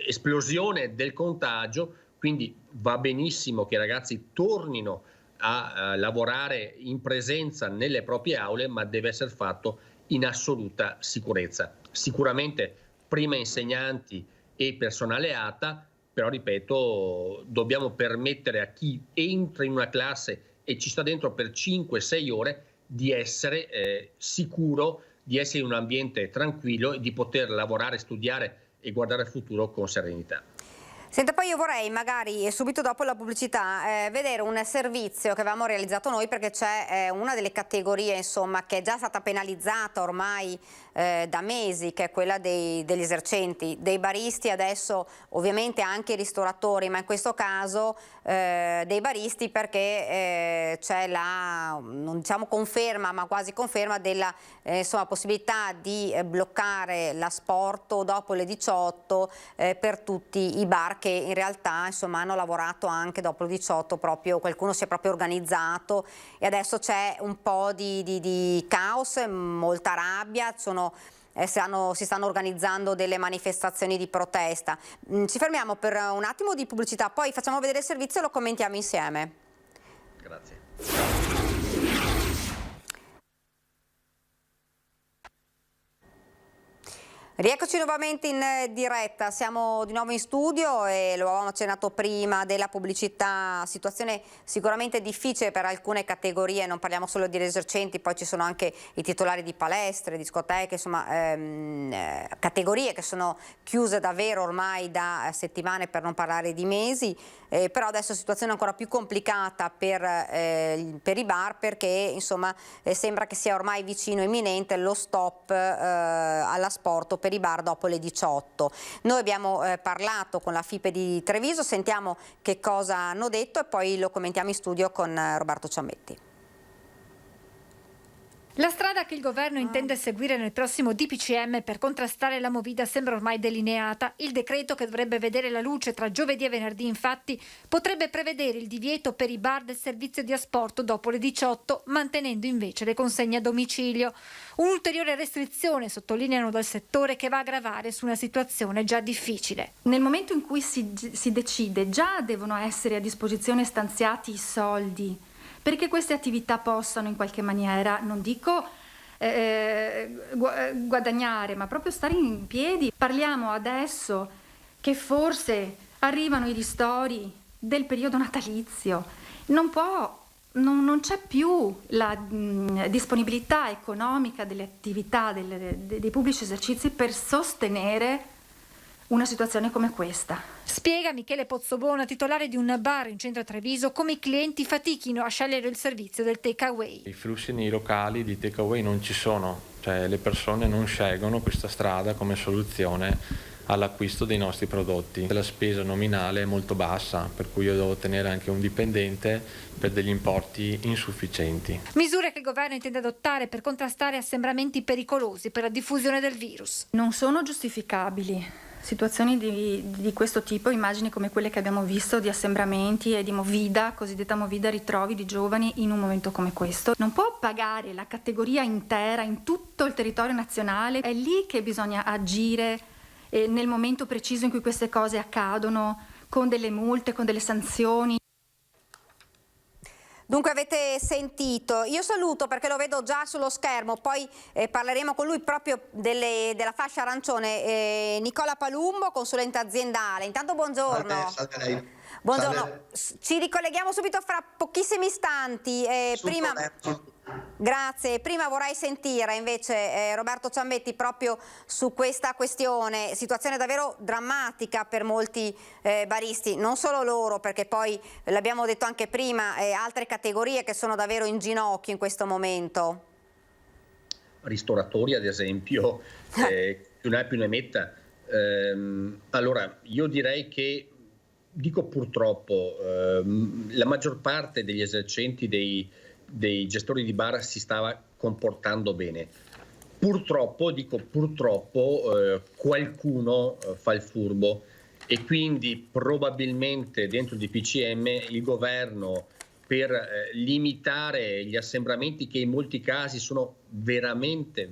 esplosione del contagio, quindi va benissimo che i ragazzi tornino a lavorare in presenza nelle proprie aule, ma deve essere fatto in assoluta sicurezza. Sicuramente prima insegnanti e personale ATA, però ripeto, dobbiamo permettere a chi entra in una classe e ci sta dentro per 5-6 ore di essere sicuro, di essere in un ambiente tranquillo e di poter lavorare, studiare e guardare al futuro con serenità. Senta, poi io vorrei magari subito dopo la pubblicità vedere un servizio che avevamo realizzato noi, perché c'è una delle categorie, insomma, che è già stata penalizzata ormai da mesi, che è quella degli esercenti, dei baristi, adesso ovviamente anche i ristoratori, ma in questo caso dei baristi, perché c'è la, non diciamo conferma, ma quasi conferma della insomma, possibilità di bloccare l'asporto dopo le 18 per tutti i bar, che in realtà, insomma, hanno lavorato anche dopo le 18, proprio qualcuno si è proprio organizzato, e adesso c'è un po' di caos, molta rabbia, si stanno organizzando delle manifestazioni di protesta. Ci fermiamo per un attimo di pubblicità, poi facciamo vedere il servizio e lo commentiamo insieme. Grazie. Rieccoci nuovamente in diretta, siamo di nuovo in studio e lo avevamo accennato prima della pubblicità, situazione sicuramente difficile per alcune categorie, non parliamo solo di esercenti, poi ci sono anche i titolari di palestre, discoteche, insomma categorie che sono chiuse davvero ormai da settimane, per non parlare di mesi, però adesso la situazione è ancora più complicata per i bar, perché insomma sembra che sia ormai vicino, imminente, lo stop all'asporto per i bar dopo le 18. Noi abbiamo parlato con la FIPE di Treviso, sentiamo che cosa hanno detto e poi lo commentiamo in studio con Roberto Ciambetti. La strada che il governo intende seguire nel prossimo DPCM per contrastare la movida sembra ormai delineata. Il decreto, che dovrebbe vedere la luce tra giovedì e venerdì, infatti, potrebbe prevedere il divieto per i bar del servizio di asporto dopo le 18, mantenendo invece le consegne a domicilio. Un'ulteriore restrizione, sottolineano dal settore, che va a gravare su una situazione già difficile. Nel momento in cui si decide, già devono essere a disposizione stanziati i soldi perché queste attività possano in qualche maniera, non dico guadagnare, ma proprio stare in piedi. Parliamo adesso che forse arrivano i ristori del periodo natalizio, non c'è più la disponibilità economica delle attività dei pubblici esercizi per sostenere una situazione come questa. Spiega Michele Pozzobona, titolare di un bar in centro a Treviso, come i clienti fatichino a scegliere il servizio del takeaway. I flussi nei locali di takeaway non ci sono, cioè le persone non scelgono questa strada come soluzione all'acquisto dei nostri prodotti. La spesa nominale è molto bassa, per cui io devo tenere anche un dipendente per degli importi insufficienti. Misure che il governo intende adottare per contrastare assembramenti pericolosi per la diffusione del virus. Non sono giustificabili situazioni di questo tipo, immagini come quelle che abbiamo visto di assembramenti e di movida, cosiddetta movida ritrovi di giovani in un momento come questo. Non può pagare la categoria intera in tutto il territorio nazionale, è lì che bisogna agire nel momento preciso in cui queste cose accadono, con delle multe, con delle sanzioni. Dunque avete sentito, io saluto perché lo vedo già sullo schermo, poi parleremo con lui proprio della fascia arancione, Nicola Palumbo, consulente aziendale. Intanto buongiorno. Salve a lei. Buongiorno, Salve. ci ricolleghiamo subito fra pochissimi istanti. Grazie, prima vorrei sentire invece Roberto Ciambetti proprio su questa questione, situazione davvero drammatica per molti baristi, non solo loro, perché poi l'abbiamo detto anche prima, altre categorie che sono davvero in ginocchio in questo momento. Ristoratori ad esempio, più ne metta. Allora io direi che, dico purtroppo, la maggior parte degli esercenti dei gestori di bar si stava comportando bene. Purtroppo, qualcuno fa il furbo e quindi probabilmente dentro il DPCM il governo, per limitare gli assembramenti, che in molti casi sono veramente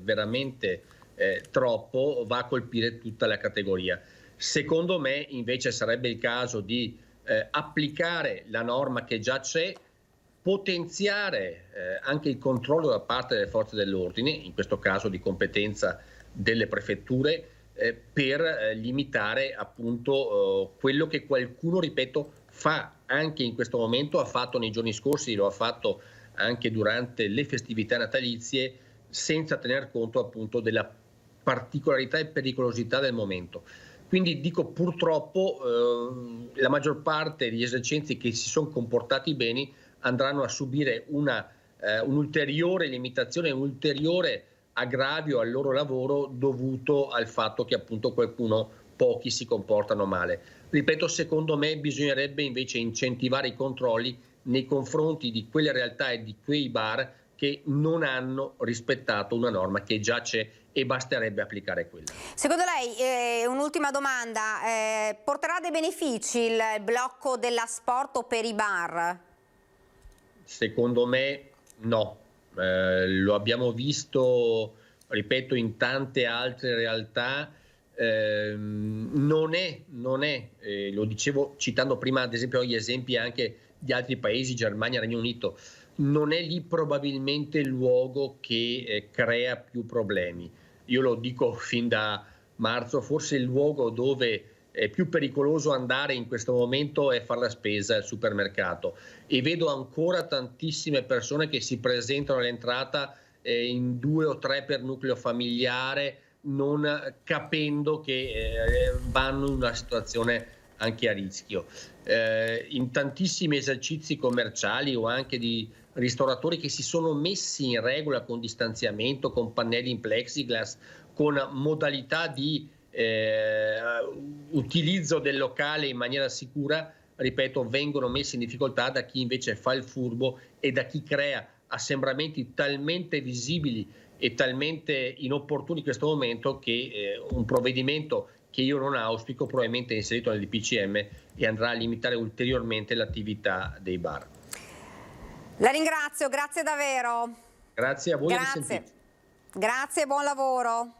troppo, va a colpire tutta la categoria. Secondo me invece sarebbe il caso di applicare la norma che già c'è, potenziare anche il controllo da parte delle forze dell'ordine, in questo caso di competenza delle prefetture, per limitare appunto quello che qualcuno, ripeto, fa anche in questo momento, ha fatto nei giorni scorsi, lo ha fatto anche durante le festività natalizie, senza tener conto appunto della particolarità e pericolosità del momento. Quindi dico purtroppo la maggior parte degli esercenti che si sono comportati bene andranno a subire un'ulteriore limitazione, un ulteriore aggravio al loro lavoro dovuto al fatto che appunto pochi si comportano male. Ripeto, secondo me bisognerebbe invece incentivare i controlli nei confronti di quelle realtà e di quei bar che non hanno rispettato una norma che già c'è e basterebbe applicare quella. Secondo lei, un'ultima domanda, porterà dei benefici il blocco dell'asporto per i bar? Secondo me no, lo abbiamo visto, ripeto, in tante altre realtà, non è, lo dicevo citando prima ad esempio gli esempi anche di altri paesi, Germania, Regno Unito, non è lì probabilmente il luogo che crea più problemi. Io lo dico fin da marzo, forse il luogo dove è più pericoloso andare in questo momento è fare la spesa al supermercato, e vedo ancora tantissime persone che si presentano all'entrata in 2 o 3 per nucleo familiare, non capendo che vanno in una situazione anche a rischio. In tantissimi esercizi commerciali o anche di ristoratori che si sono messi in regola con distanziamento, con pannelli in plexiglass, con modalità di utilizzo del locale in maniera sicura, ripeto, vengono messi in difficoltà da chi invece fa il furbo e da chi crea assembramenti talmente visibili e talmente inopportuni in questo momento che un provvedimento che io non auspico probabilmente è inserito nel DPCM e andrà a limitare ulteriormente l'attività dei bar. La ringrazio, grazie davvero. Grazie a voi. Grazie, buon lavoro.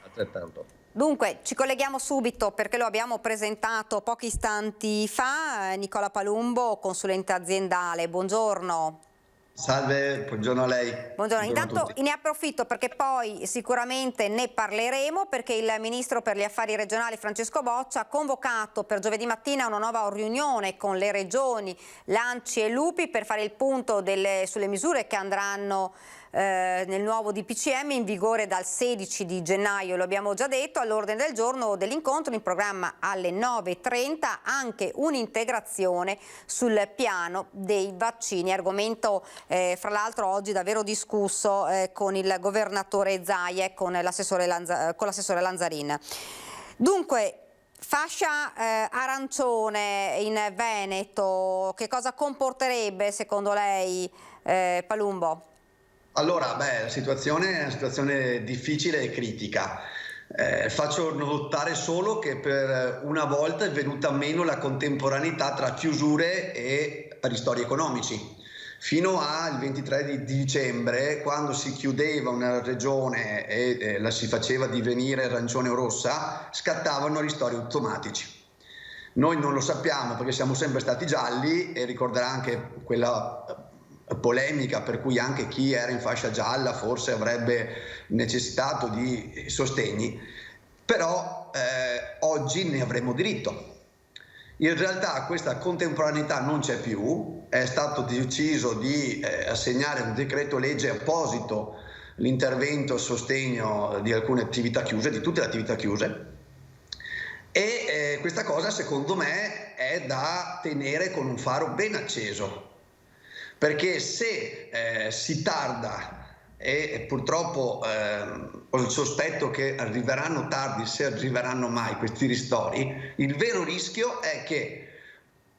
Altrettanto. Dunque, ci colleghiamo subito perché lo abbiamo presentato pochi istanti fa, Nicola Palumbo, consulente aziendale. Buongiorno. Salve, buongiorno a lei. Buongiorno, intanto ne approfitto perché poi sicuramente ne parleremo, perché il Ministro per gli Affari Regionali Francesco Boccia ha convocato per giovedì mattina una nuova riunione con le regioni, l'ANCI e l'UPI per fare il punto sulle misure che andranno nel nuovo DPCM in vigore dal 16 di gennaio, lo abbiamo già detto. All'ordine del giorno dell'incontro, in programma alle 9:30, anche un'integrazione sul piano dei vaccini, argomento fra l'altro oggi davvero discusso con il governatore Zaia e con l'assessore Lanzarin. Dunque, fascia arancione in Veneto, che cosa comporterebbe secondo lei, Palumbo? Allora, la situazione è una situazione difficile e critica. Faccio notare solo che per una volta è venuta meno la contemporaneità tra chiusure e ristori economici. Fino al 23 di dicembre, quando si chiudeva una regione e la si faceva divenire arancione o rossa, scattavano ristori automatici. Noi non lo sappiamo perché siamo sempre stati gialli, e ricorderà anche quella polemica per cui anche chi era in fascia gialla forse avrebbe necessitato di sostegni, però oggi ne avremo diritto. In realtà questa contemporaneità non c'è più, è stato deciso di assegnare un decreto legge apposito l'intervento a sostegno di alcune attività chiuse, di tutte le attività chiuse, e questa cosa secondo me è da tenere con un faro ben acceso. Perché se si tarda, e purtroppo ho il sospetto che arriveranno tardi, se arriveranno mai questi ristori, il vero rischio è che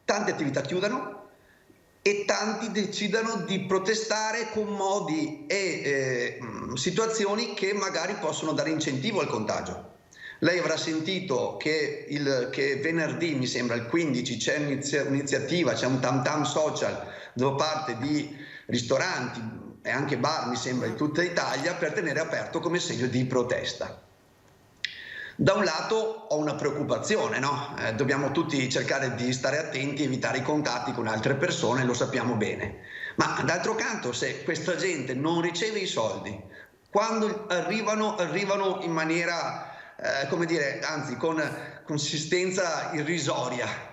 tante attività chiudano e tanti decidano di protestare con modi e situazioni che magari possono dare incentivo al contagio. Lei avrà sentito che venerdì, mi sembra il 15, c'è un'iniziativa, c'è un tam tam social da parte di ristoranti e anche bar, mi sembra, di tutta Italia, per tenere aperto come segno di protesta. Da un lato ho una preoccupazione, no? Dobbiamo tutti cercare di stare attenti, evitare i contatti con altre persone, lo sappiamo bene. Ma d'altro canto, se questa gente non riceve i soldi, quando arrivano in maniera anzi con consistenza irrisoria,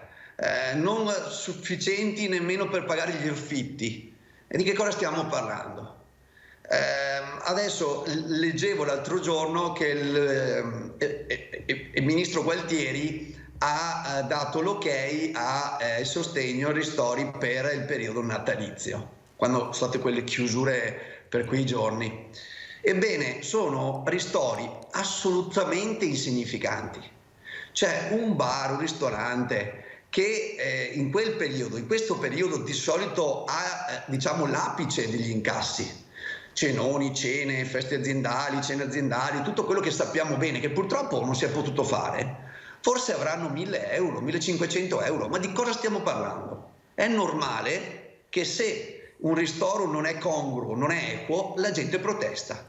non sufficienti nemmeno per pagare gli affitti. E di che cosa stiamo parlando? Adesso leggevo l'altro giorno che il ministro Gualtieri ha dato l'ok a sostegno e ristori per il periodo natalizio, quando sono state quelle chiusure per quei giorni. Ebbene, sono ristori assolutamente insignificanti. C'è un bar, un ristorante che in questo periodo di solito ha l'apice degli incassi, cenoni, cene, feste aziendali, cene aziendali, tutto quello che sappiamo bene che purtroppo non si è potuto fare, forse avranno 1.000 euro, 1.500 euro, ma di cosa stiamo parlando? È normale che se un ristoro non è congruo, non è equo, la gente protesta.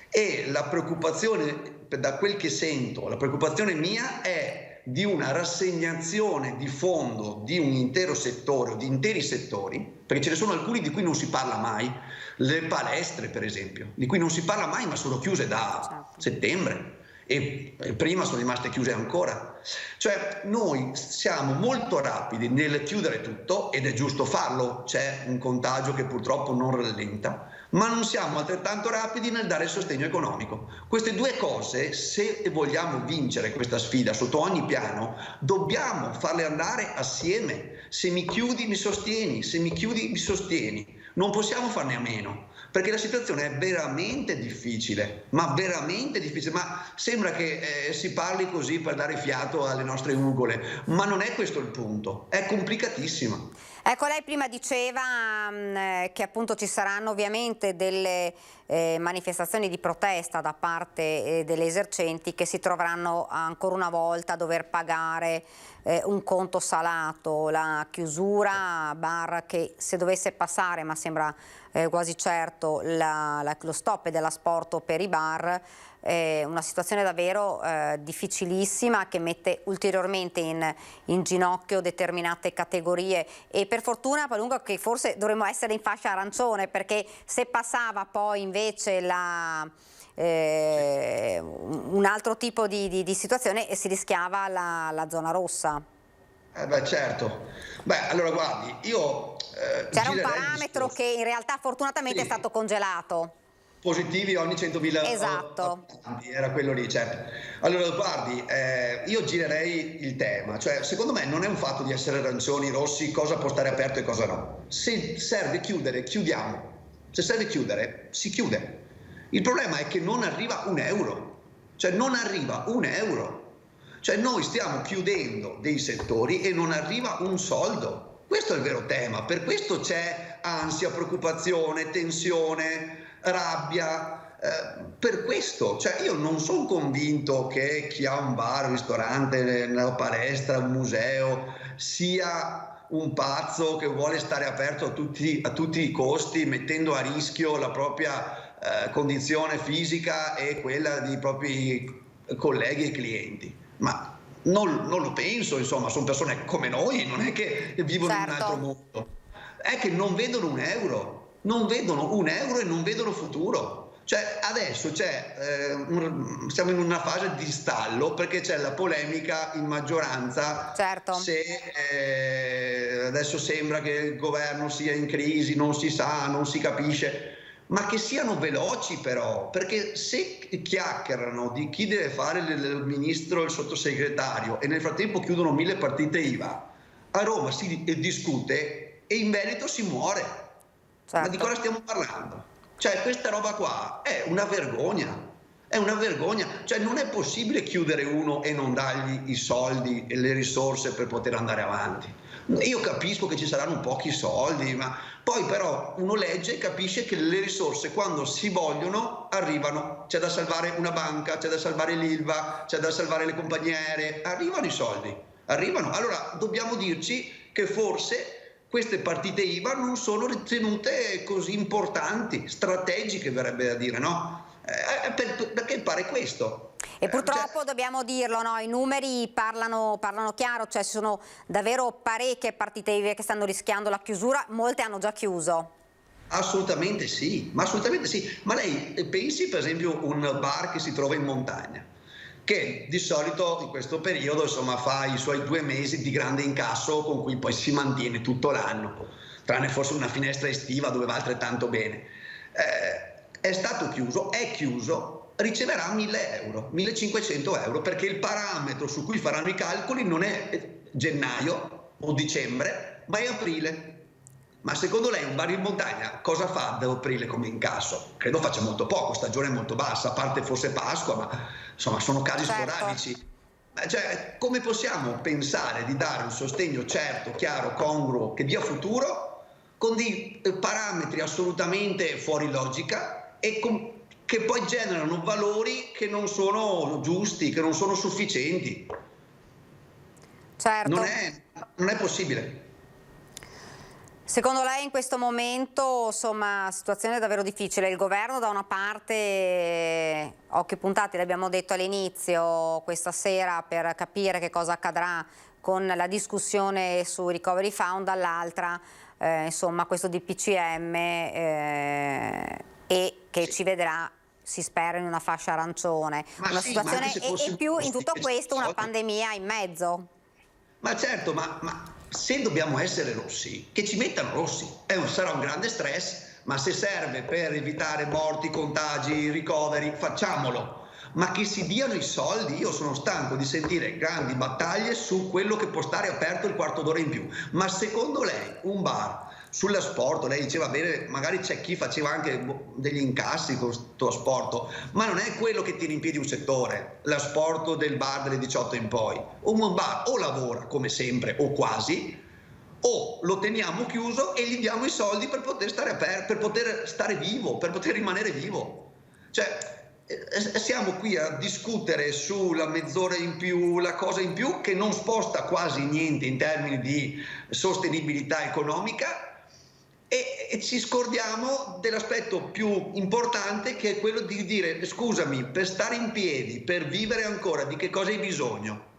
E la preoccupazione, da quel che sento, la preoccupazione mia è di una rassegnazione di fondo di un intero settore o di interi settori, perché ce ne sono alcuni di cui non si parla mai, le palestre per esempio, di cui non si parla mai ma sono chiuse da settembre e prima sono rimaste chiuse ancora. Cioè noi siamo molto rapidi nel chiudere tutto, ed è giusto farlo, c'è un contagio che purtroppo non rallenta, ma non siamo altrettanto rapidi nel dare sostegno economico. Queste due cose, se vogliamo vincere questa sfida sotto ogni piano, dobbiamo farle andare assieme. Se mi chiudi mi sostieni, se mi chiudi mi sostieni, non possiamo farne a meno, perché la situazione è veramente difficile, ma sembra che si parli così per dare fiato alle nostre ugole, ma non è questo il punto, è complicatissima. Ecco, lei prima diceva che appunto ci saranno ovviamente delle manifestazioni di protesta da parte delle esercenti che si troveranno ancora una volta a dover pagare un conto salato, la chiusura bar che se dovesse passare, ma sembra quasi certo, lo stop dell'asporto per i bar, una situazione davvero difficilissima che mette ulteriormente in ginocchio determinate categorie, e per fortuna Palunga che forse dovremmo essere in fascia arancione, perché se passava poi invece un altro tipo di situazione e si rischiava la zona rossa. Certo. Allora guardi, io c'era un parametro che in realtà fortunatamente è stato congelato. Positivi ogni 100.000 esatto. abitanti, era quello lì, certo. Allora guardi, io girerei il tema, cioè secondo me non è un fatto di essere arancioni, rossi, cosa può stare aperto e cosa no. Se serve chiudere, chiudiamo. Se serve chiudere, si chiude. Il problema è che non arriva un euro, cioè non arriva un euro. Cioè noi stiamo chiudendo dei settori e non arriva un soldo. Questo è il vero tema, per questo c'è ansia, preoccupazione, tensione, rabbia, per questo, cioè io non sono convinto che chi ha un bar, un ristorante, una palestra, un museo sia un pazzo che vuole stare aperto a tutti i costi, mettendo a rischio la propria condizione fisica e quella dei propri colleghi e clienti. Ma non lo penso, insomma, sono persone come noi, non è che vivono in un altro mondo, è che non vedono un euro. Non vedono un euro e non vedono futuro. Cioè adesso siamo in una fase di stallo perché c'è la polemica in maggioranza. Certo. Se adesso sembra che il governo sia in crisi, non si sa, non si capisce, ma che siano veloci però, perché se chiacchierano di chi deve fare il ministro e il sottosegretario e nel frattempo chiudono 1000 partite IVA, a Roma si discute e in Veneto si muore. Certo. Ma di cosa stiamo parlando? Cioè questa roba qua è una vergogna, cioè non è possibile chiudere uno e non dargli i soldi e le risorse per poter andare avanti. Io capisco che ci saranno pochi soldi, ma poi però uno legge e capisce che le risorse quando si vogliono arrivano, c'è da salvare una banca, c'è da salvare l'Ilva, c'è da salvare le compagnie aeree, arrivano i soldi, arrivano. Allora dobbiamo dirci che forse queste partite IVA non sono ritenute così importanti, strategiche verrebbe da dire, no? Perché pare questo. E purtroppo dobbiamo dirlo, no? I numeri parlano chiaro, cioè ci sono davvero parecchie partite IVA che stanno rischiando la chiusura, molte hanno già chiuso. Assolutamente sì, ma lei pensi per esempio a un bar che si trova in montagna, che di solito in questo periodo insomma fa i suoi 2 mesi di grande incasso con cui poi si mantiene tutto l'anno, tranne forse una finestra estiva dove va altrettanto bene. È stato chiuso, è chiuso, riceverà 1.000 euro, 1.500 euro, perché il parametro su cui faranno i calcoli non è gennaio o dicembre, ma è aprile. Ma secondo lei un bar in montagna cosa fa da aprile come incasso? Credo faccia molto poco, stagione molto bassa, a parte forse Pasqua, ma insomma sono casi sporadici. Cioè, come possiamo pensare di dare un sostegno certo, chiaro, congruo, che dia futuro, con dei parametri assolutamente fuori logica e che poi generano valori che non sono giusti, che non sono sufficienti? Certo. Non è possibile. Secondo lei in questo momento, insomma, situazione davvero difficile, il governo da una parte, occhi puntati, l'abbiamo detto all'inizio, questa sera per capire che cosa accadrà con la discussione su Recovery Fund, dall'altra insomma questo DPCM e che ci vedrà, si spera, in una fascia arancione, una situazione e più in tutto questo una pandemia in mezzo. Ma certo, ma se dobbiamo essere rossi, che ci mettano rossi, sarà un grande stress, ma se serve per evitare morti, contagi, ricoveri, facciamolo, ma che si diano i soldi. Io sono stanco di sentire grandi battaglie su quello che può stare aperto il quarto d'ora in più, ma secondo lei un bar sull'asporto, lei diceva bene, magari c'è chi faceva anche degli incassi con questo asporto, ma non è quello che tiene in piedi un settore, l'asporto del bar delle 18 in poi. Un bar o lavora come sempre o quasi, o lo teniamo chiuso e gli diamo i soldi per poter stare aperto, per poter stare vivo, per poter rimanere vivo. Cioè, siamo qui a discutere sulla mezz'ora in più, la cosa in più che non sposta quasi niente in termini di sostenibilità economica, e ci scordiamo dell'aspetto più importante, che è quello di dire: scusami, per stare in piedi, per vivere ancora, di che cosa hai bisogno?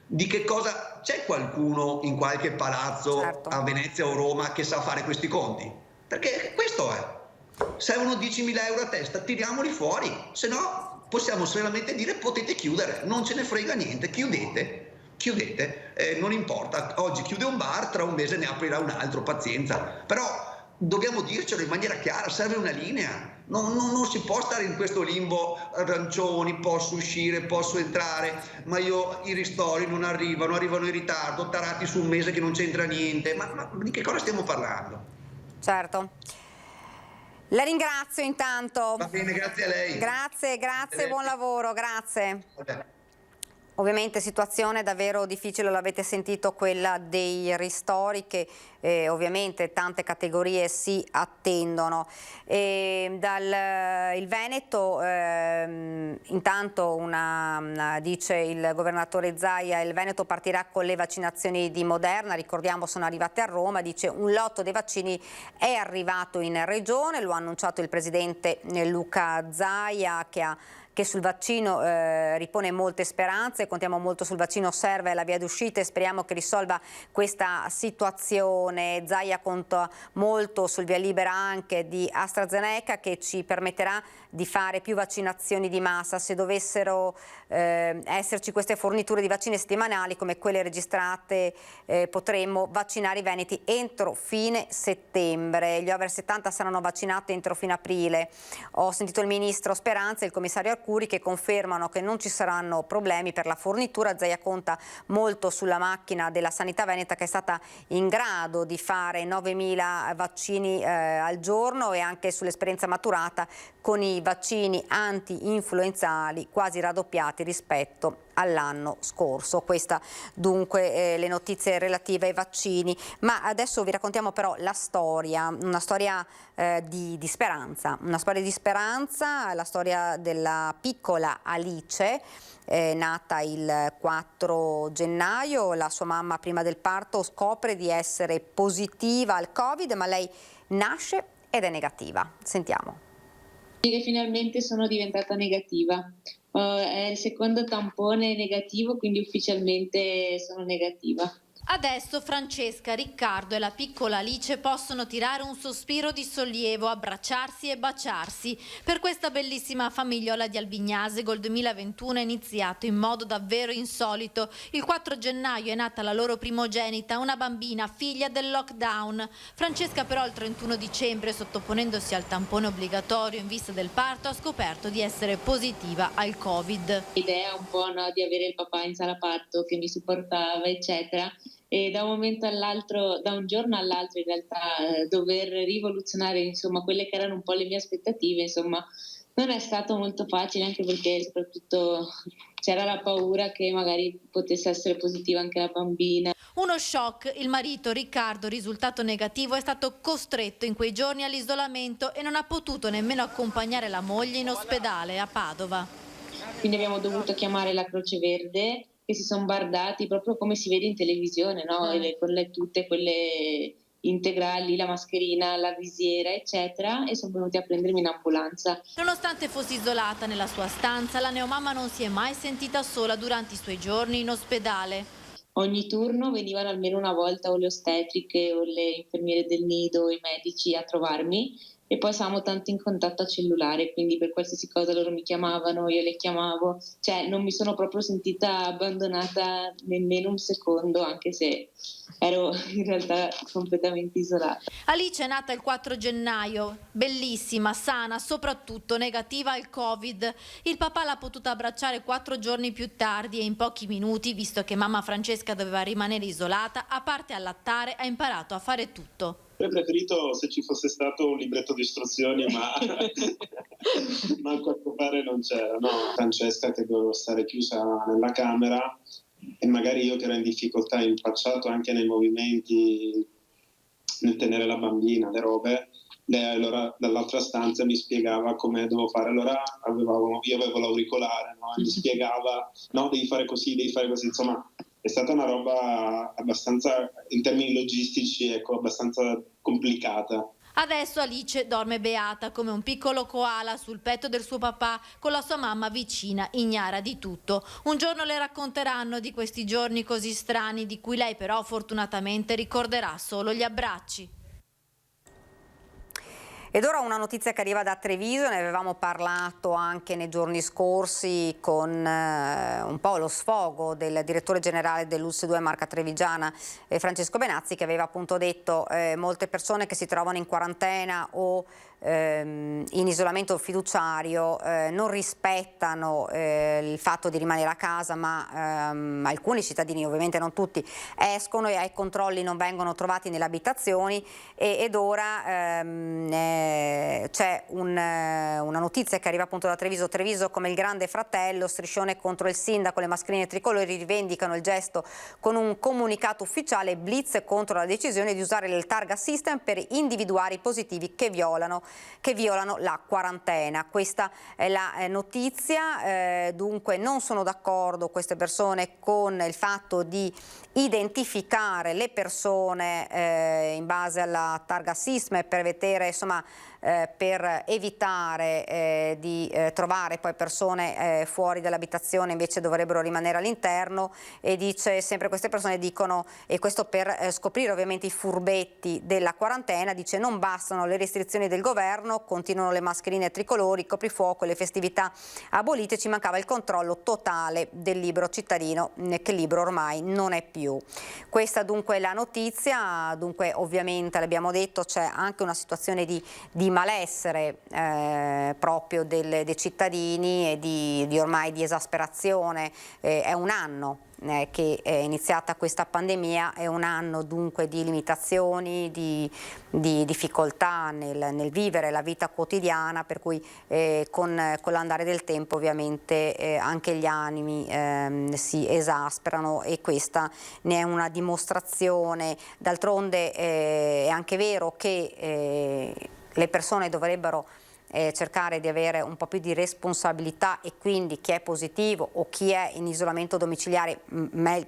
Di che cosa c'è qualcuno in qualche palazzo a Venezia o Roma che sa fare questi conti? Perché questo è. Servono 10.000 euro a testa, tiriamoli fuori, se no possiamo solamente dire: potete chiudere, non ce ne frega niente, chiudete, non importa, oggi chiude un bar, tra un mese ne aprirà un altro, pazienza, però dobbiamo dircelo in maniera chiara, serve una linea, non si può stare in questo limbo: arancioni, posso uscire, posso entrare, ma i ristori non arrivano in ritardo, tarati su un mese che non c'entra niente, ma di che cosa stiamo parlando? Certo. La ringrazio intanto. Va bene, grazie a lei. Grazie, buon lavoro, grazie. Vabbè. Ovviamente situazione davvero difficile, l'avete sentito, quella dei ristori che ovviamente tante categorie si attendono. Il Veneto, intanto dice il governatore Zaia, il Veneto partirà con le vaccinazioni di Moderna, ricordiamo sono arrivate a Roma, dice un lotto dei vaccini è arrivato in regione, lo ha annunciato il presidente Luca Zaia, che sul vaccino ripone molte speranze, contiamo molto sul vaccino, serve la via d'uscita e speriamo che risolva questa situazione. Zaia conta molto sul via libera anche di AstraZeneca, che ci permetterà di fare più vaccinazioni di massa. Se dovessero esserci queste forniture di vaccini settimanali come quelle registrate, potremmo vaccinare i veneti entro fine settembre. Gli over 70 saranno vaccinati entro fine aprile. Ho sentito il ministro Speranza e il commissario Arcuri che confermano che non ci saranno problemi per la fornitura. Zaia conta molto sulla macchina della sanità veneta, che è stata in grado di fare 9.000 vaccini al giorno, e anche sull'esperienza maturata con i vaccini anti-influenzali quasi raddoppiati rispetto all'anno scorso. Questa dunque le notizie relative ai vaccini. Ma adesso vi raccontiamo però la storia, una storia di speranza, la storia della piccola Alice, nata il 4 gennaio. La sua mamma prima del parto scopre di essere positiva al Covid, ma lei nasce ed è negativa. Sentiamo. Che finalmente sono diventata negativa. È il secondo tampone negativo, quindi ufficialmente sono negativa. Adesso Francesca, Riccardo e la piccola Alice possono tirare un sospiro di sollievo, abbracciarsi e baciarsi. Per questa bellissima famigliola di Albignasego il 2021 è iniziato in modo davvero insolito. Il 4 gennaio è nata la loro primogenita, una bambina figlia del lockdown. Francesca però il 31 dicembre, sottoponendosi al tampone obbligatorio in vista del parto, ha scoperto di essere positiva al Covid. L'idea un po' di avere il papà in sala parto che mi supportava, eccetera. E da un momento all'altro, da un giorno all'altro in realtà, dover rivoluzionare insomma quelle che erano un po' le mie aspettative, insomma non è stato molto facile, anche perché soprattutto c'era la paura che magari potesse essere positiva anche la bambina. Uno shock. Il marito Riccardo, risultato negativo, è stato costretto in quei giorni all'isolamento e non ha potuto nemmeno accompagnare la moglie in ospedale a Padova. Quindi abbiamo dovuto chiamare la Croce Verde, che si sono bardati proprio come si vede in televisione, no? Tutte quelle integrali, la mascherina, la visiera, eccetera, e sono venuti a prendermi in ambulanza. Nonostante fosse isolata nella sua stanza, la neomamma non si è mai sentita sola durante i suoi giorni in ospedale. Ogni turno venivano almeno una volta o le ostetriche o le infermiere del nido o i medici a trovarmi, e poi stavamo tanto in contatto cellulare, quindi per qualsiasi cosa loro mi chiamavano, io le chiamavo, cioè non mi sono proprio sentita abbandonata nemmeno un secondo, anche se ero in realtà completamente isolata. Alice è nata il 4 gennaio, bellissima, sana, soprattutto negativa al Covid. Il papà l'ha potuta abbracciare 4 giorni più tardi e in pochi minuti, visto che mamma Francesca doveva rimanere isolata, a parte allattare, ha imparato a fare tutto. Avrei preferito se ci fosse stato un libretto di istruzioni, ma a quanto pare non c'era. No, Francesca che doveva stare chiusa nella camera e magari io che ero in difficoltà, impacciato anche nei movimenti, nel tenere la bambina, le robe, lei allora dall'altra stanza mi spiegava come dovevo fare. Allora io avevo l'auricolare, no? E mi spiegava, no, devi fare così, insomma è stata una roba abbastanza, in termini logistici, ecco, abbastanza complicata. Adesso Alice dorme beata come un piccolo koala sul petto del suo papà, con la sua mamma vicina, ignara di tutto. Un giorno le racconteranno di questi giorni così strani, di cui lei però fortunatamente ricorderà solo gli abbracci. Ed ora una notizia che arriva da Treviso, ne avevamo parlato anche nei giorni scorsi con un po' lo sfogo del direttore generale dell'ULSS 2 Marca Trevigiana, Francesco Benazzi, che aveva appunto detto molte persone che si trovano in quarantena o in isolamento fiduciario non rispettano il fatto di rimanere a casa, ma alcuni cittadini, ovviamente non tutti, escono e ai controlli non vengono trovati nelle abitazioni ed ora c'è una notizia che arriva appunto da Treviso. Treviso come il grande fratello, striscione contro il sindaco, le mascherine tricolori rivendicano il gesto con un comunicato ufficiale, blitz contro la decisione di usare il targa system per individuare i positivi che violano la quarantena. Questa è la notizia, dunque non sono d'accordo queste persone con il fatto di identificare le persone in base alla targa system per vedere, insomma, per evitare di trovare poi persone fuori dall'abitazione, invece dovrebbero rimanere all'interno, e dice sempre, queste persone dicono, e questo per scoprire ovviamente i furbetti della quarantena, dice non bastano le restrizioni del governo, continuano le mascherine tricolori, il coprifuoco e le festività abolite, ci mancava il controllo totale del libero cittadino, che libero ormai non è più. Questa dunque è la notizia. Dunque ovviamente l'abbiamo detto, c'è anche una situazione di malessere proprio dei cittadini e di ormai di esasperazione. È un anno che è iniziata questa pandemia, è un anno dunque di limitazioni, di difficoltà nel vivere la vita quotidiana, per cui con l'andare del tempo ovviamente anche gli animi si esasperano, e questa ne è una dimostrazione. D'altronde è anche vero che le persone dovrebbero cercare di avere un po' più di responsabilità, e quindi chi è positivo o chi è in isolamento domiciliare,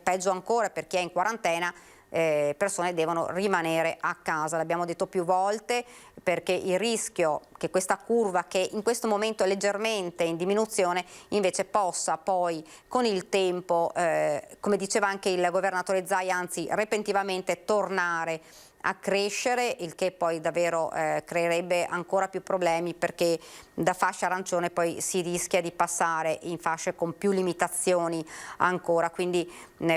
peggio ancora per chi è in quarantena, persone devono rimanere a casa. L'abbiamo detto più volte, perché il rischio che questa curva, che in questo momento è leggermente in diminuzione, invece possa poi con il tempo, come diceva anche il governatore Zaia, anzi repentinamente tornare a crescere, il che poi davvero creerebbe ancora più problemi, perché da fascia arancione poi si rischia di passare in fasce con più limitazioni ancora, quindi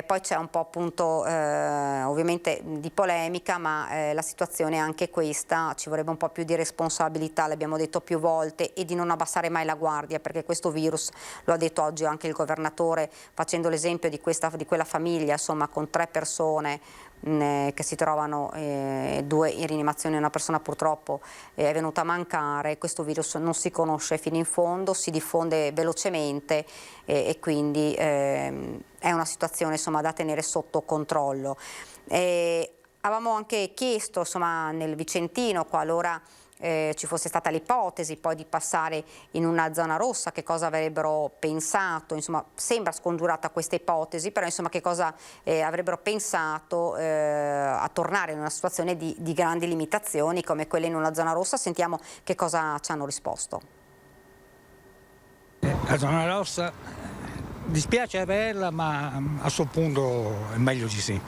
poi c'è un po' appunto ovviamente di polemica, ma la situazione è anche questa, ci vorrebbe un po' più di responsabilità, l'abbiamo detto più volte, e di non abbassare mai la guardia, perché questo virus, lo ha detto oggi anche il governatore facendo l'esempio di quella famiglia, insomma, con 3 persone che si trovano, 2 in rianimazione, una persona purtroppo è venuta a mancare. Questo virus non si conosce fino in fondo, si diffonde velocemente e quindi è una situazione, insomma, da tenere sotto controllo. Avevamo anche chiesto, insomma, nel Vicentino, qualora ci fosse stata l'ipotesi poi di passare in una zona rossa, che cosa avrebbero pensato, insomma sembra scongiurata questa ipotesi, però insomma che cosa avrebbero pensato a tornare in una situazione di grandi limitazioni come quelle in una zona rossa. Sentiamo che cosa ci hanno risposto. La zona rossa dispiace averla, ma a questo punto è meglio di sì,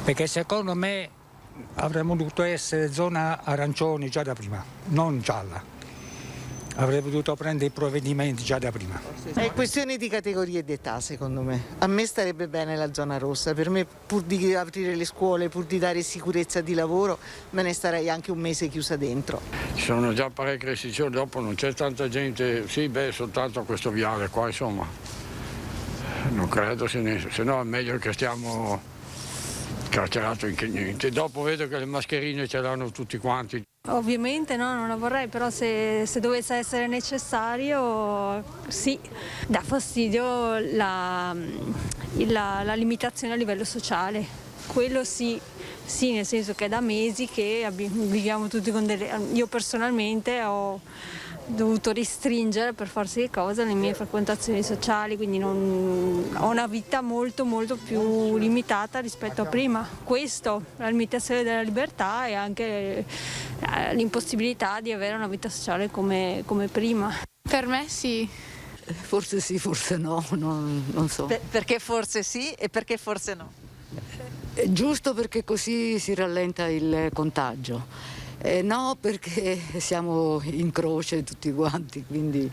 perché secondo me avremmo dovuto essere zona arancione già da prima, non gialla. Avrebbe dovuto prendere i provvedimenti già da prima. È questione di categorie di età, secondo me. A me starebbe bene la zona rossa. Per me, pur di aprire le scuole, pur di dare sicurezza di lavoro, me ne starei anche un mese chiusa dentro. Ci sono già parecchie restrizioni, dopo non c'è tanta gente, sì, soltanto questo viale qua, insomma. Non credo, se no è meglio che stiamo carcerato in che niente. Dopo vedo che le mascherine ce l'hanno tutti quanti. Ovviamente no, non la vorrei, però se dovesse essere necessario sì, dà fastidio la limitazione a livello sociale, quello sì, nel senso che è da mesi che viviamo tutti con io personalmente ho dovuto restringere per forza di cose le mie frequentazioni sociali, quindi ho una vita molto più limitata rispetto a prima. Questo, la limitazione della libertà e anche l'impossibilità di avere una vita sociale come prima. Per me sì. Forse sì, forse no, non so. Perché forse sì e perché forse no? Giusto, perché così si rallenta il contagio. No, perché siamo in croce tutti quanti, quindi,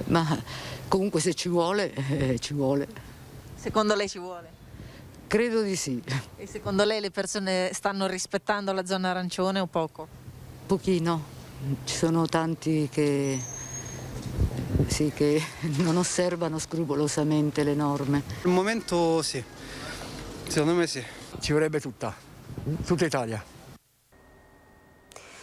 ma comunque se ci vuole, ci vuole. Secondo lei ci vuole? Credo di sì. E secondo lei le persone stanno rispettando la zona arancione o poco? Pochino, ci sono tanti che non osservano scrupolosamente le norme. Al momento sì, secondo me sì. Ci vorrebbe tutta Italia.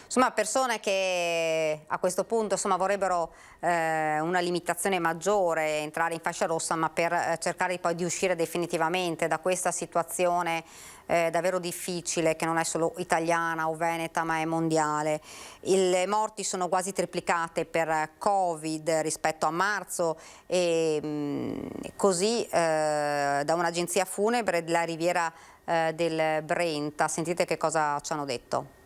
Insomma, persone che a questo punto vorrebbero una limitazione maggiore, entrare in fascia rossa, ma per cercare poi di uscire definitivamente da questa situazione davvero difficile, che non è solo italiana o veneta, ma è mondiale. Le morti sono quasi triplicate per Covid rispetto a marzo e così da un'agenzia funebre della Riviera del Brenta. Sentite che cosa ci hanno detto.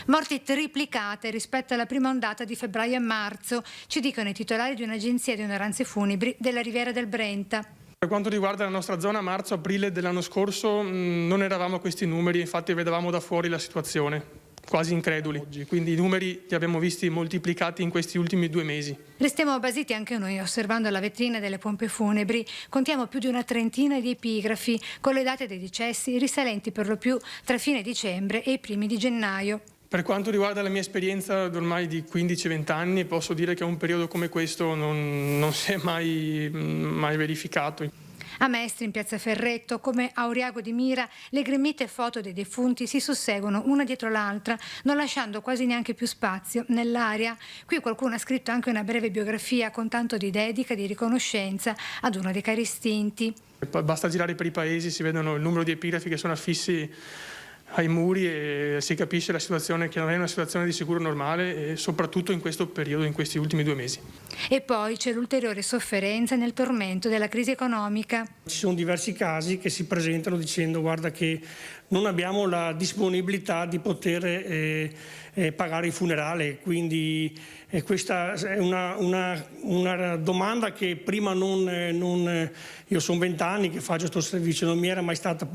Morti triplicate rispetto alla prima ondata di febbraio e marzo, ci dicono i titolari di un'agenzia di onoranze funebri della Riviera del Brenta. Per quanto riguarda la nostra zona, marzo-aprile dell'anno scorso non eravamo a questi numeri, infatti vedevamo da fuori la situazione, quasi increduli. Quindi i numeri li abbiamo visti moltiplicati in questi ultimi 2 mesi. Restiamo basiti anche noi osservando la vetrina delle pompe funebri. Contiamo più di una trentina di epigrafi con le date dei decessi risalenti per lo più tra fine dicembre e i primi di gennaio. Per quanto riguarda la mia esperienza ormai di 15-20 anni, posso dire che un periodo come questo non si è mai verificato. A Mestre, in piazza Ferretto, come a Auriago di Mira, le gremite foto dei defunti si susseguono una dietro l'altra, non lasciando quasi neanche più spazio nell'aria. Qui qualcuno ha scritto anche una breve biografia con tanto di dedica, di riconoscenza ad uno dei cari estinti. Basta girare per i paesi, si vedono il numero di epigrafi che sono affissi ai muri e si capisce la situazione, che non è una situazione di sicuro normale, e soprattutto in questo periodo, in questi ultimi 2 mesi. E poi c'è l'ulteriore sofferenza nel tormento della crisi economica. Ci sono diversi casi che si presentano dicendo guarda che non abbiamo la disponibilità di poter pagare il funerale, quindi questa è una domanda che prima io sono 20 anni che faccio questo servizio, non mi era mai stata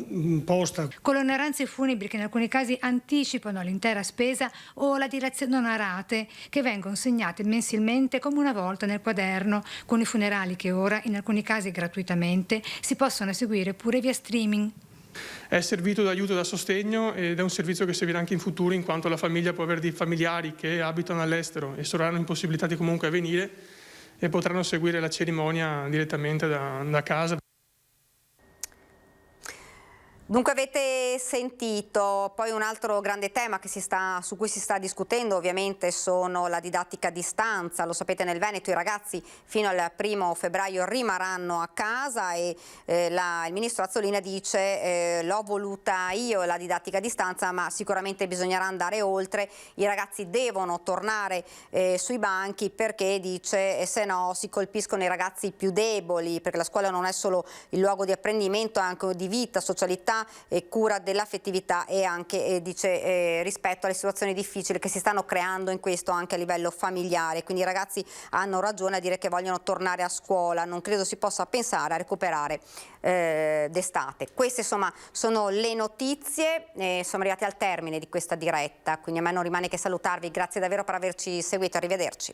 posta. Con le onoranze funebri che in alcuni casi anticipano l'intera spesa o la direzione onorate che vengono segnate mensilmente come una volta nel quaderno, con i funerali che ora, in alcuni casi gratuitamente, si possono seguire pure via streaming. È servito d'aiuto e da sostegno ed è un servizio che servirà anche in futuro, in quanto la famiglia può avere dei familiari che abitano all'estero e saranno impossibilitati comunque a venire e potranno seguire la cerimonia direttamente da casa. Dunque avete sentito, poi un altro grande tema su cui si sta discutendo ovviamente sono la didattica a distanza. Lo sapete, nel Veneto i ragazzi fino al 1° febbraio rimarranno a casa e il ministro Azzolina dice l'ho voluta io la didattica a distanza, ma sicuramente bisognerà andare oltre, i ragazzi devono tornare sui banchi perché dice se no si colpiscono i ragazzi più deboli, perché la scuola non è solo il luogo di apprendimento, è anche di vita, socialità e cura dell'affettività e anche rispetto alle situazioni difficili che si stanno creando in questo anche a livello familiare. Quindi i ragazzi hanno ragione a dire che vogliono tornare a scuola, non credo si possa pensare a recuperare d'estate. Queste insomma sono le notizie, siamo arrivati al termine di questa diretta, quindi a me non rimane che salutarvi, grazie davvero per averci seguito, arrivederci.